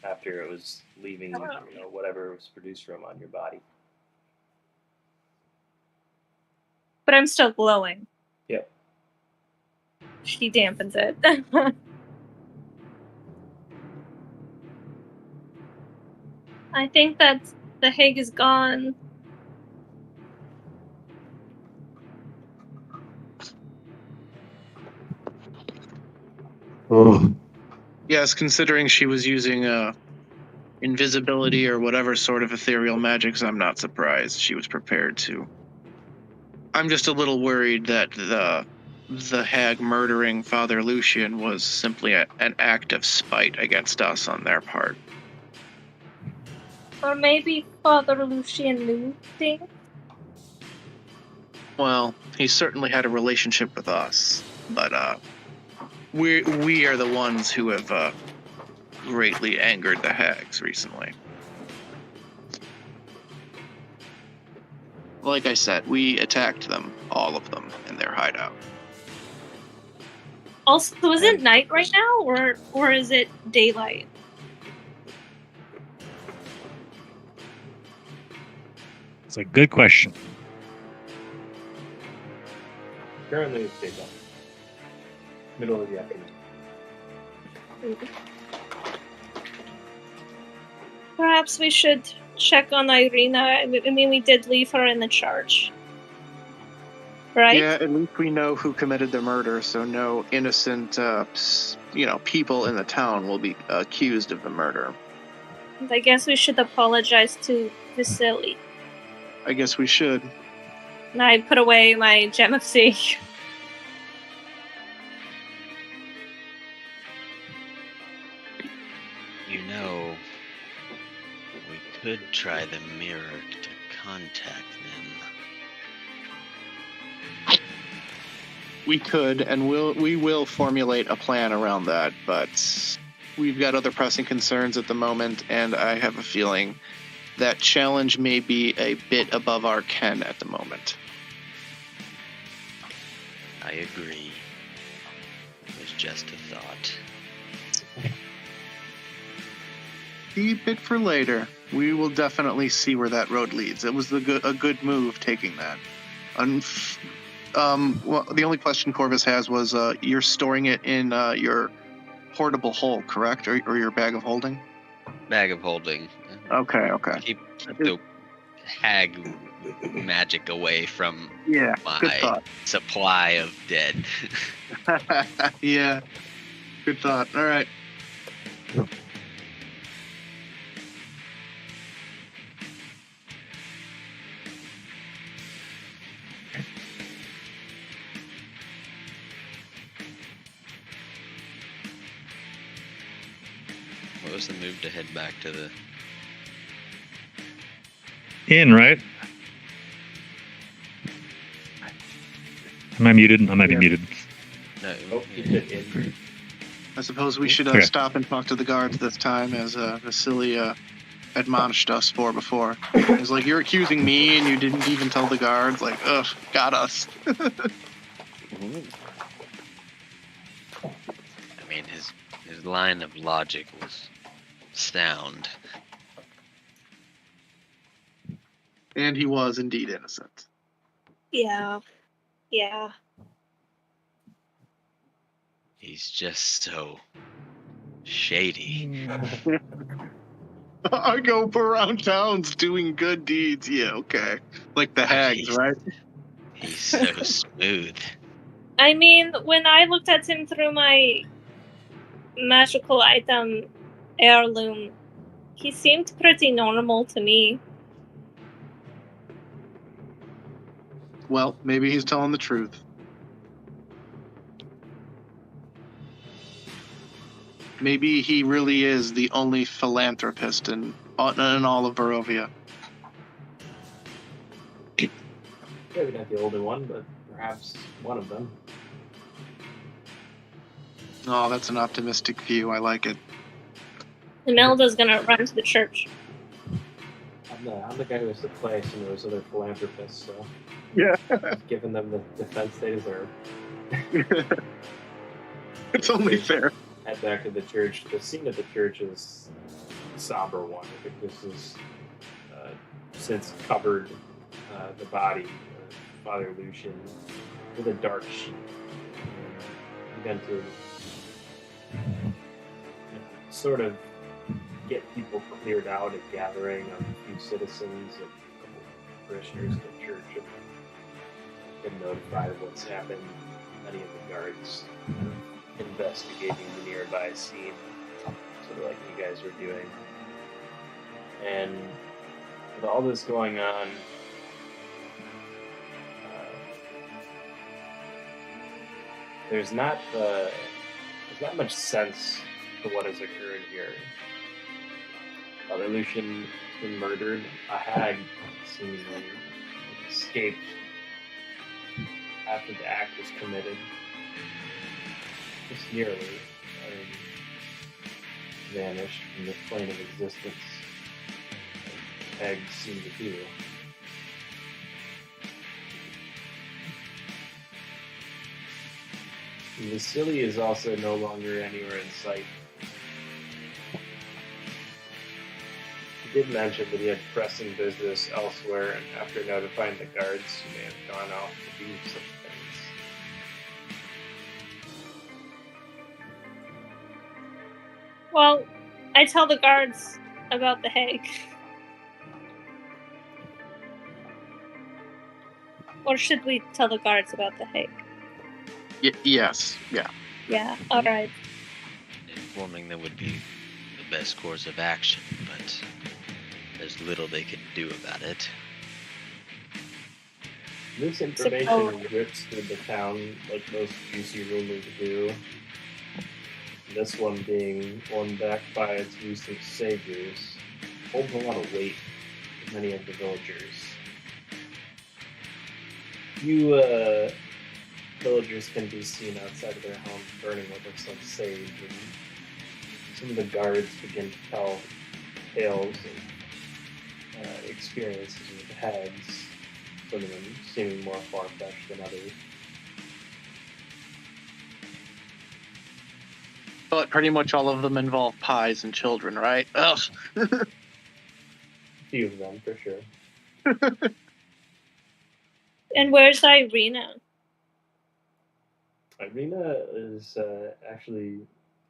after it was leaving, whatever was produced from on your body. But I'm still glowing. Yep. She dampens it. I think that the hag is gone. Oh, Yes, considering she was using invisibility or whatever sort of ethereal magics, I'm not surprised she was prepared to. I'm just a little worried that the hag murdering Father Lucian was simply an act of spite against us on their part. Or maybe Father Lucian knew things? Well, he certainly had a relationship with us, but we are the ones who have greatly angered the hags recently. Like I said, we attacked them, all of them, in their hideout. Also, is it night right now, or is it daylight? It's a good question. Currently, it's daytime. Middle of the afternoon. Perhaps we should check on Irina. I mean, we did leave her in the church, right? Yeah, at least we know who committed the murder, so no innocent, people in the town will be accused of the murder. And I guess we should apologize to Vasily. I guess we should. And I put away my gem of sea. You know, we could try the mirror to contact them. We could, and we will formulate a plan around that, but we've got other pressing concerns at the moment, and I have a feeling that challenge may be a bit above our ken at the moment. I agree. It was just a thought. Keep it for later. We will definitely see where that road leads. It was a good move taking that. Well, the only question Corvus has was you're storing it in your portable hole, correct? Or your bag of holding? Bag of holding. Okay. Keep the hag magic away from Yeah, good my thought. supply of dead. Yeah, good thought. All right. What was the move to head back to the... In, right? Am I muted? I might be muted. No, Oh, you said in. I suppose we should Okay. stop and talk to the guards this time, as Vasily admonished us for before. He's like, "You're accusing me, and you didn't even tell the guards." Like, ugh, got us. I mean, his line of logic was sound. And he was indeed innocent. Yeah. He's just so shady. I go around towns doing good deeds. Yeah, okay. Like the hags, right? He's so smooth. I mean, when I looked at him through my magical item heirloom, he seemed pretty normal to me. Well, maybe he's telling the truth. Maybe he really is the only philanthropist in all of Barovia. Maybe not the older one, but perhaps one of them. Oh, that's an optimistic view. I like it. Imelda's gonna run to the church. I'm the guy who has to play some of those other philanthropists, so Yeah. I've given them the defense they deserve. It's only fair. Head back to the church. The scene at the church is a somber one. I think this is since covered the body of Father Lucian with a dark sheet. Began to sort of get people cleared out, a gathering of a few citizens, a couple of parishioners of the church have been notified of what's happened. Many of the guards investigating the nearby scene, sort of like you guys were doing. And with all this going on, there's not much sense to what has occurred here. Father Lucian has been murdered. A hag seemingly escaped after the act was committed, just nearly, vanished from the plane of existence. Eggs seem to do. Vasily is also no longer anywhere in sight. He did mention that he had pressing business elsewhere, and after notifying the guards, he may have gone off to do such things. Well, I tell the guards about the Hague. Or should we tell the guards about the Hague? Yes. Yeah. Yeah, alright. Informing them would be the best course of action, but there's little they could do about it. This information rips through the town like most juicy rumors do. This one being one backed by its recent saviors holds a lot of weight with many of the villagers. Few villagers can be seen outside of their homes burning what looks like sage, and some of the guards begin to tell tales of experiences with hags, some of them seeming more far-fetched than others. But pretty much all of them involve pies and children, right? Ugh. A few of them, for sure. And where's Irina? Irina is actually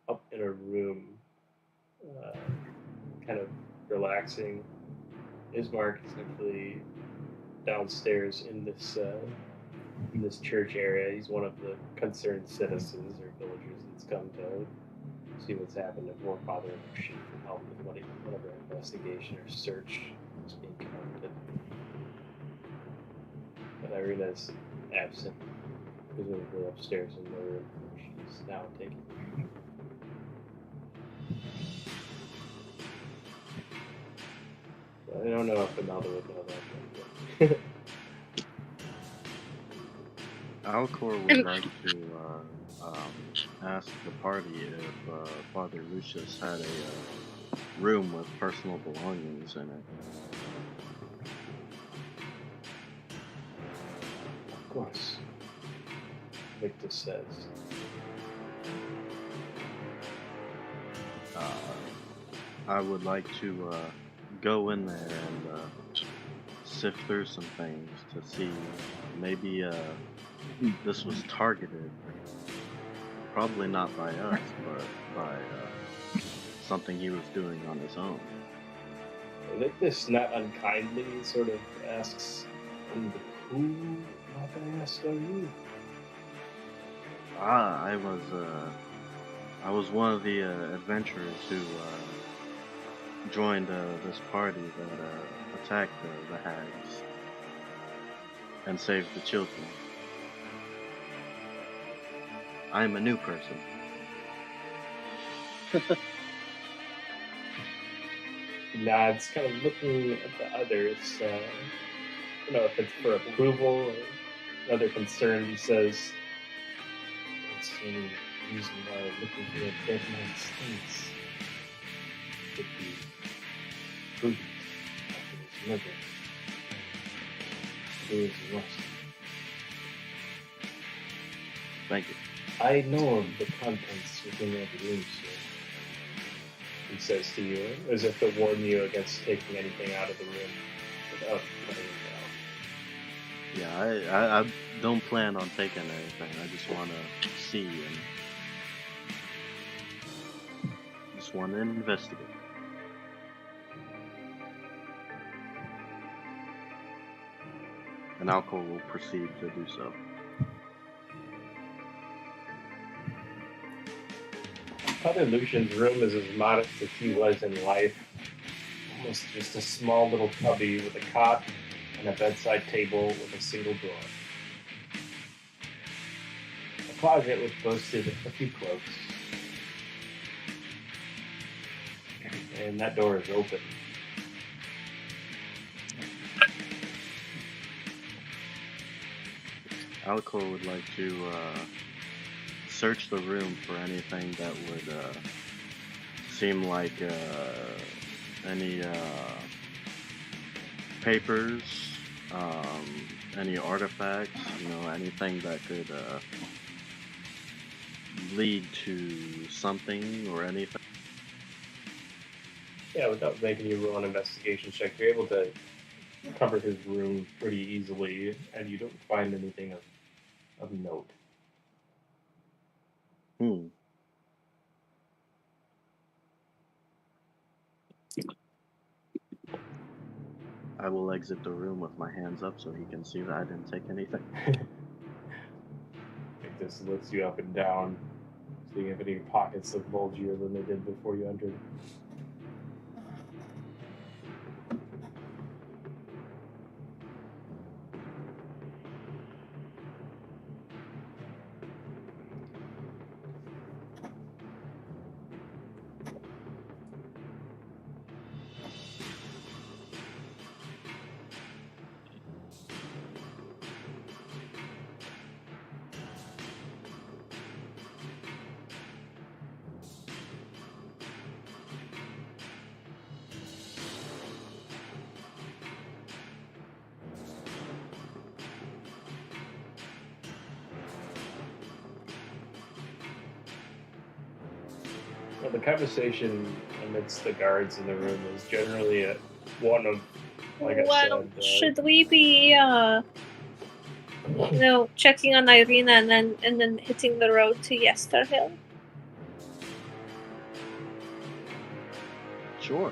up in a room, kind of relaxing. Ismark is actually downstairs in this church area. He's one of the concerned citizens or villagers that's come to see what's happened to forefather and her sheep and help with whatever investigation or search is being conducted. But Irina's absent, presumably upstairs in the room where she's now taking. I don't know if Imelda would know that. Alcor would like to ask the party if Father Lucius had a room with personal belongings in it. Of course, Victus says. I would like to go in there and sift through some things to see maybe this was targeted, probably not by us, but by something he was doing on his own. Victus, not unkindly, sort of asks, who, not I ask, are you? I was one of the adventurers who joined this party that attacked the hags and saved the children. I'm a new person. Nods, kind of looking at the others. I don't know if it's for approval or another concern. He says, "There's any reason why we're looking for a dead man's things. It could be prudent after his murder. Do as he must." Thank you. I know of the contents within that room, sir. He says to you, as if to warn you against taking anything out of the room without letting you know. Yeah, I don't plan on taking anything. I just want to see and just want to investigate. And Alcor will proceed to do so. Father Lucian's room is as modest as he was in life. Almost just a small little cubby with a cot and a bedside table with a single door. A closet which boasted a few cloaks. And that door is open. Alcor would like to search the room for anything that would seem like any papers, any artifacts, anything that could lead to something or anything. Yeah, without making you roll an investigation check, you're able to cover his room pretty easily, and you don't find anything of note. I will exit the room with my hands up so he can see that I didn't take anything. It just looks you up and down, seeing if any pockets look bulgier than they did before you entered. Well, the conversation amidst the guards in the room is generally one of, like I said, should we be, checking on Irina and then hitting the road to Yesterhill? Sure.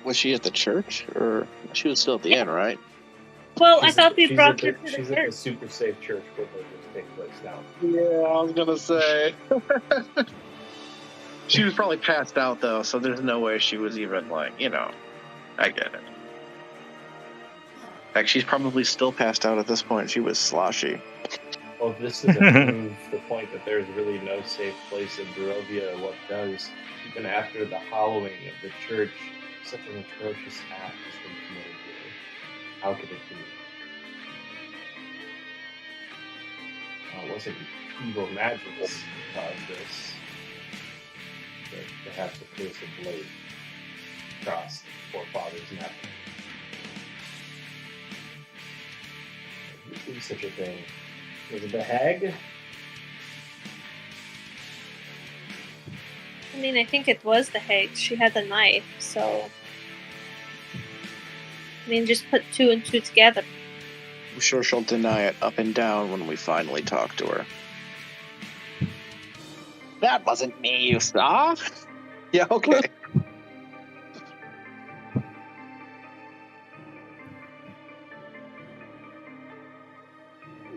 Was she at the church, or she was still at the inn, right? Well, I thought we brought her to the She's church. at the super safe church where this takes place now. Yeah, I was gonna say. She was probably passed out though, so there's no way she was even like, I get it. In fact, she's probably still passed out at this point. She was sloshy. Well, if this doesn't prove the point that there's really no safe place in Barovia, what does? Even after the hollowing of the church, such an atrocious act has been committed here. How could it be? It wasn't evil magic that caused this. But perhaps a case of blade crossed forefathers' neck. Who did such a thing? Was it the hag? I mean, I think it was the hag. She had a knife, so... I mean, just put two and two together. I'm sure she'll deny it up and down when we finally talk to her. That wasn't me, you saw? Yeah, okay.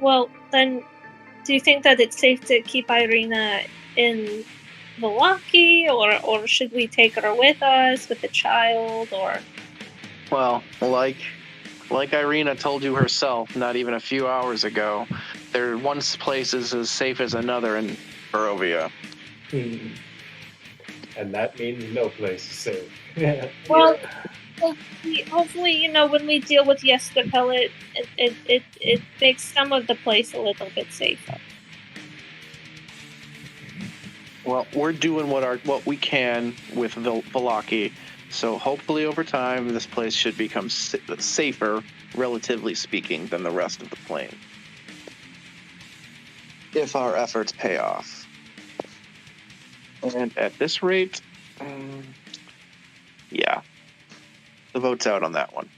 Well, then, do you think that it's safe to keep Irina in Vallaki, or should we take her with us, with the child, or... Well, like Irina told you herself not even a few hours ago, one place is as safe as another in Barovia. And that means no place is safe. Well, hopefully, when we deal with Yesterhill, it makes some of the place a little bit safer. Well, we're doing what we can with Vallaki, so hopefully over time this place should become safer, relatively speaking, than the rest of the plain. If our efforts pay off. And at this rate, yeah, the vote's out on that one.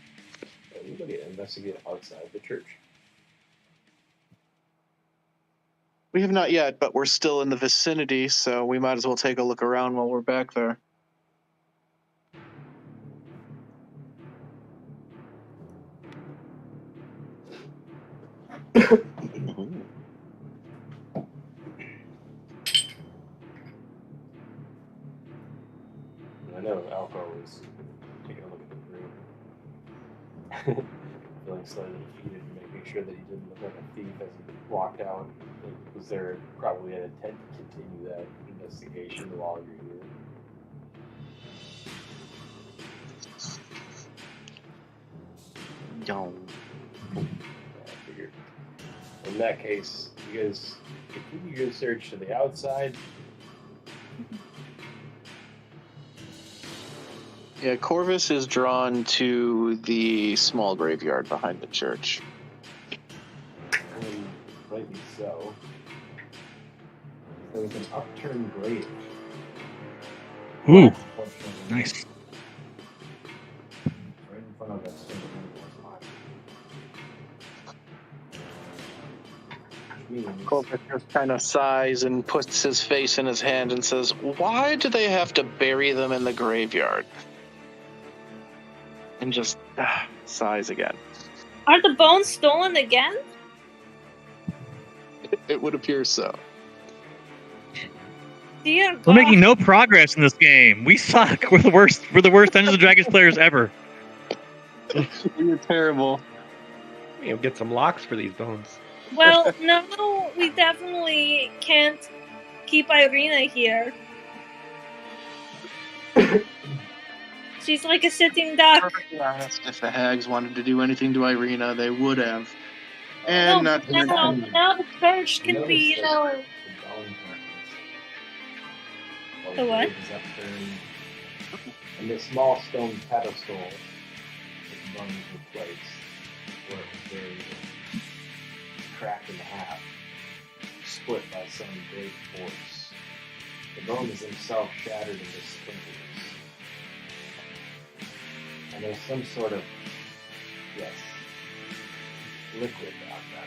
Anybody investigate outside the church? We have not yet, but we're still in the vicinity, so we might as well take a look around while we're back there. I know Alco was taking a look at the room, feeling slightly defeated and making sure that he didn't look like a thief as he walked out. Was there probably an intent to continue that investigation while you're here? Yo. Yeah, I figured. In that case, you guys continue your search to the outside. Yeah, Corvus is drawn to the small graveyard behind the church. And rightly so. There was an upturned grave. Ooh, Unfortunately, nice. right in front of that stone wall. Which means Corvus just kind of sighs and puts his face in his hand and says, "Why do they have to bury them in the graveyard?" And just sighs again. Are the bones stolen again? It would appear so. Dear God. We're making no progress in this game. We suck. We're the worst. We're the worst Dungeons and Dragons players ever. You're terrible. You know, get some locks for these bones. Well, no, we definitely can't keep Irina here. She's like a sitting duck. Perfectly honest, if the hags wanted to do anything to Irina, they would have. And No, not to mention, now the church you can be, notice you that know. the bones aren't missing. While The what? grave is upturned, and the small stone pedestal with the bones replaced, where it was buried, cracked in half, split by some great force. The bones themselves shattered into splinters. And there's some sort of, yes, liquid out there.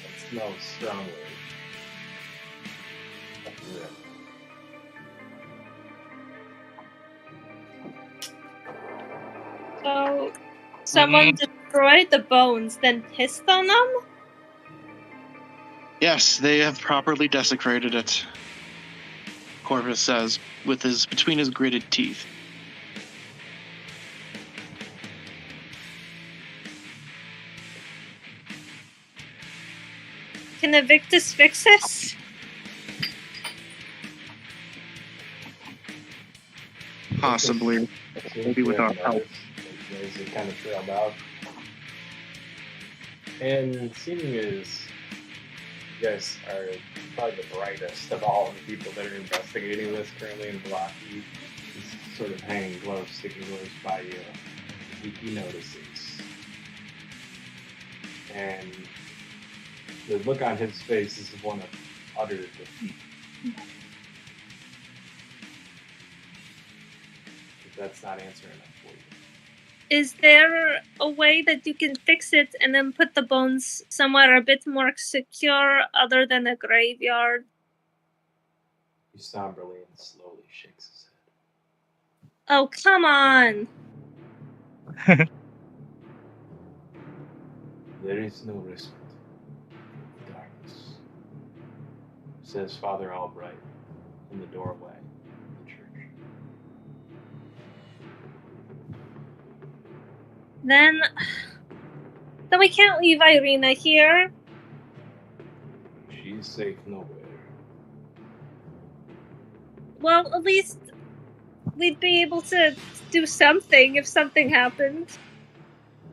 It smells strongly of urine. So, someone destroyed the bones, then pissed on them? yes, they have properly desecrated it. Corvus says, between his gritted teeth. Can Evictus fix this? Possibly. Maybe without help. As it kind of trailed out. And seeming as you guys are probably the brightest of all the people that are investigating this currently in Velocity, he's sort of hanging close, sticking close by you. He notices. And the look on his face is one of utter defeat. If that's not answer enough for you. Is there a way that you can fix it and then put the bones somewhere a bit more secure other than a graveyard? He somberly and slowly shakes his head. Oh, come on! There is no respite for darkness, says Father Albright in the doorway of the church. Then we can't leave Irina here. She is safe nowhere. Well, at least we'd be able to do something if something happened.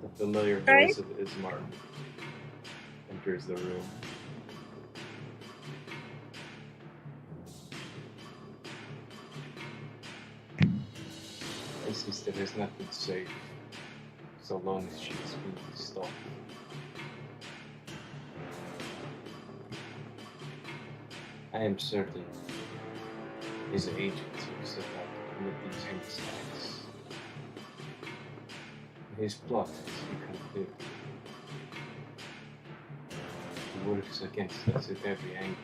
The familiar voice Right? of Ismark enters the room. My sister has not been safe so long as she is being stalked. I am certain his agents who set out to commit these heinous acts. His plot has become clear. He works against us at every angle.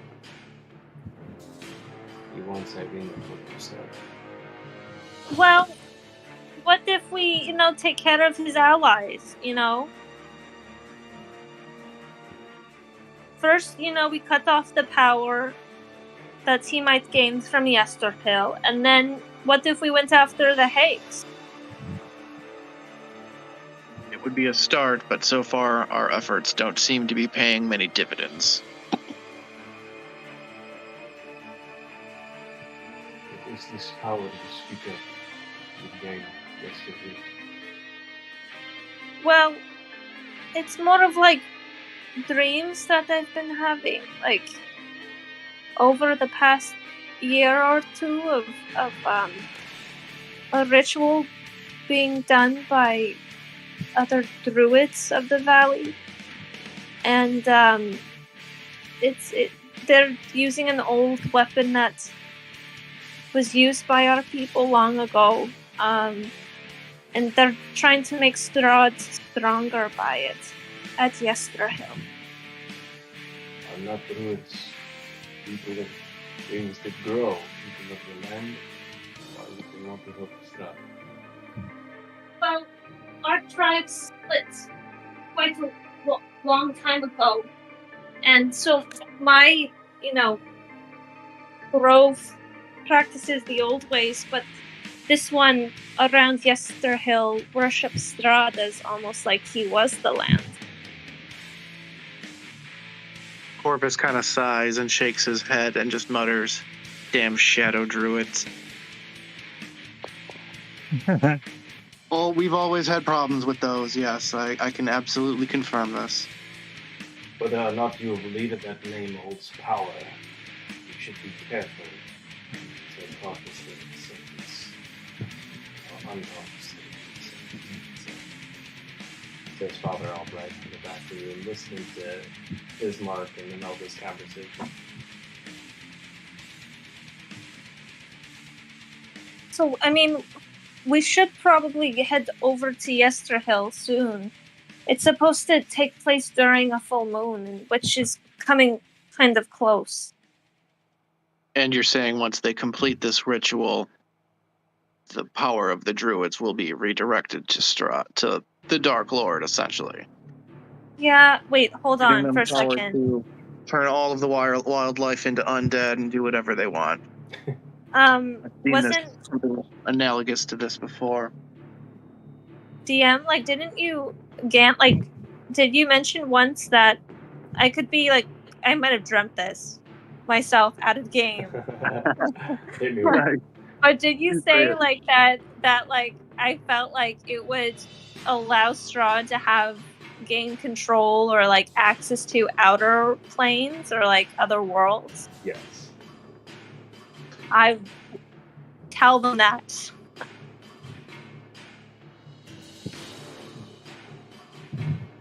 He wants Irina for himself. Well, what if we, take care of his allies, First, we cut off the power that he might gain from Yesterhill, and then what if we went after the Hagues? It would be a start, but so far our efforts don't seem to be paying many dividends. It is this power you speak of you gained yesterday. Well, it's more of like dreams that I've been having, like over the past year or two of a ritual being done by other druids of the valley, and they're using an old weapon that was used by our people long ago, and they're trying to make Strahd stronger by it at Yesterhill. I'm not druids. People with things that grow. People of the land. Why would they want to help Strahd? Well, our tribe split quite a long time ago, and so my, grove practices the old ways, but this one around Yesterhill worships Strahd as almost like he was the land. Corvus kind of sighs and shakes his head and just mutters, "Damn shadow druids." Oh, we've always had problems with those, yes. I can absolutely confirm this. Whether or not you believe that that name holds power, you should be careful to consciously sentence or unconsciously sentence. Says Father Albright in the back of the room, listening to Ismark and Imelda's conversation. So, I mean, we should probably head over to Yesterhill soon. It's supposed to take place during a full moon, which is coming kind of close. And you're saying once they complete this ritual, the power of the druids will be redirected to Strahd, to the Dark Lord, essentially. Yeah, wait, hold Giving on them for a power second. to turn all of the wildlife into undead and do whatever they want. I've seen Wasn't something analogous to this before. DM, like, didn't you, did you mention once that I could be, like, I might have dreamt this myself out of game. Hit me Right. with But did you say, Fair. like, that, like, I felt like it would allow Strahd to gain control or, like, access to outer planes or, like, other worlds? yes. I tell them that.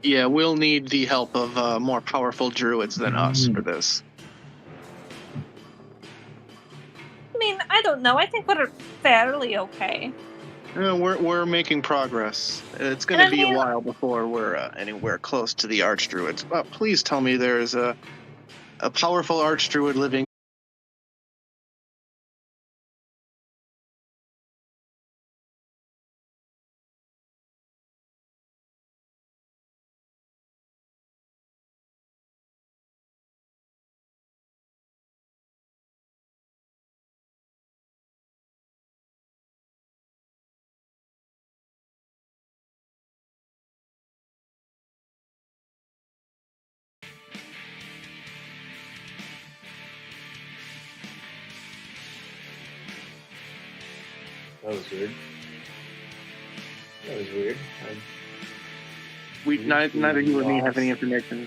Yeah, we'll need the help of more powerful druids than us for this. I mean, I don't know. I think we're fairly okay. We're making progress. It's going And to I be a mean- while before we're anywhere close to the archdruids. But please tell me there's a powerful archdruid living. That was weird. That was weird. Neither you or me have any information.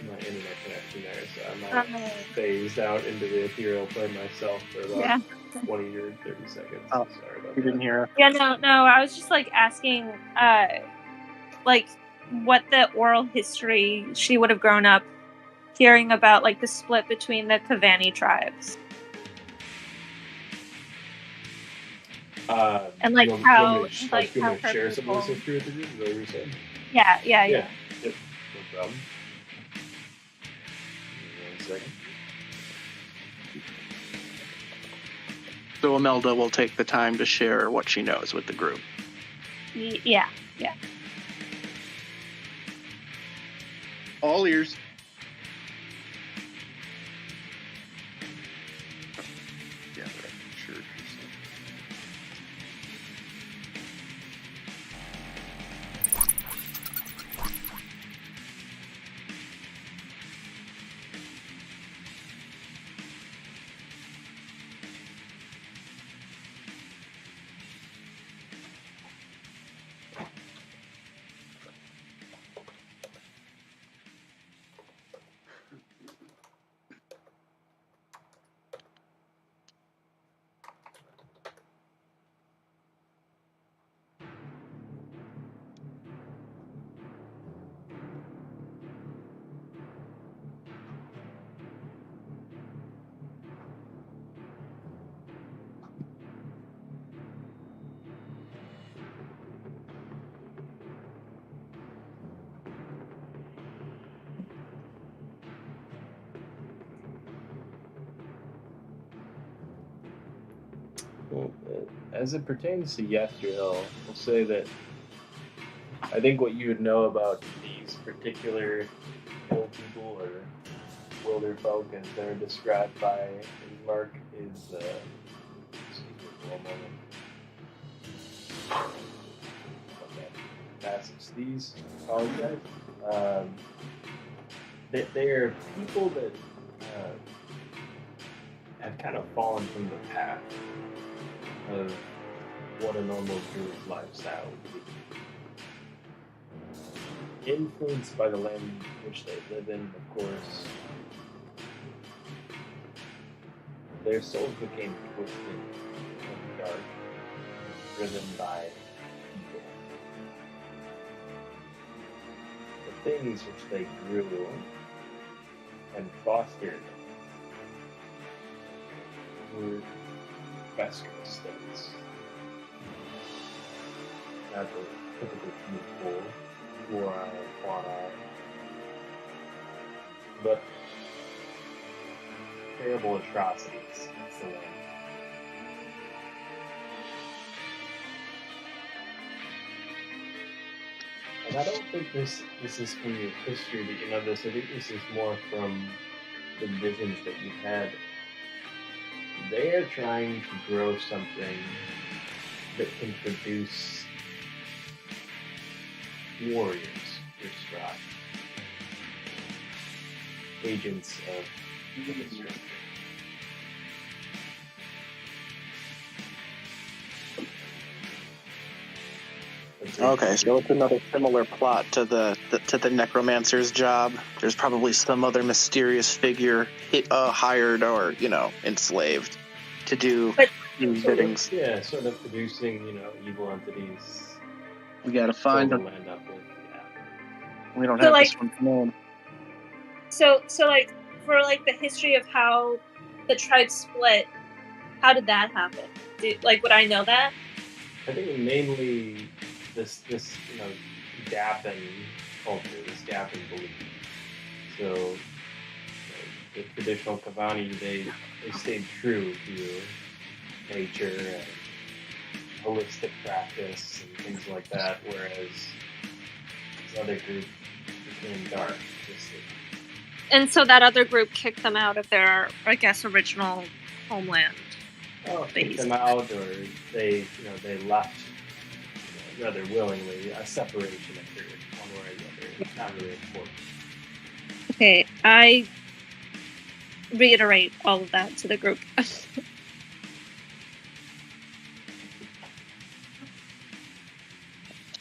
My internet connection there, so I might phased out into the ethereal plane myself for about 20 or 30 seconds. Oh, Sorry about You that. didn't hear. Yeah, no. I was just like asking, like what the oral history she would have grown up hearing about, like the split between the Kavani tribes, and like how her share some people. of this history with the group? Is that what you're saying? Yeah. Yep, no problem. Give me 1 second. So Imelda will take the time to share what she knows with the group. Yeah. All ears. Yeah, sure. Well, as it pertains to Yesterhill, we'll say that I think what you would know about these particular hill people or wilder folk as they're described by Mark is excuse me for a moment. Okay. Massive sneeze. Apologize. They are people that have kind of fallen from the path of what a normal druid's lifestyle would be. Influenced by the land which they live in, of course. Their souls became twisted and dark, driven by evil. The things which they grew and fostered were bestialous things. Not the typical people, flora and fauna, but terrible atrocities for them. And I don't think this is from your history that you know this. I think this is more from the visions that you've had. They are trying to grow something that can produce warriors for Strahd. Agents of the destruction. Okay, so it's another similar plot to the necromancer's job. There's probably some other mysterious figure hired or enslaved to do these biddings. Yeah, sort of producing evil entities. We gotta find them. We'll end up with, We don't have this one known. So like for like the history of how the tribe split, how did that happen? Would I know that? I think mainly this gap in culture, this gap in belief. So the traditional Kavani, they stayed true to nature and holistic practice and things like that, whereas this other group became dark. And so that other group kicked them out of their, I guess, original homeland. Kicked them out, or they left rather willingly. A separation occurred, one way or the other. It's not really important. Okay, I reiterate all of that to the group.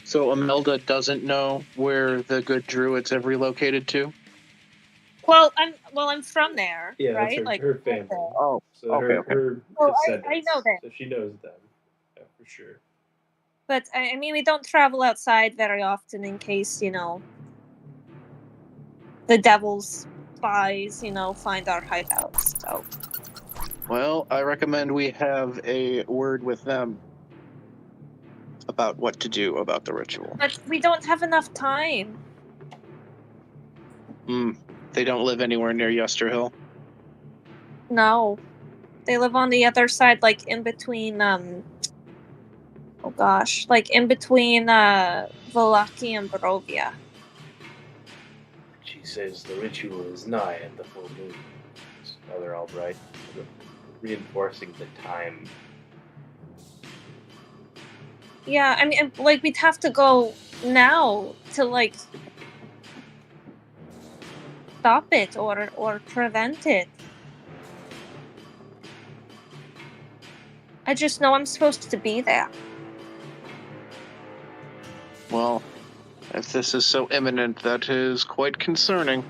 So Imelda doesn't know where the good druids have relocated to? Well, I'm from there, Yeah, right? that's her family. Oh, So okay. her descendants. I know that. So she knows them, yeah, for sure. But I mean, we don't travel outside very often in case the devil's spies find our hideouts. So. Well, I recommend we have a word with them about what to do about the ritual. But we don't have enough time. They don't live anywhere near Yesterhill? No. They live on the other side, like in between, in between, Vallaki and Barovia. She says the ritual is nigh at the full moon. Mother Albright, reinforcing the time. Yeah, I mean, we'd have to go now to, stop it or prevent it. I just know I'm supposed to be there. Well, if this is so imminent, that is quite concerning.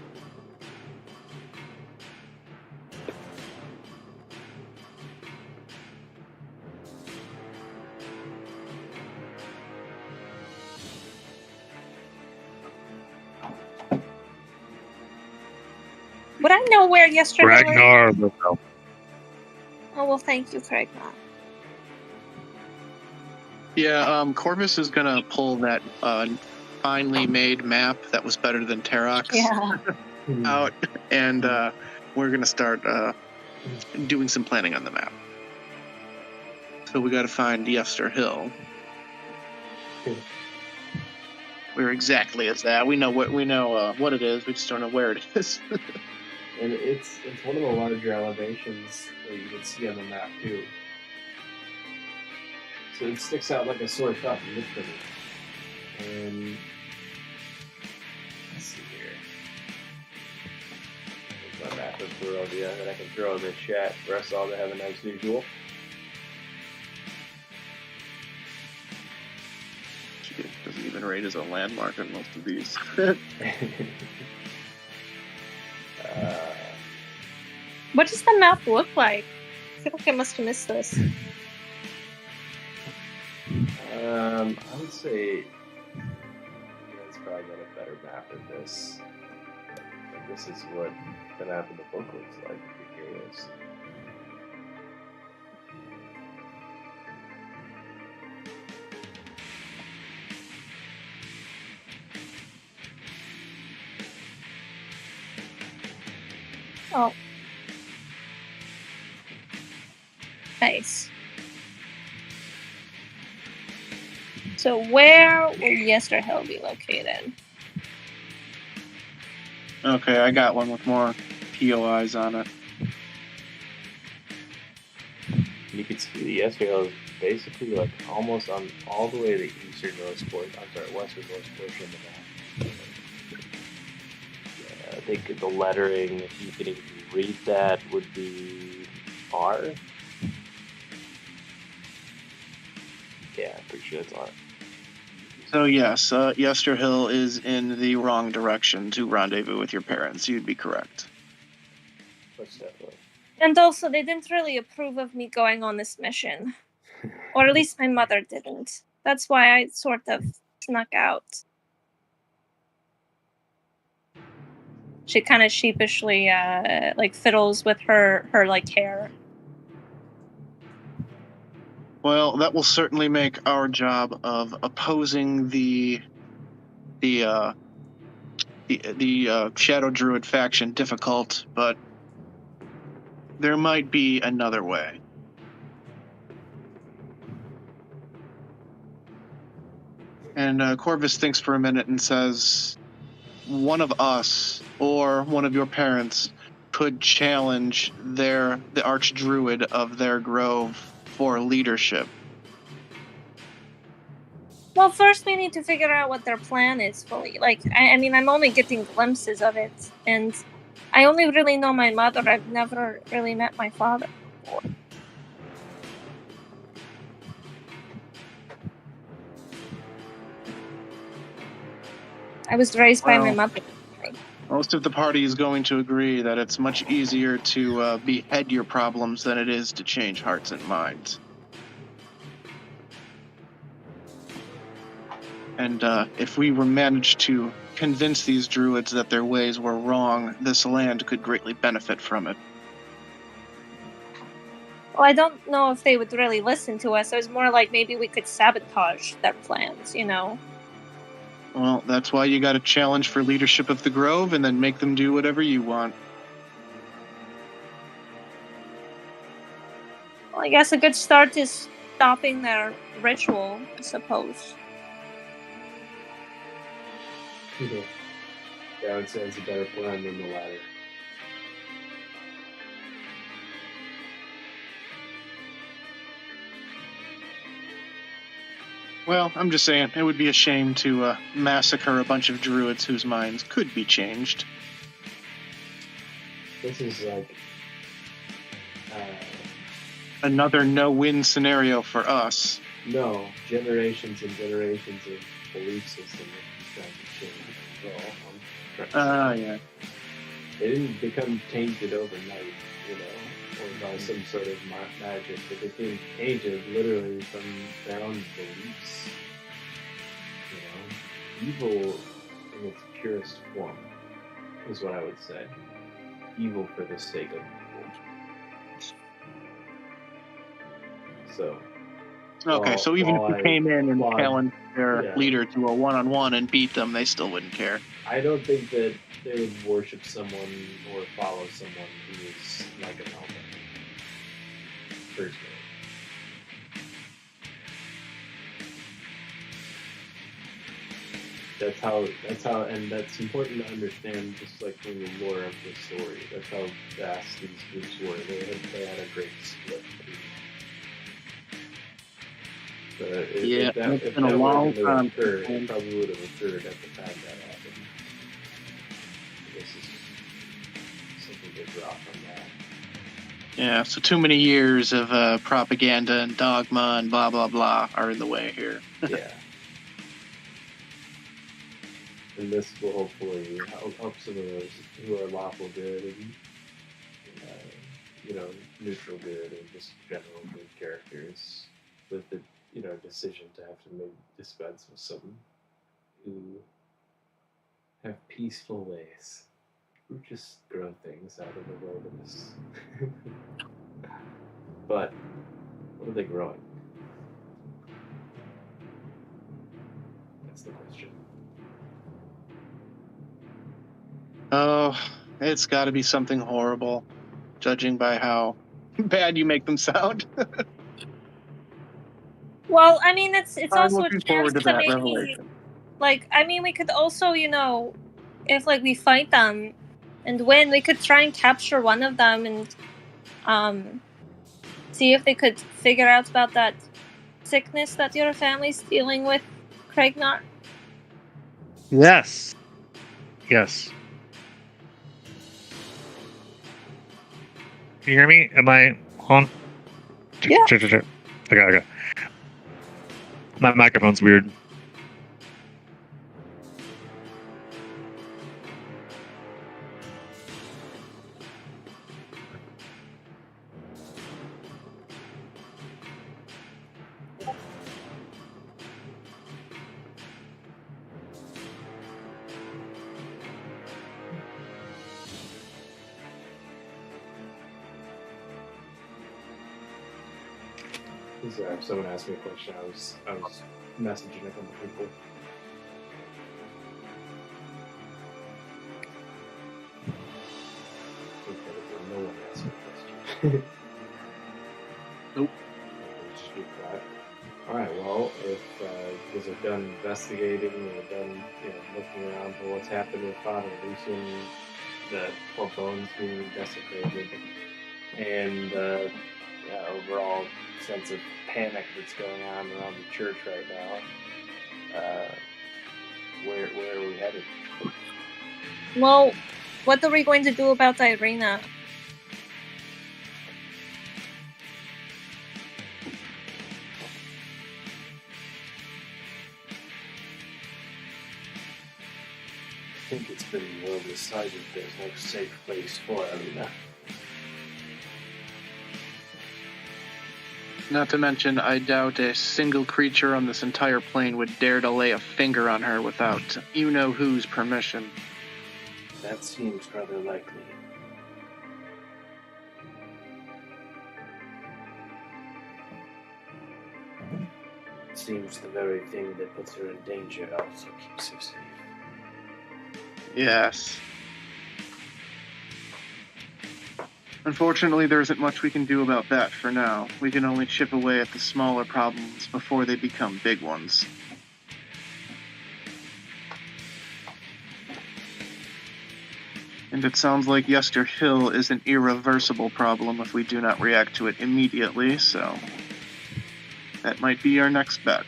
Would I know where yesterday? Ragnar will know. Oh, well, thank you, Ragnar. Yeah, Corvus is gonna pull that finely made map that was better than Terok's out, and we're gonna start doing some planning on the map. so we got to find Yester Hill. Where exactly is that? We know what it is. We just don't know where it is. And it's one of the larger elevations that you can see on the map too. So it sticks out like a sore thumb, literally. And let's see here. There's my map of Barovia that I can throw in the chat for us all to have a nice visual. It doesn't even rate as a landmark on most of these. What does the map look like? I feel like I must have missed this. I would say it's probably got a better map than this. And this is what the map in the book looks like, if you're curious. Oh. Nice. So where will Yester Hill be located? Okay, I got one with more POIs on it. You can see the Yester Hill is basically like almost on all the way to the westernmost portion of the map. I think the lettering, if you can even read that, would be R. Yeah, I'm pretty sure it's R. So yes, Yester Hill is in the wrong direction to rendezvous with your parents. You'd be correct. Most definitely. And also, they didn't really approve of me going on this mission. Or at least my mother didn't. That's why I sort of snuck out. She kind of sheepishly, fiddles with her like, hair. Well, that will certainly make our job of opposing the Shadow Druid faction difficult, but there might be another way. And Corvus thinks for a minute and says, one of us or one of your parents could challenge the Archdruid of their grove for leadership. Well, first we need to figure out what their plan is fully. Like, I mean, I'm only getting glimpses of it, and I only really know my mother. I've never really met my father before. I was raised by my mother. Most of the party is going to agree that it's much easier to behead your problems than it is to change hearts and minds. And if we were managed to convince these druids that their ways were wrong, this land could greatly benefit from it. Well, I don't know if they would really listen to us. It was more like maybe we could sabotage their plans, you know? Well, that's why you got a challenge for leadership of the Grove and then make them do whatever you want. Well, I guess a good start is stopping their ritual, I suppose. Yeah, I would say it's a better plan than the latter. Well, I'm just saying, it would be a shame to massacre a bunch of druids whose minds could be changed. This is like another no-win scenario for us. No, generations and generations of belief system that trying to change. Yeah. They didn't become tainted overnight, you know, or by some sort of magic. They became tainted literally from their own beliefs. You know, evil in its purest form is what I would say. Evil for the sake of evil. So. Okay, so even if we came in and challenged their leader to a one-on-one and beat them, they still wouldn't care. I don't think that they would worship someone or follow someone who is like an elder. Personally. That's how, and that's important to understand. Just like from the lore of the story, that's how vast these groups were. They had a great split. But Yeah, it's if been a that were long going to time. occur, it probably would have occurred at the time that happened. This is something to draw from that. Yeah, so too many years of propaganda and dogma and blah blah blah are in the way here. Yeah. And this will hopefully help some of those who are lawful good and neutral good and just general good characters with the decision to have to maybe dispense with some who have peaceful ways, who just grow things out of the wilderness. But what are they growing? That's the question. Oh, it's got to be something horrible, judging by how bad you make them sound. Well, I mean, it's I'm also a looking chance forward to to that maybe, revelation. like, I mean, we could also, if like we fight them and win, we could try and capture one of them and see if they could figure out about that sickness that your family's dealing with, Craignar. Yes. Yes. Can you hear me? Am I on? Yeah. Okay. My microphone's weird. If someone asked me a question, I was messaging a couple people. Okay, no one asked me a question. Nope. Just be quiet. All right. Well, if you guys are done investigating, we're done, looking around for what's happened with Father Lucian, the poor bones being desecrated, and overall sense of panic that's going on around the church right now. Where are we headed? Well, what are we going to do about Irina? I think it's been well decided there's no safe place for Irina. Not to mention, I doubt a single creature on this entire plane would dare to lay a finger on her without you-know-whose permission. That seems rather likely. It seems the very thing that puts her in danger also keeps her safe. Yes. Unfortunately, there isn't much we can do about that for now. We can only chip away at the smaller problems before they become big ones. And it sounds like Yester Hill is an irreversible problem if we do not react to it immediately, so that might be our next bet.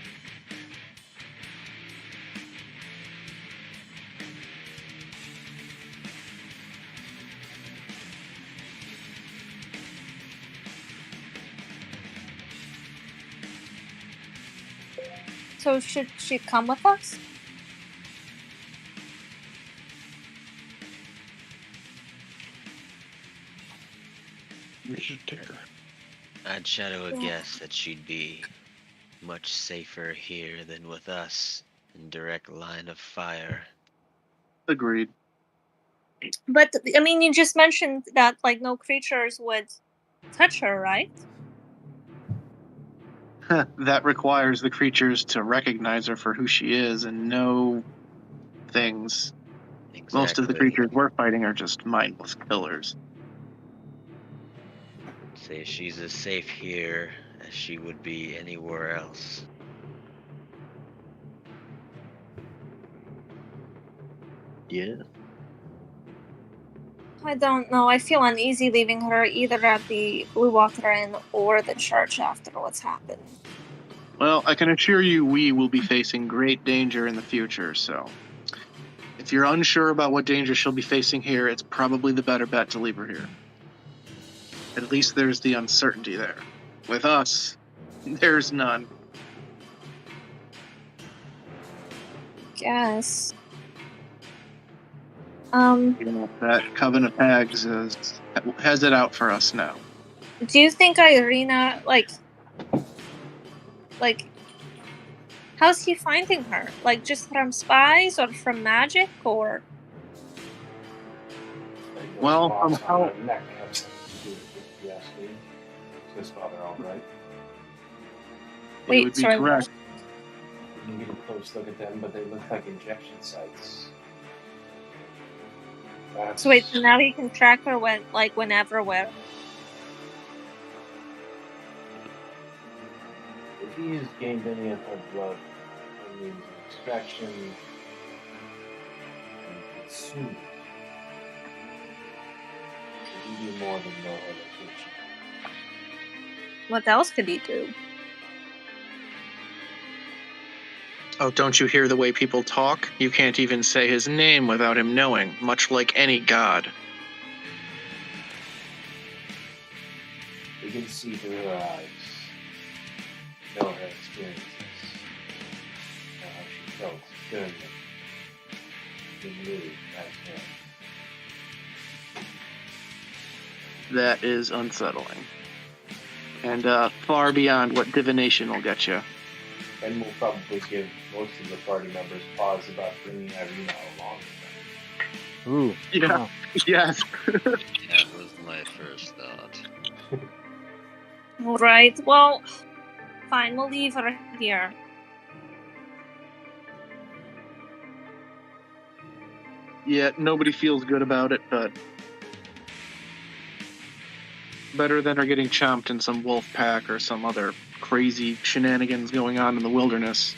So should she come with us? I'd shadow a guess that she'd be much safer here than with us in direct line of fire. Agreed. But, I mean, you just mentioned that, like, no creatures would touch her, right? That requires the creatures to recognize her for who she is and know things. Exactly. Most of the creatures we're fighting are just mindless killers. Say she's as safe here as she would be anywhere else. Yeah. I don't know. I feel uneasy leaving her either at the Blue Water Inn or the church after what's happened. Well, I can assure you we will be facing great danger in the future, so if you're unsure about what danger she'll be facing here, it's probably the better bet to leave her here. At least there's the uncertainty there. With us, there's none. Guess. That Coven of Hags has it out for us now. Do you think Irina, how's he finding her? Like, just from spies or from magic, or? Well, Loss on how- her neck has something to do with it, if you ask me. Is his father all right? it Wait, would be sorry, correct. You can get a close look at them, but they look like injection sites. That's... So wait, so now he can track her whenever, where? If he has gained any of her blood by means of extraction and consumed, it would be more than no other location. What else could he do? Oh, don't you hear the way people talk? You can't even say his name without him knowing, much like any god. We can see through her eyes, know her experiences, know how she felt during them. We knew as well. That is unsettling. And far beyond what divination will get you. And we'll probably give most of the party members pause about bringing Irina along with them. Ooh. Yeah. Yes. That was my first thought. Alright, well, fine, we'll leave her here. Yeah, nobody feels good about it, but better than her getting chomped in some wolf pack or some other crazy shenanigans going on in the wilderness.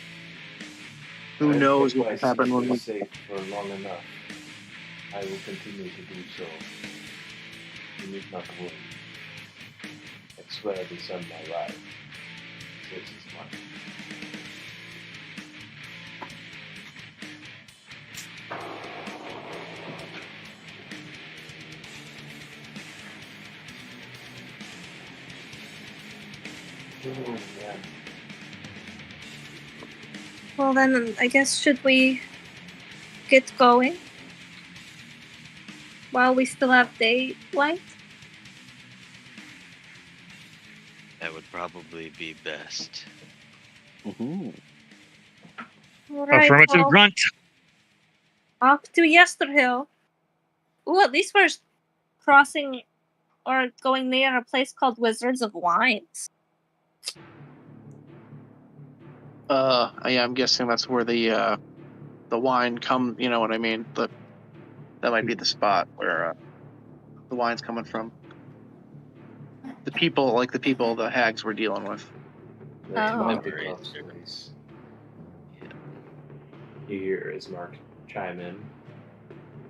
Who knows what will happen when we... safe for long enough. I will continue to do so. You need not worry. I swear the sun my life. This is mine. Oh, man. Well then, I guess should we get going? While we still have daylight? That would probably be best. Mm-hmm. Alright, Affirmative well, grunt. off to Yesterhill. Ooh, at least we're crossing or going near a place called Wizards of Wines. Yeah, I'm guessing that's where the wine come. You know what I mean? That might be the spot where the wine's coming from. The people the hags were dealing with. That's Oh. Monteco's place. You hear as Mark chime in.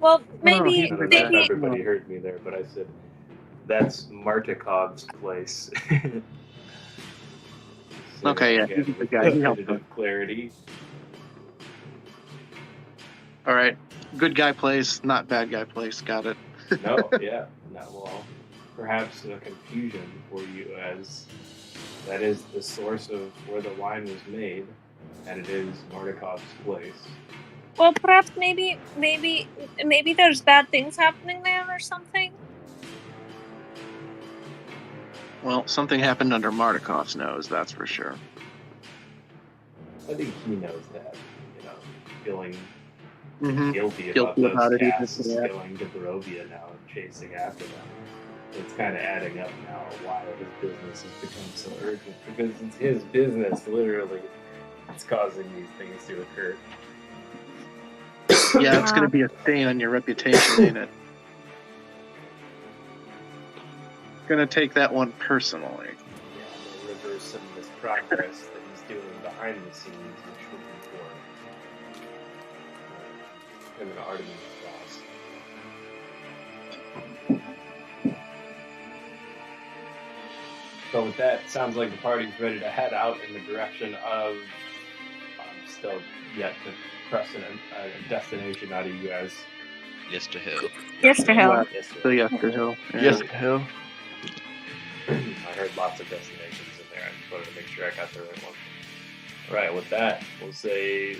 Well, Oh, maybe, he's I don't know if maybe, everybody heard me there, but I said, that's Martikov's place. So Okay, yeah, again, he's the with guy. He helped definitive clarity. All right, good guy place, not bad guy place. Got it. No, yeah, not well. Perhaps a confusion for you, as that is the source of where the wine was made, and it is Martikov's place. well, perhaps maybe there's bad things happening there or something. Well, something happened under Martikov's nose, that's for sure. I think he knows that, feeling Mm-hmm. guilty Guilty about about those it, casks yeah. going to Barovia now and chasing after them. It's kind of adding up now why his business has become so urgent, because it's his business, literally, that's causing these things to occur. Yeah, it's going to be a stain on your reputation, ain't it? Going to take that one personally. Yeah, they reverse some of this progress that he's doing behind the scenes, which would be for him and Artemis lost. So with that, sounds like the party's ready to head out in the direction of still yet to press a destination out of you guys. Yester Hill. Yester Hill. The Yester Hill. Yeah. Yes, hell. I heard lots of destinations in there. I just wanted to make sure I got the right one. All right, with that, we'll say